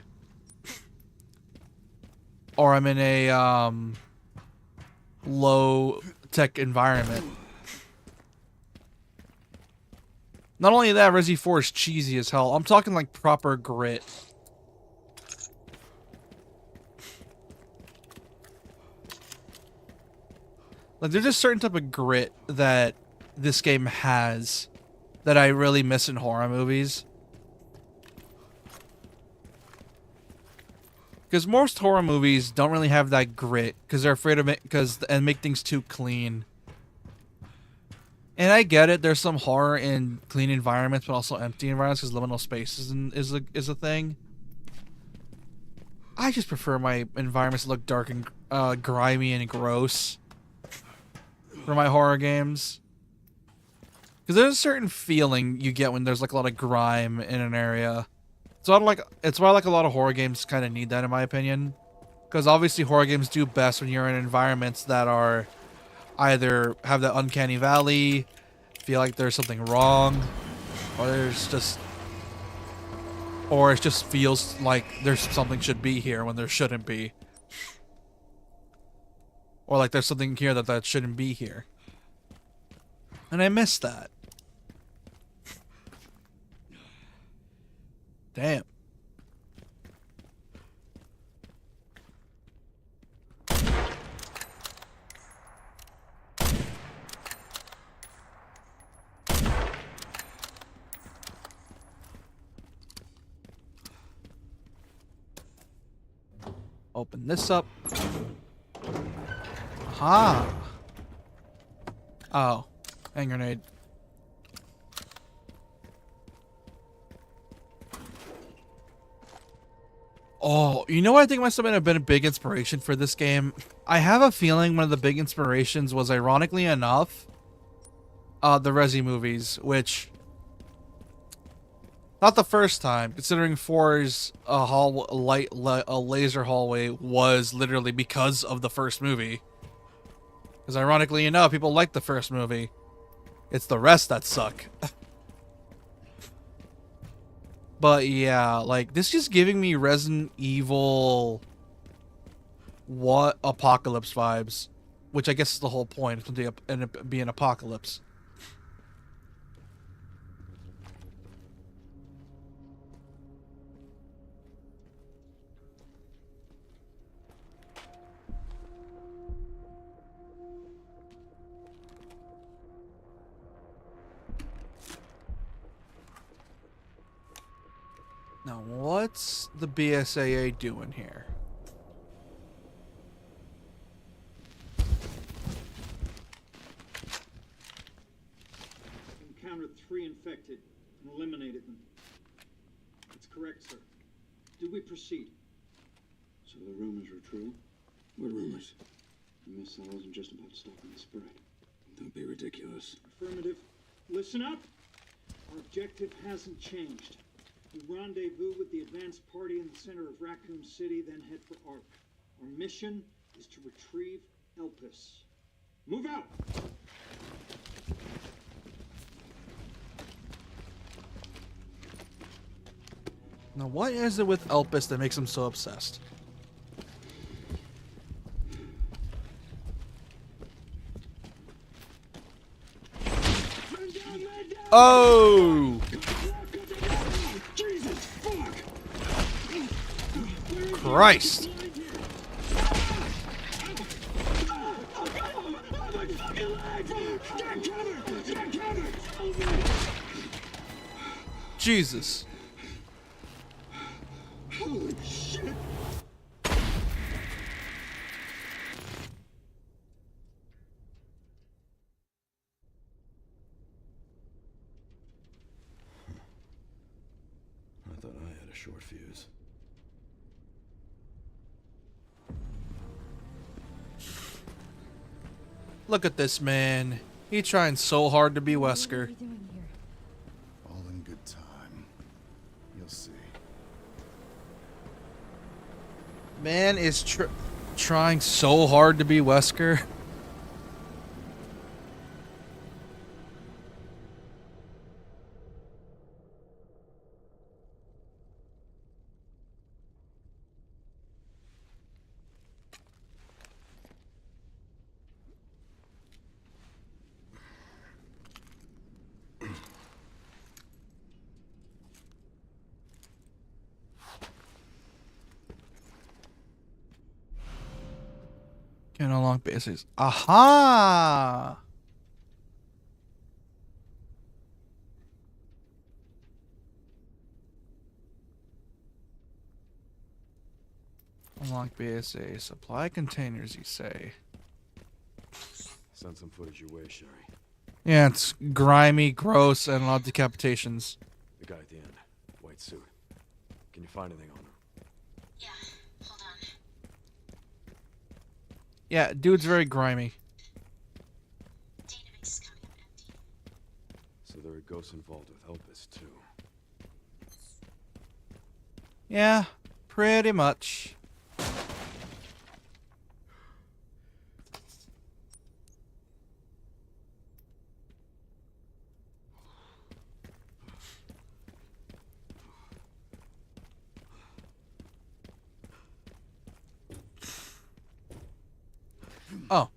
a low tech environment. Not only that, Resi 4 is cheesy as hell. I'm talking like proper grit. Like, there's a certain type of grit that this game has that I really miss in horror movies. Because most horror movies don't really have that grit because they're afraid of it and make things too clean. And I get it, there's some horror in clean environments, but also empty environments because liminal spaces is a thing. I just prefer my environments to look dark and grimy and gross for my horror games. Because there's a certain feeling you get when there's like a lot of grime in an area. So it's why like a lot of horror games kind of need that, in my opinion. Because obviously horror games do best when you're in environments that are either have that uncanny valley, feel like there's something wrong, or it just feels like there's something should be here when there shouldn't be. Or like there's something here that shouldn't be here. And I miss that. Damn. Open this up. Aha. Oh. Hand grenade. Oh, you know what I think must have been a big inspiration for this game? I have a feeling one of the big inspirations was, ironically enough, the Resi movies, which... Not the first time, considering 4's a laser hallway was literally because of the first movie. Because ironically enough, people like the first movie. It's the rest that suck. But yeah, like, this is giving me Resident Evil... Apocalypse vibes. Which I guess is the whole point, it's going to be an apocalypse. Now, what's the BSAA doing here? Encountered 3 infected and eliminated them. That's correct, sir. Do we proceed? So the rumors were true? What rumors? The missile wasn't just about stopping the spread. Don't be ridiculous. Affirmative. Listen up. Our objective hasn't changed. We rendezvous with the advanced party in the center of Raccoon City, then head for Ark. Our mission is to retrieve Elpis. Move out! Now, what is it with Elpis that makes him so obsessed? Oh! Christ! Jesus. Holy shit! I thought I had a short fuse. Look at this man. He trying so hard to be Wesker. What are we doing here? All in good time. You'll see. Man is trying so hard to be Wesker. Can unlock bases. Aha! Unlock BSA. Supply containers, you say. Send some footage your way, Sherry. Yeah, it's grimy, gross, and a lot of decapitations. The guy at the end. White suit. Can you find anything on him? Yeah, hold on. Yeah, dude's very grimy. Database is coming up empty. So there are ghosts involved with Elpis, too. Yeah, pretty much. Oh.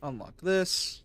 Unlock this.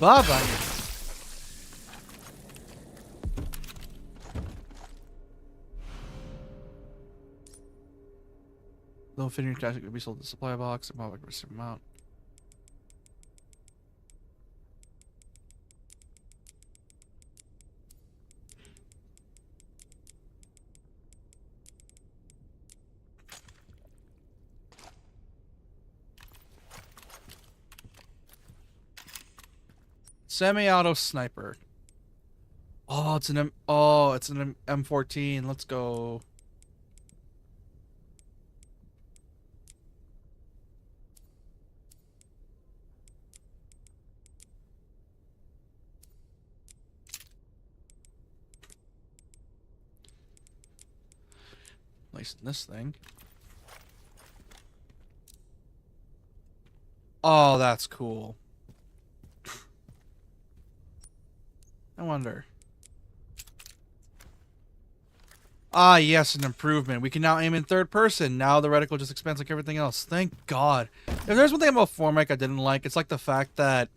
Bye-bye. Low fitting tactic could be sold in the supply box and public risk amount. Semi-auto sniper. Oh, it's an M14. Let's go. Placing this thing. Oh, that's cool. I wonder. Ah, yes, an improvement. We can now aim in third person. Now the reticle just expands like everything else. Thank God. If there's one thing about Formic I didn't like, it's like the fact that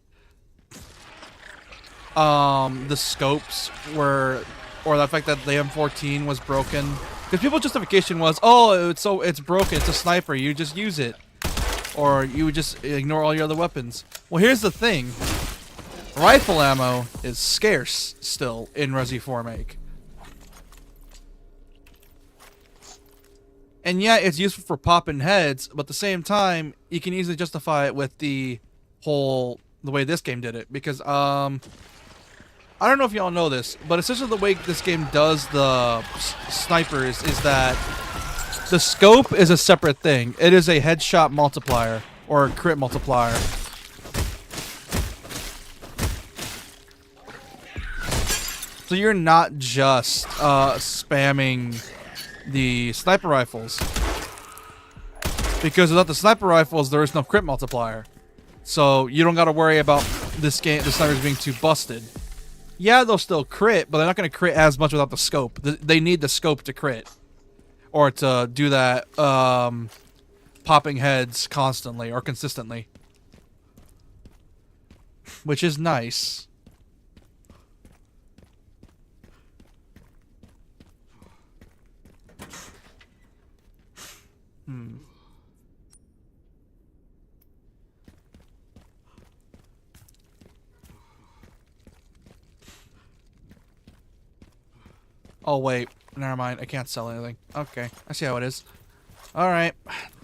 the scopes were, or the fact that the M14 was broken. Because people's justification was, oh, it's broken. It's a sniper. You just use it, or you would just ignore all your other weapons. Well, here's the thing. Rifle ammo is scarce still in Resi Formic. And yeah, it's useful for popping heads, but at the same time, you can easily justify it with the way this game did it. Because, I don't know if y'all know this, but essentially the way this game does the snipers is that the scope is a separate thing. It is a headshot multiplier, or a crit multiplier. So you're not just spamming the sniper rifles, because without the sniper rifles there is no crit multiplier, so you don't got to worry about the snipers being too busted. Yeah, they'll still crit, but they're not going to crit as much without the scope. They need the scope to crit, or to do that popping heads constantly or consistently, which is nice. Oh wait, never mind. I can't sell anything. Okay, I see how it is. All right,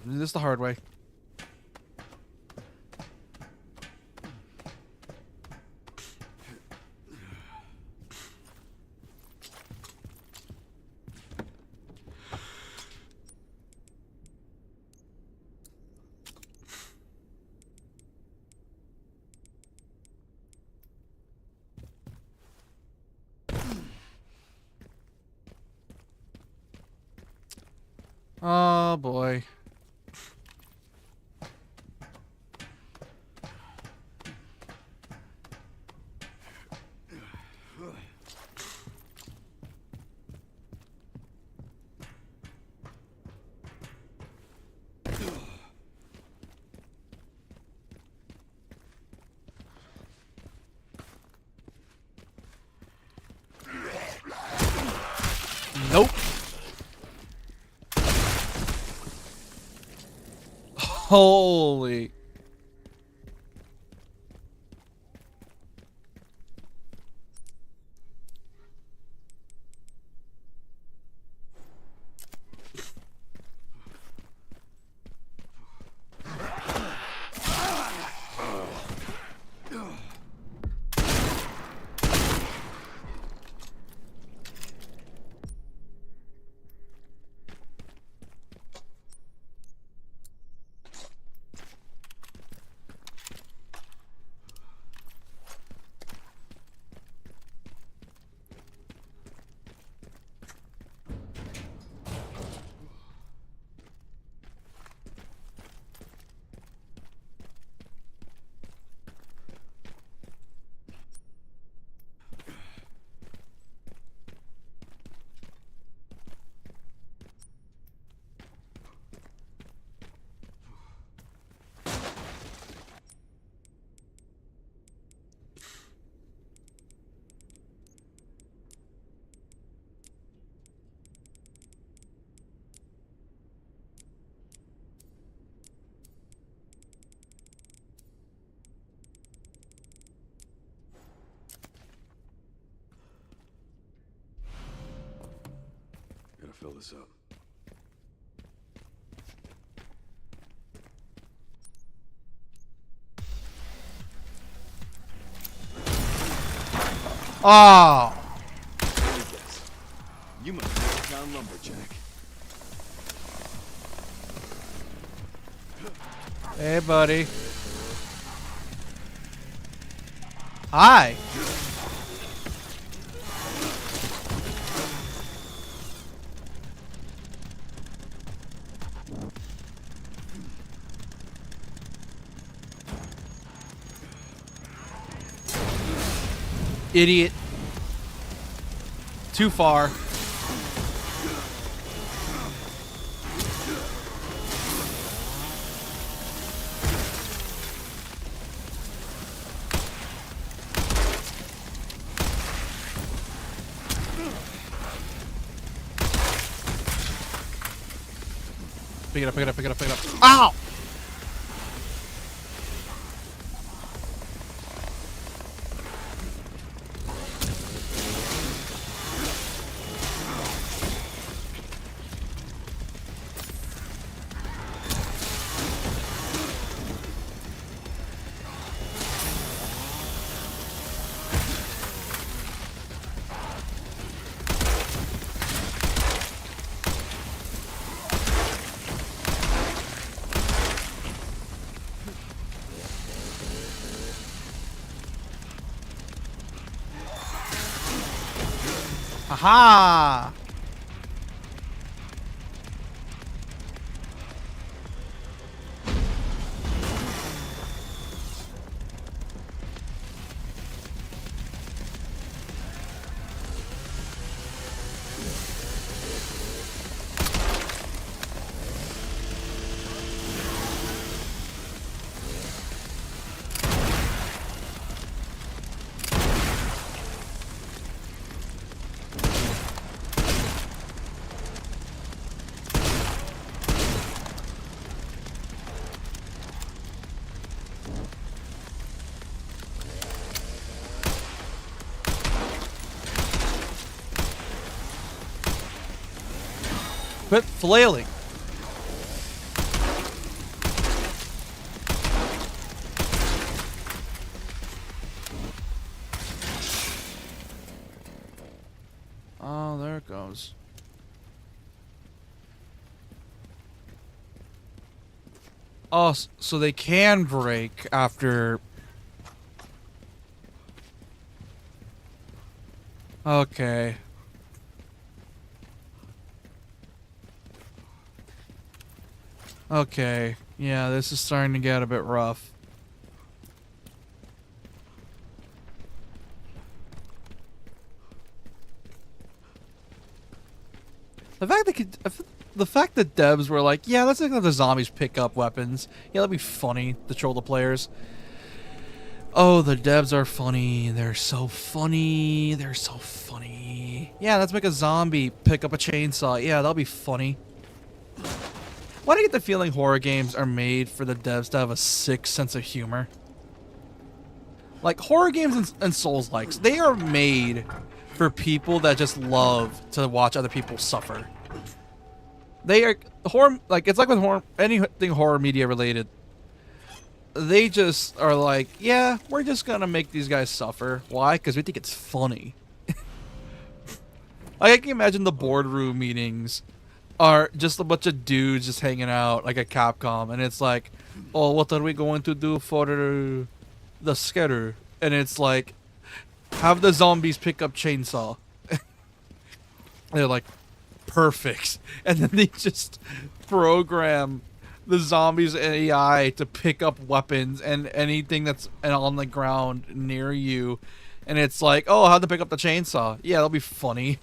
do this the hard way. Oh boy. Nope. Holy. Gotta fill this up. Oh. You must be a town lumberjack. Hey, buddy. Hi. Idiot. Too far. Pick it up, pick it up, pick it up, pick it up. Ow! Aha! Quit flailing. Oh, there it goes. Oh, so they can break after... Okay. Okay. Yeah, this is starting to get a bit rough. The fact that devs were like, yeah, let's let the zombies pick up weapons. Yeah, that'd be funny to troll the players. Oh, the devs are funny. They're so funny. They're so funny. Yeah, let's make a zombie pick up a chainsaw. Yeah, that'll be funny. Why do I get the feeling horror games are made for the devs to have a sick sense of humor? Like, horror games and Souls-likes, they are made for people that just love to watch other people suffer. They are horror, like, it's like with horror, anything horror media related. They just are like, yeah, we're just gonna make these guys suffer. Why? Because we think it's funny. Like, I can imagine the boardroom meetings are just a bunch of dudes just hanging out like at Capcom, and it's like, oh, what are we going to do for the scatter? And it's like, have the zombies pick up chainsaw. They're like, perfect. And then they just program the zombies and AI to pick up weapons and anything that's on the ground near you. And it's like, oh, how'd they pick up the chainsaw? Yeah, that'll be funny.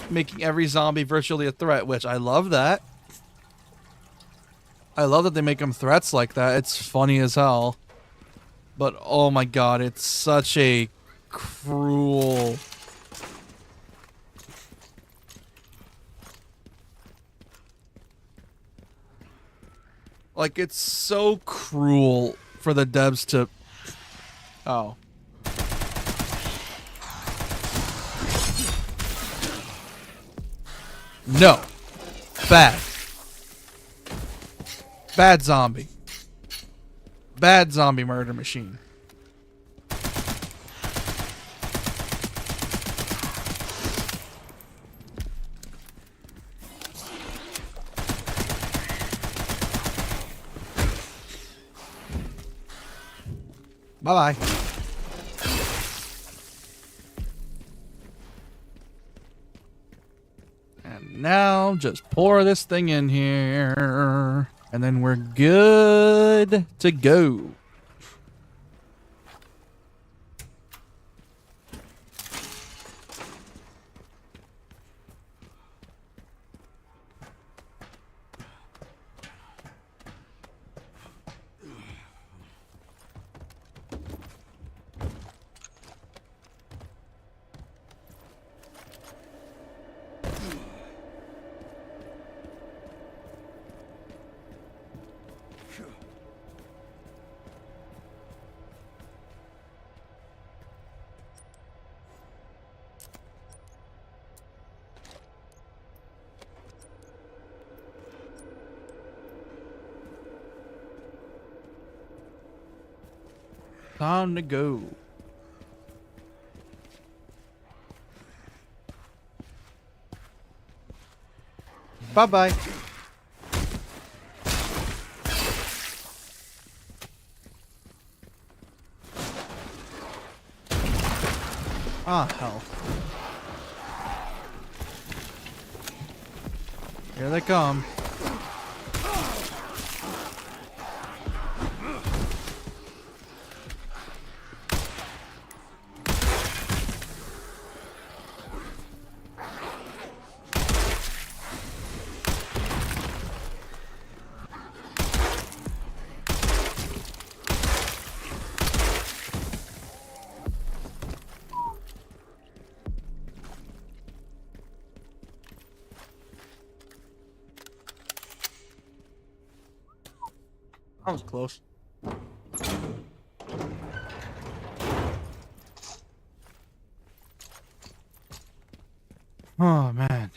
Making every zombie virtually a threat, which I love that. I love that they make them threats like that. It's funny as hell. But oh my god, it's such a cruel... Like, it's so cruel for the devs to... Oh. No. Bad. Bad zombie. Bad zombie murder machine. Bye-bye. And now, just pour this thing in here. And then we're good to go. Time to go. Bye-bye. Ah, hell. Here they come. That was close. Oh, man.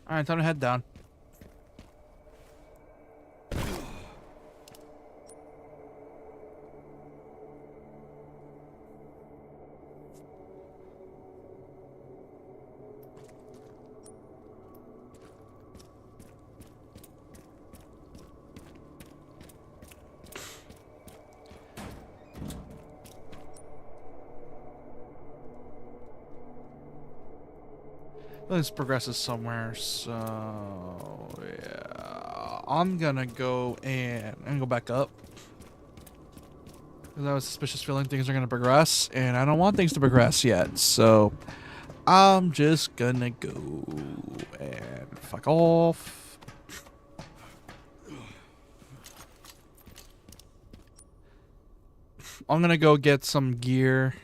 Alright, time to head down. This progresses somewhere, so yeah, I'm gonna go back up. Because I have a suspicious feeling things are gonna progress, and I don't want things to progress yet, so I'm just gonna go and fuck off. I'm gonna go get some gear.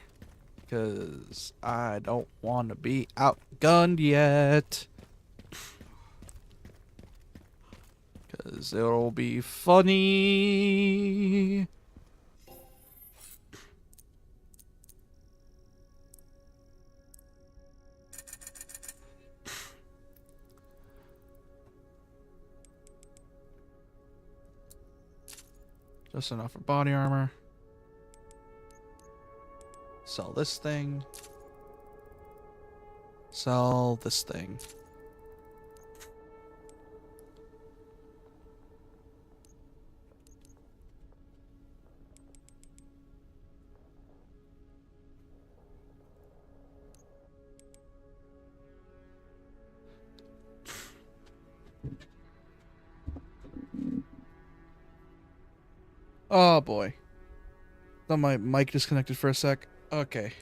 Because I don't want to be outgunned yet. Because it'll be funny. Just enough for body armor. Sell this thing. Sell this thing. Oh boy. Thought my mic disconnected for a sec. Okay.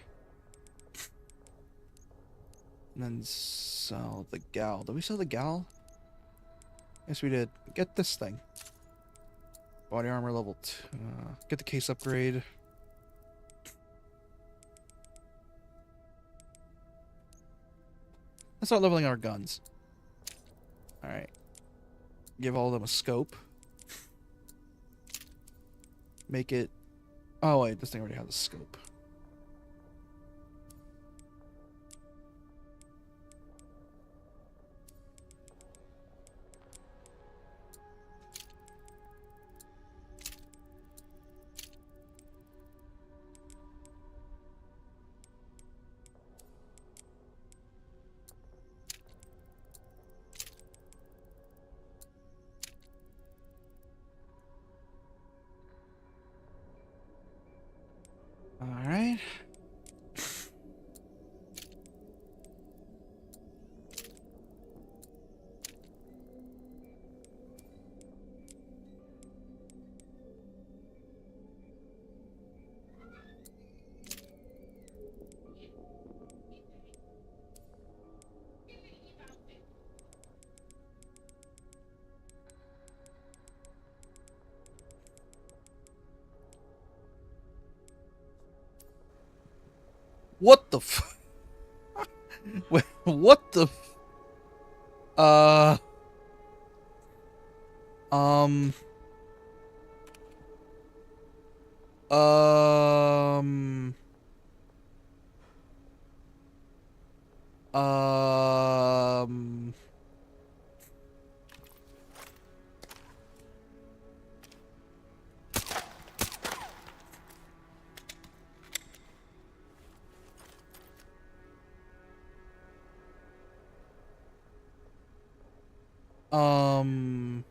And then sell the gal. Did we sell the gal? Yes, we did. Get this thing. Body armor level 2. Get the case upgrade. Let's start leveling our guns. Alright. Give all of them a scope. Make it... Oh wait, this thing already has a scope. Alright. What the f... Wait, what the f... Um. Um. Um.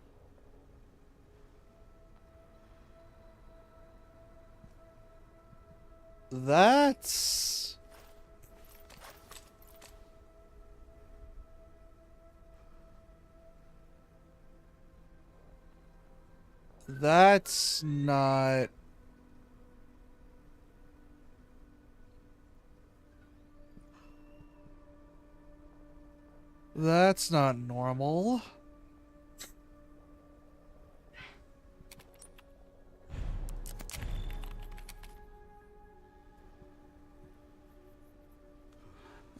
That's... That's not... That's not normal.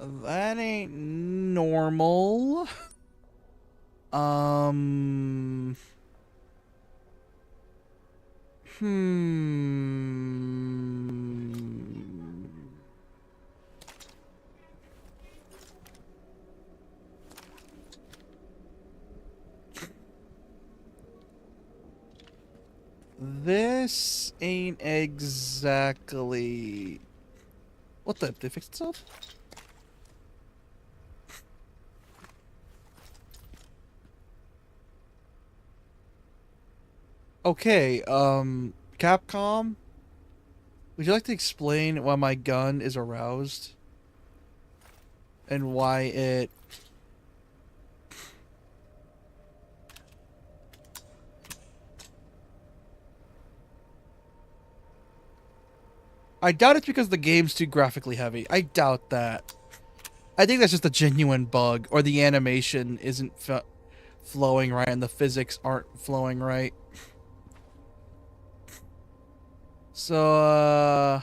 That ain't normal. Um... This ain't exactly... What the? Did it fix itself? Okay, Capcom? Would you like to explain why my gun is aroused? And why it... I doubt it's because the game's too graphically heavy. I doubt that. I think that's just a genuine bug, or the animation isn't flowing right and the physics aren't flowing right. So,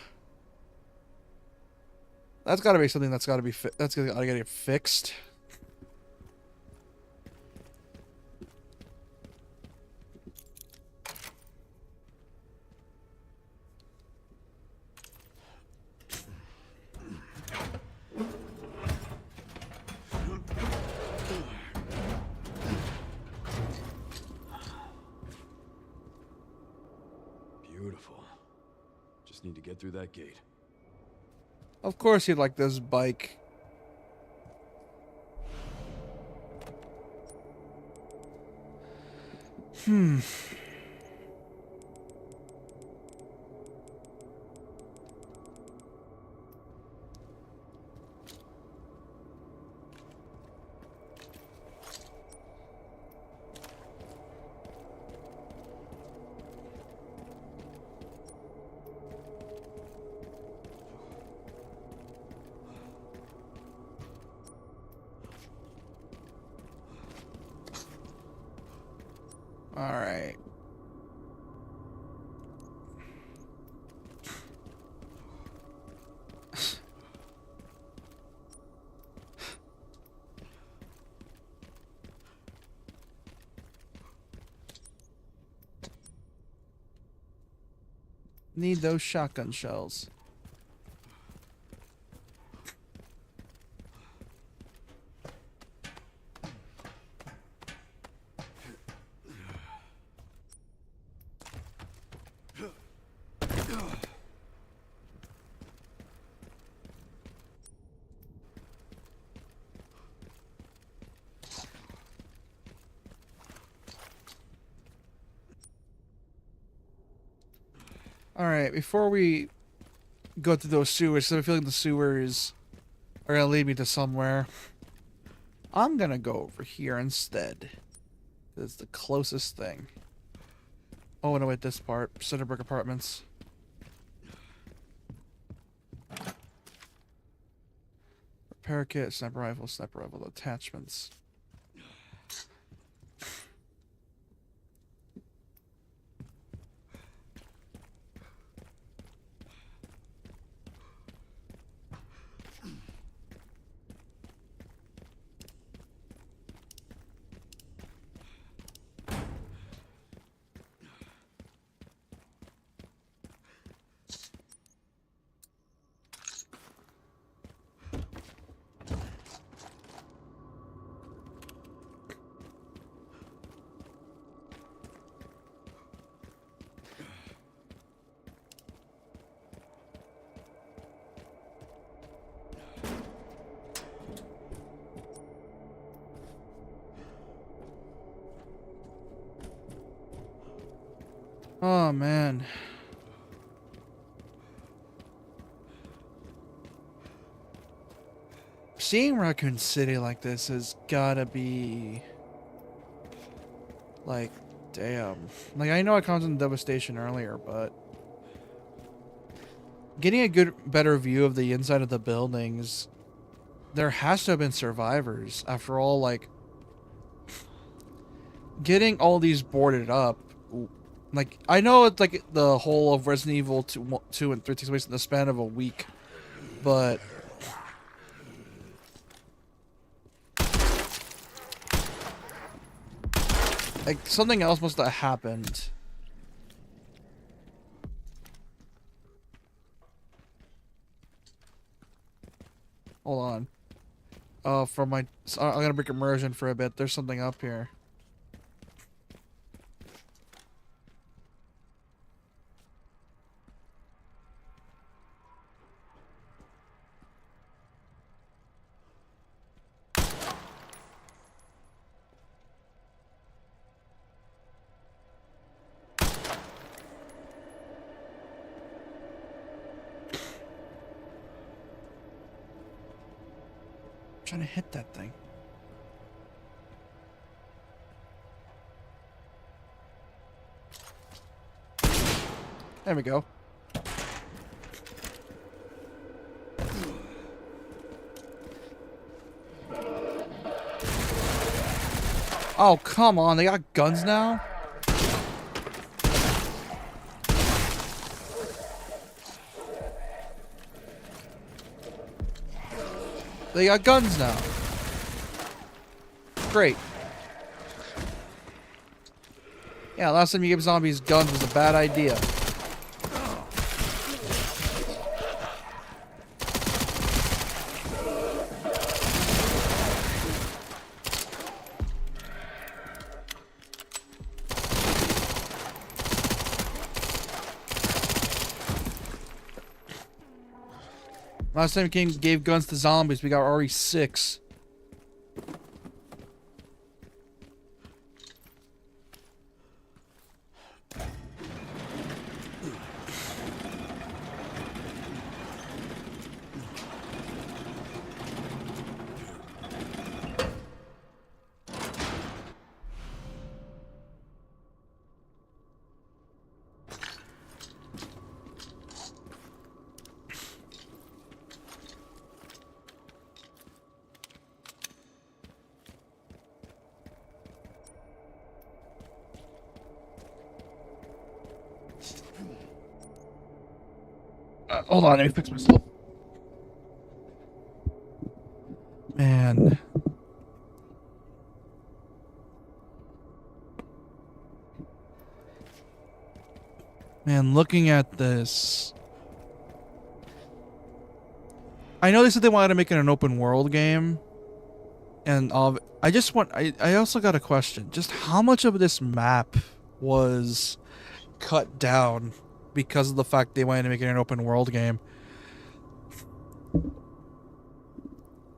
that's gotta be something that's gotta be that's gotta get fixed. Beautiful. Just need to get through that gate. Of course you'd like this bike. Alright. Need those shotgun shells. Alright, before we go through those sewers, so I feel like the sewers are gonna lead me to somewhere. I'm gonna go over here instead. It's the closest thing. Oh, no, wait, this part. Cinderbrook Apartments. Repair kit, sniper rifle attachments. Oh man. Seeing Raccoon City like this has gotta be like, damn. Like, I know I commented on Devastation earlier, but getting a better view of the inside of the buildings, there has to have been survivors. After all, like, getting all these boarded up, like, I know it's like the whole of Resident Evil 2 and 3 takes place in the span of a week, but like, something else must have happened. Hold on. For my... I'm gonna break immersion for a bit. There's something up here. Trying to hit that thing. There we go. Oh, come on. They got guns now? They got guns now. Great. Yeah, last time you gave zombies guns was a bad idea. Last time King gave guns to zombies, we got already 6. Hold on, let me fix myself. Man. Man, looking at this. I know they said they wanted to make it an open world game. And I also got a question. Just how much of this map was cut down because of the fact they wanted to make it an open world game?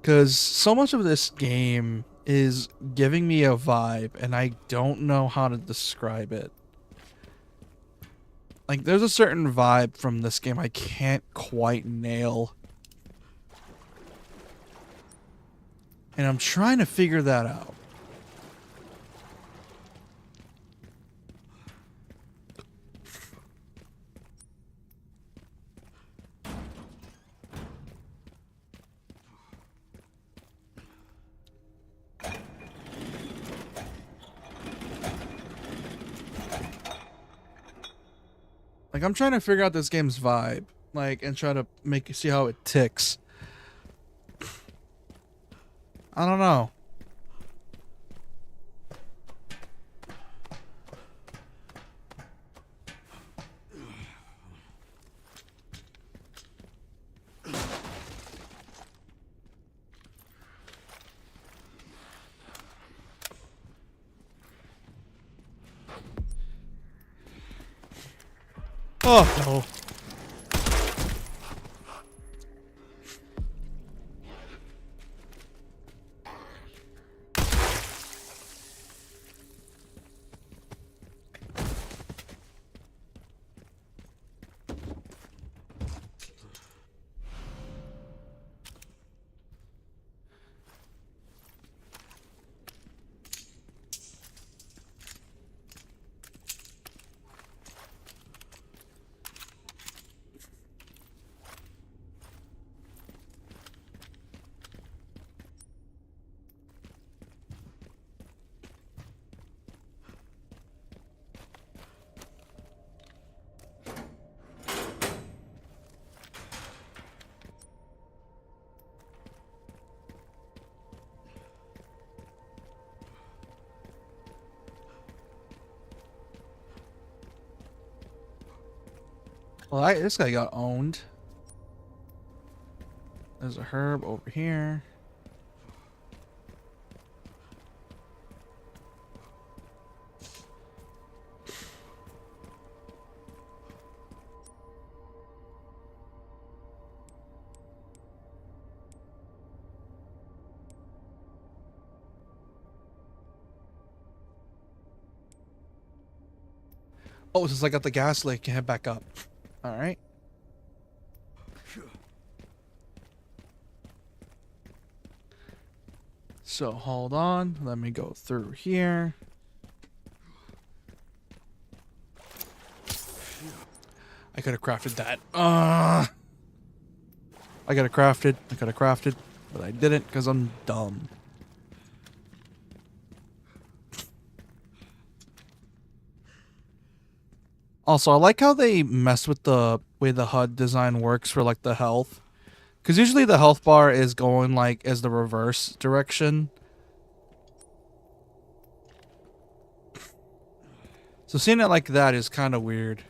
Because so much of this game is giving me a vibe, and I don't know how to describe it. Like, there's a certain vibe from this game I can't quite nail. And I'm trying to figure that out. Like, I'm trying to figure out this game's vibe, like, and try to see how it ticks. I don't know. Oh, no. Well, this guy got owned. There's a herb over here. Oh, since I got the gas leak, can head back up. All right. So hold on, let me go through here. I could have crafted that. I could have crafted, but I didn't because I'm dumb. Also, I like how they mess with the way the HUD design works for like the health. Because usually the health bar is going like as the reverse direction. So seeing it like that is kind of weird.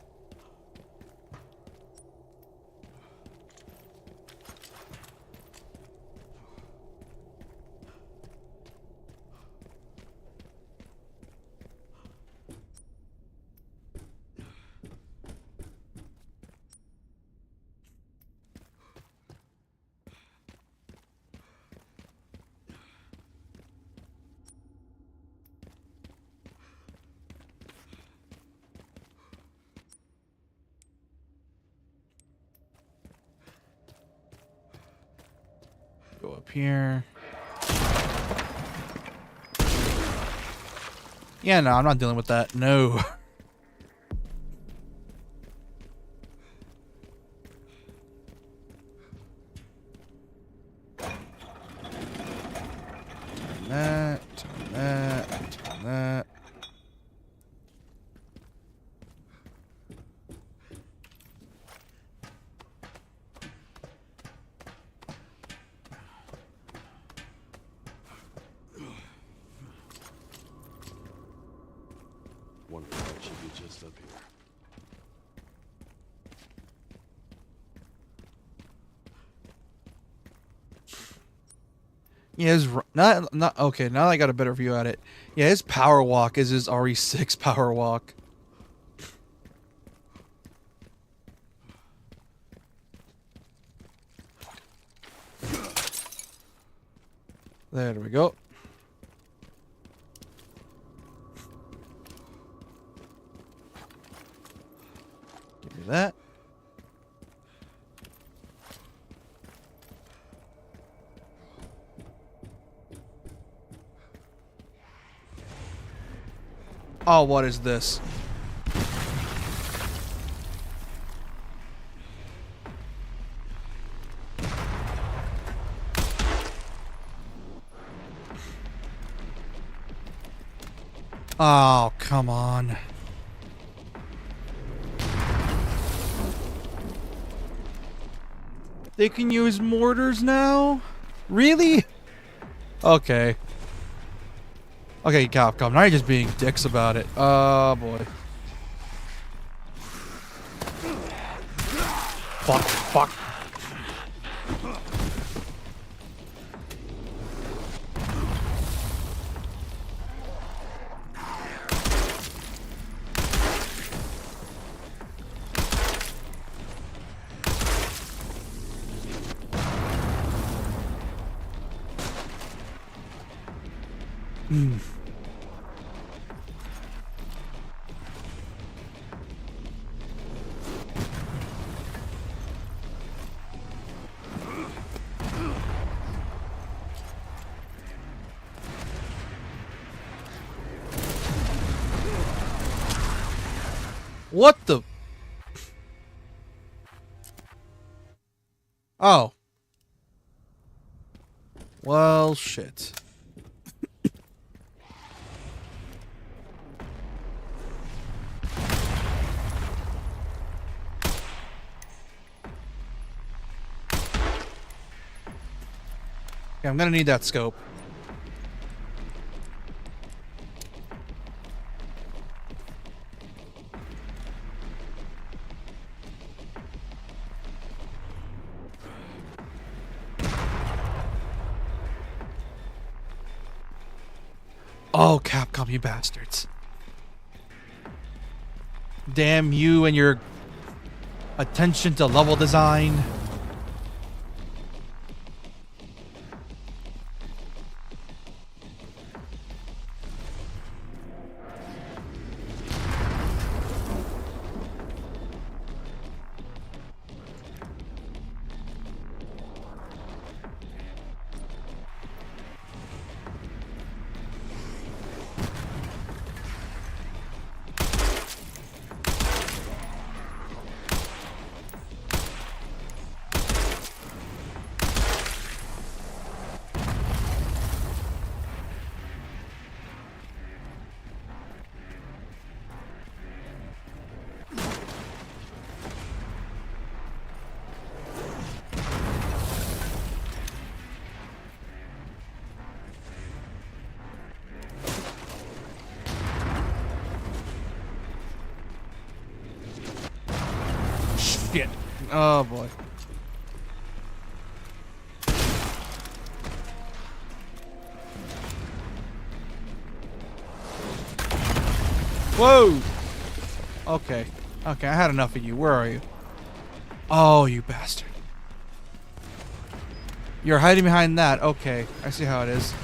Go up here. Yeah, no, I'm not dealing with that. No. That. One part should be just up here. Yeah, his not okay. Now that I got a better view at it. Yeah, his power walk is his RE6 power walk. There we go. Give me that. Oh, what is this? Oh, come on. They can use mortars now? Really? Okay. Okay, Capcom, now you're just being dicks about it. Oh, boy. Fuck. What the? Oh. Well, shit. Okay, I'm gonna need that scope. Oh, Capcom, you bastards. Damn you and your attention to level design. Shit. Oh boy. Whoa! Okay. Okay, I had enough of you. Where are you? Oh, you bastard. You're hiding behind that. Okay, I see how it is.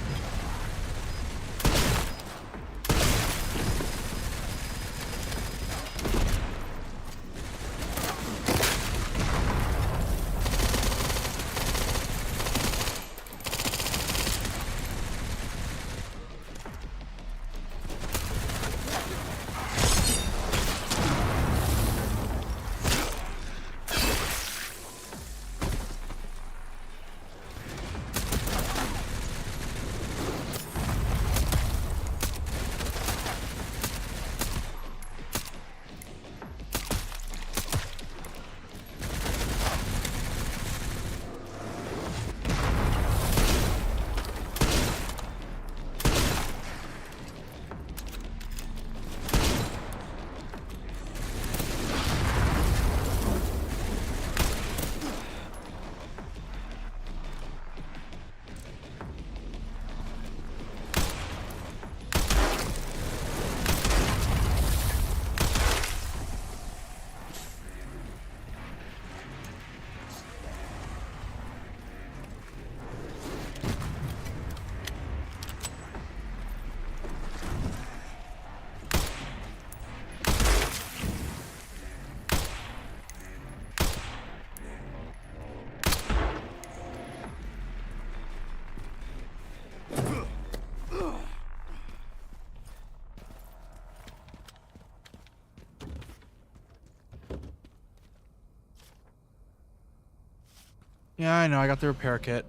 Yeah, I know. I got the repair kit.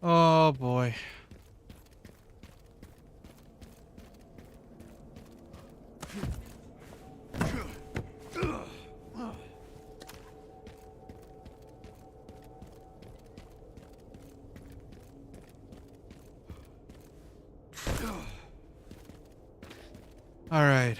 Oh boy. All right.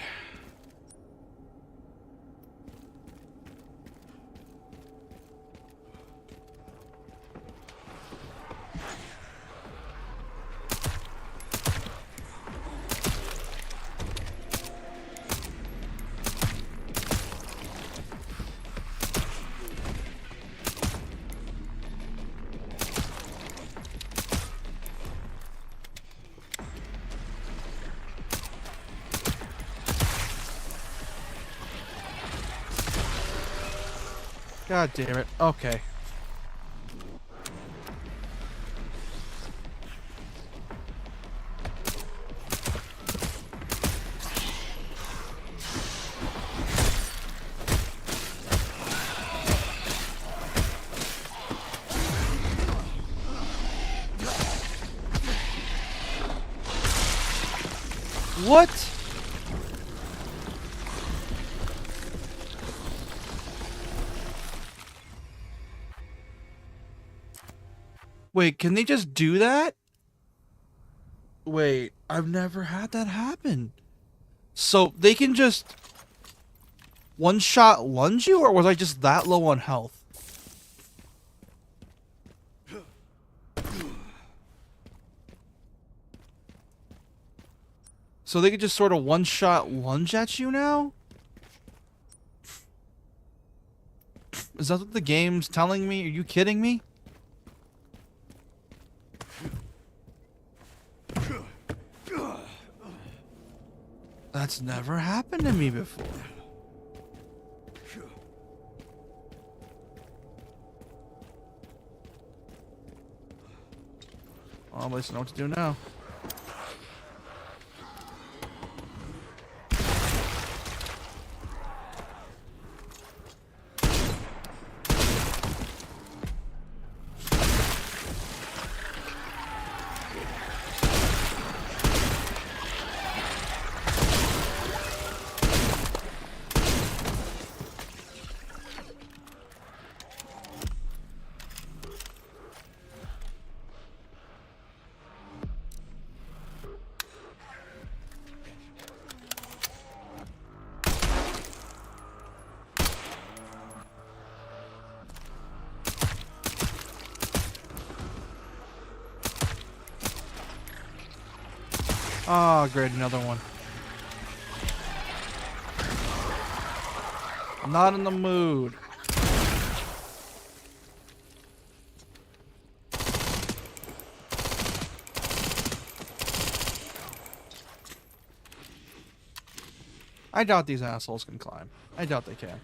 God damn it. Okay. What? Wait, can they just do that? Wait, I've never had that happen. So they can just one-shot lunge you, or was I just that low on health? So they could just sort of one-shot lunge at you now? Is that what the game's telling me? Are you kidding me? That's never happened to me before. Well, at least I know what to do now. Oh, great, another one. I'm not in the mood. I doubt these assholes can climb. I doubt they can.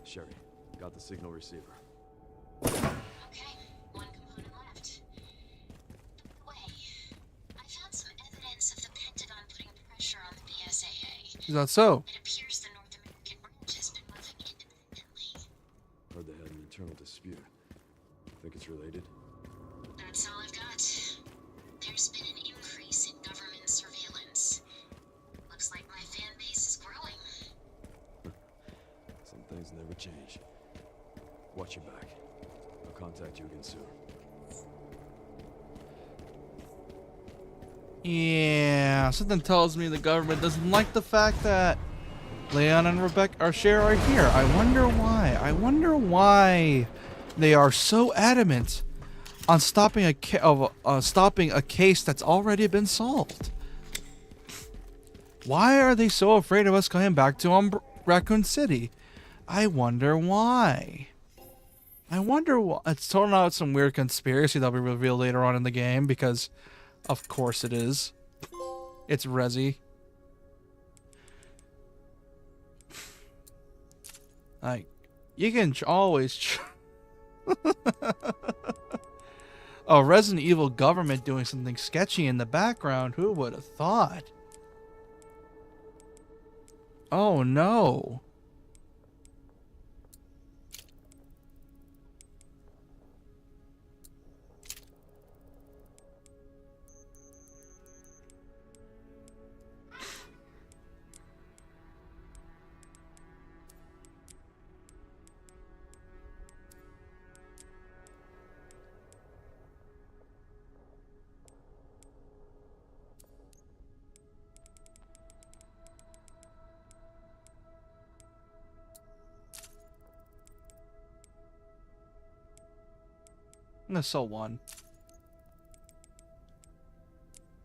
Sherry, got the signal receiver. Okay, one component left. Wait, I found some evidence of the Pentagon putting pressure on the BSAA. Is that so? It appears the North American branch has been moving independently. Heard they had an internal dispute. Think it's related? That's all I've got. There's been an increase in government surveillance. Looks like my fan base is growing. Some things never change. Watch your back. I'll contact you again soon. Yeah, something tells me the government doesn't like the fact that Leon and Rebecca or Cher are here. I wonder why. I wonder why they are so adamant on stopping a case that's already been solved. Why are they so afraid of us coming back to Raccoon City? I wonder why. I wonder why. It's totally not some weird conspiracy that'll be revealed later on in the game, because of course it is. It's Resi. Like, you can always... A Resident Evil government doing something sketchy in the background. Who would have thought? Oh no. I'm gonna sell one.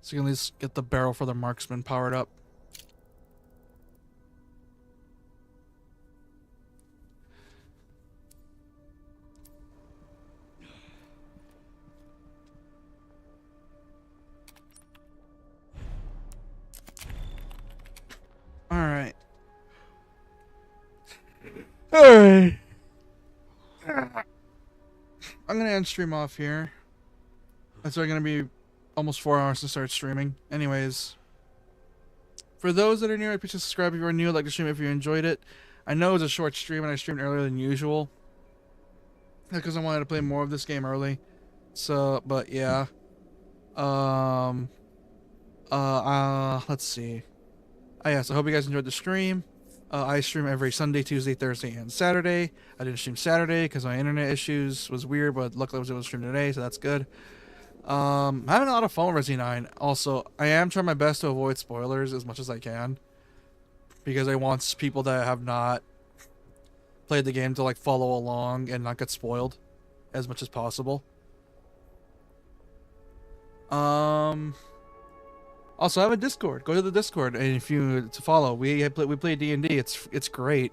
So you can at least get the barrel for the marksman powered up. Alright. Alright. I'm gonna end stream off here. It's gonna be almost 4 hours to start streaming. Anyways, for those that are new, please subscribe if you are new. Like to stream if you enjoyed it. I know it was a short stream and I streamed earlier than usual because I wanted to play more of this game early. So, but yeah. Let's see. Oh, yeah, so I hope you guys enjoyed the stream. I stream every Sunday, Tuesday, Thursday, and Saturday. I didn't stream Saturday because my internet issues was weird, but luckily I was able to stream today, so that's good. I'm having a lot of fun with Resi 9. Also, I am trying my best to avoid spoilers as much as I can, because I want people that have not played the game to like follow along and not get spoiled as much as possible. Also, I have a Discord. Go to the Discord, and if you to follow, we play D&D. It's great.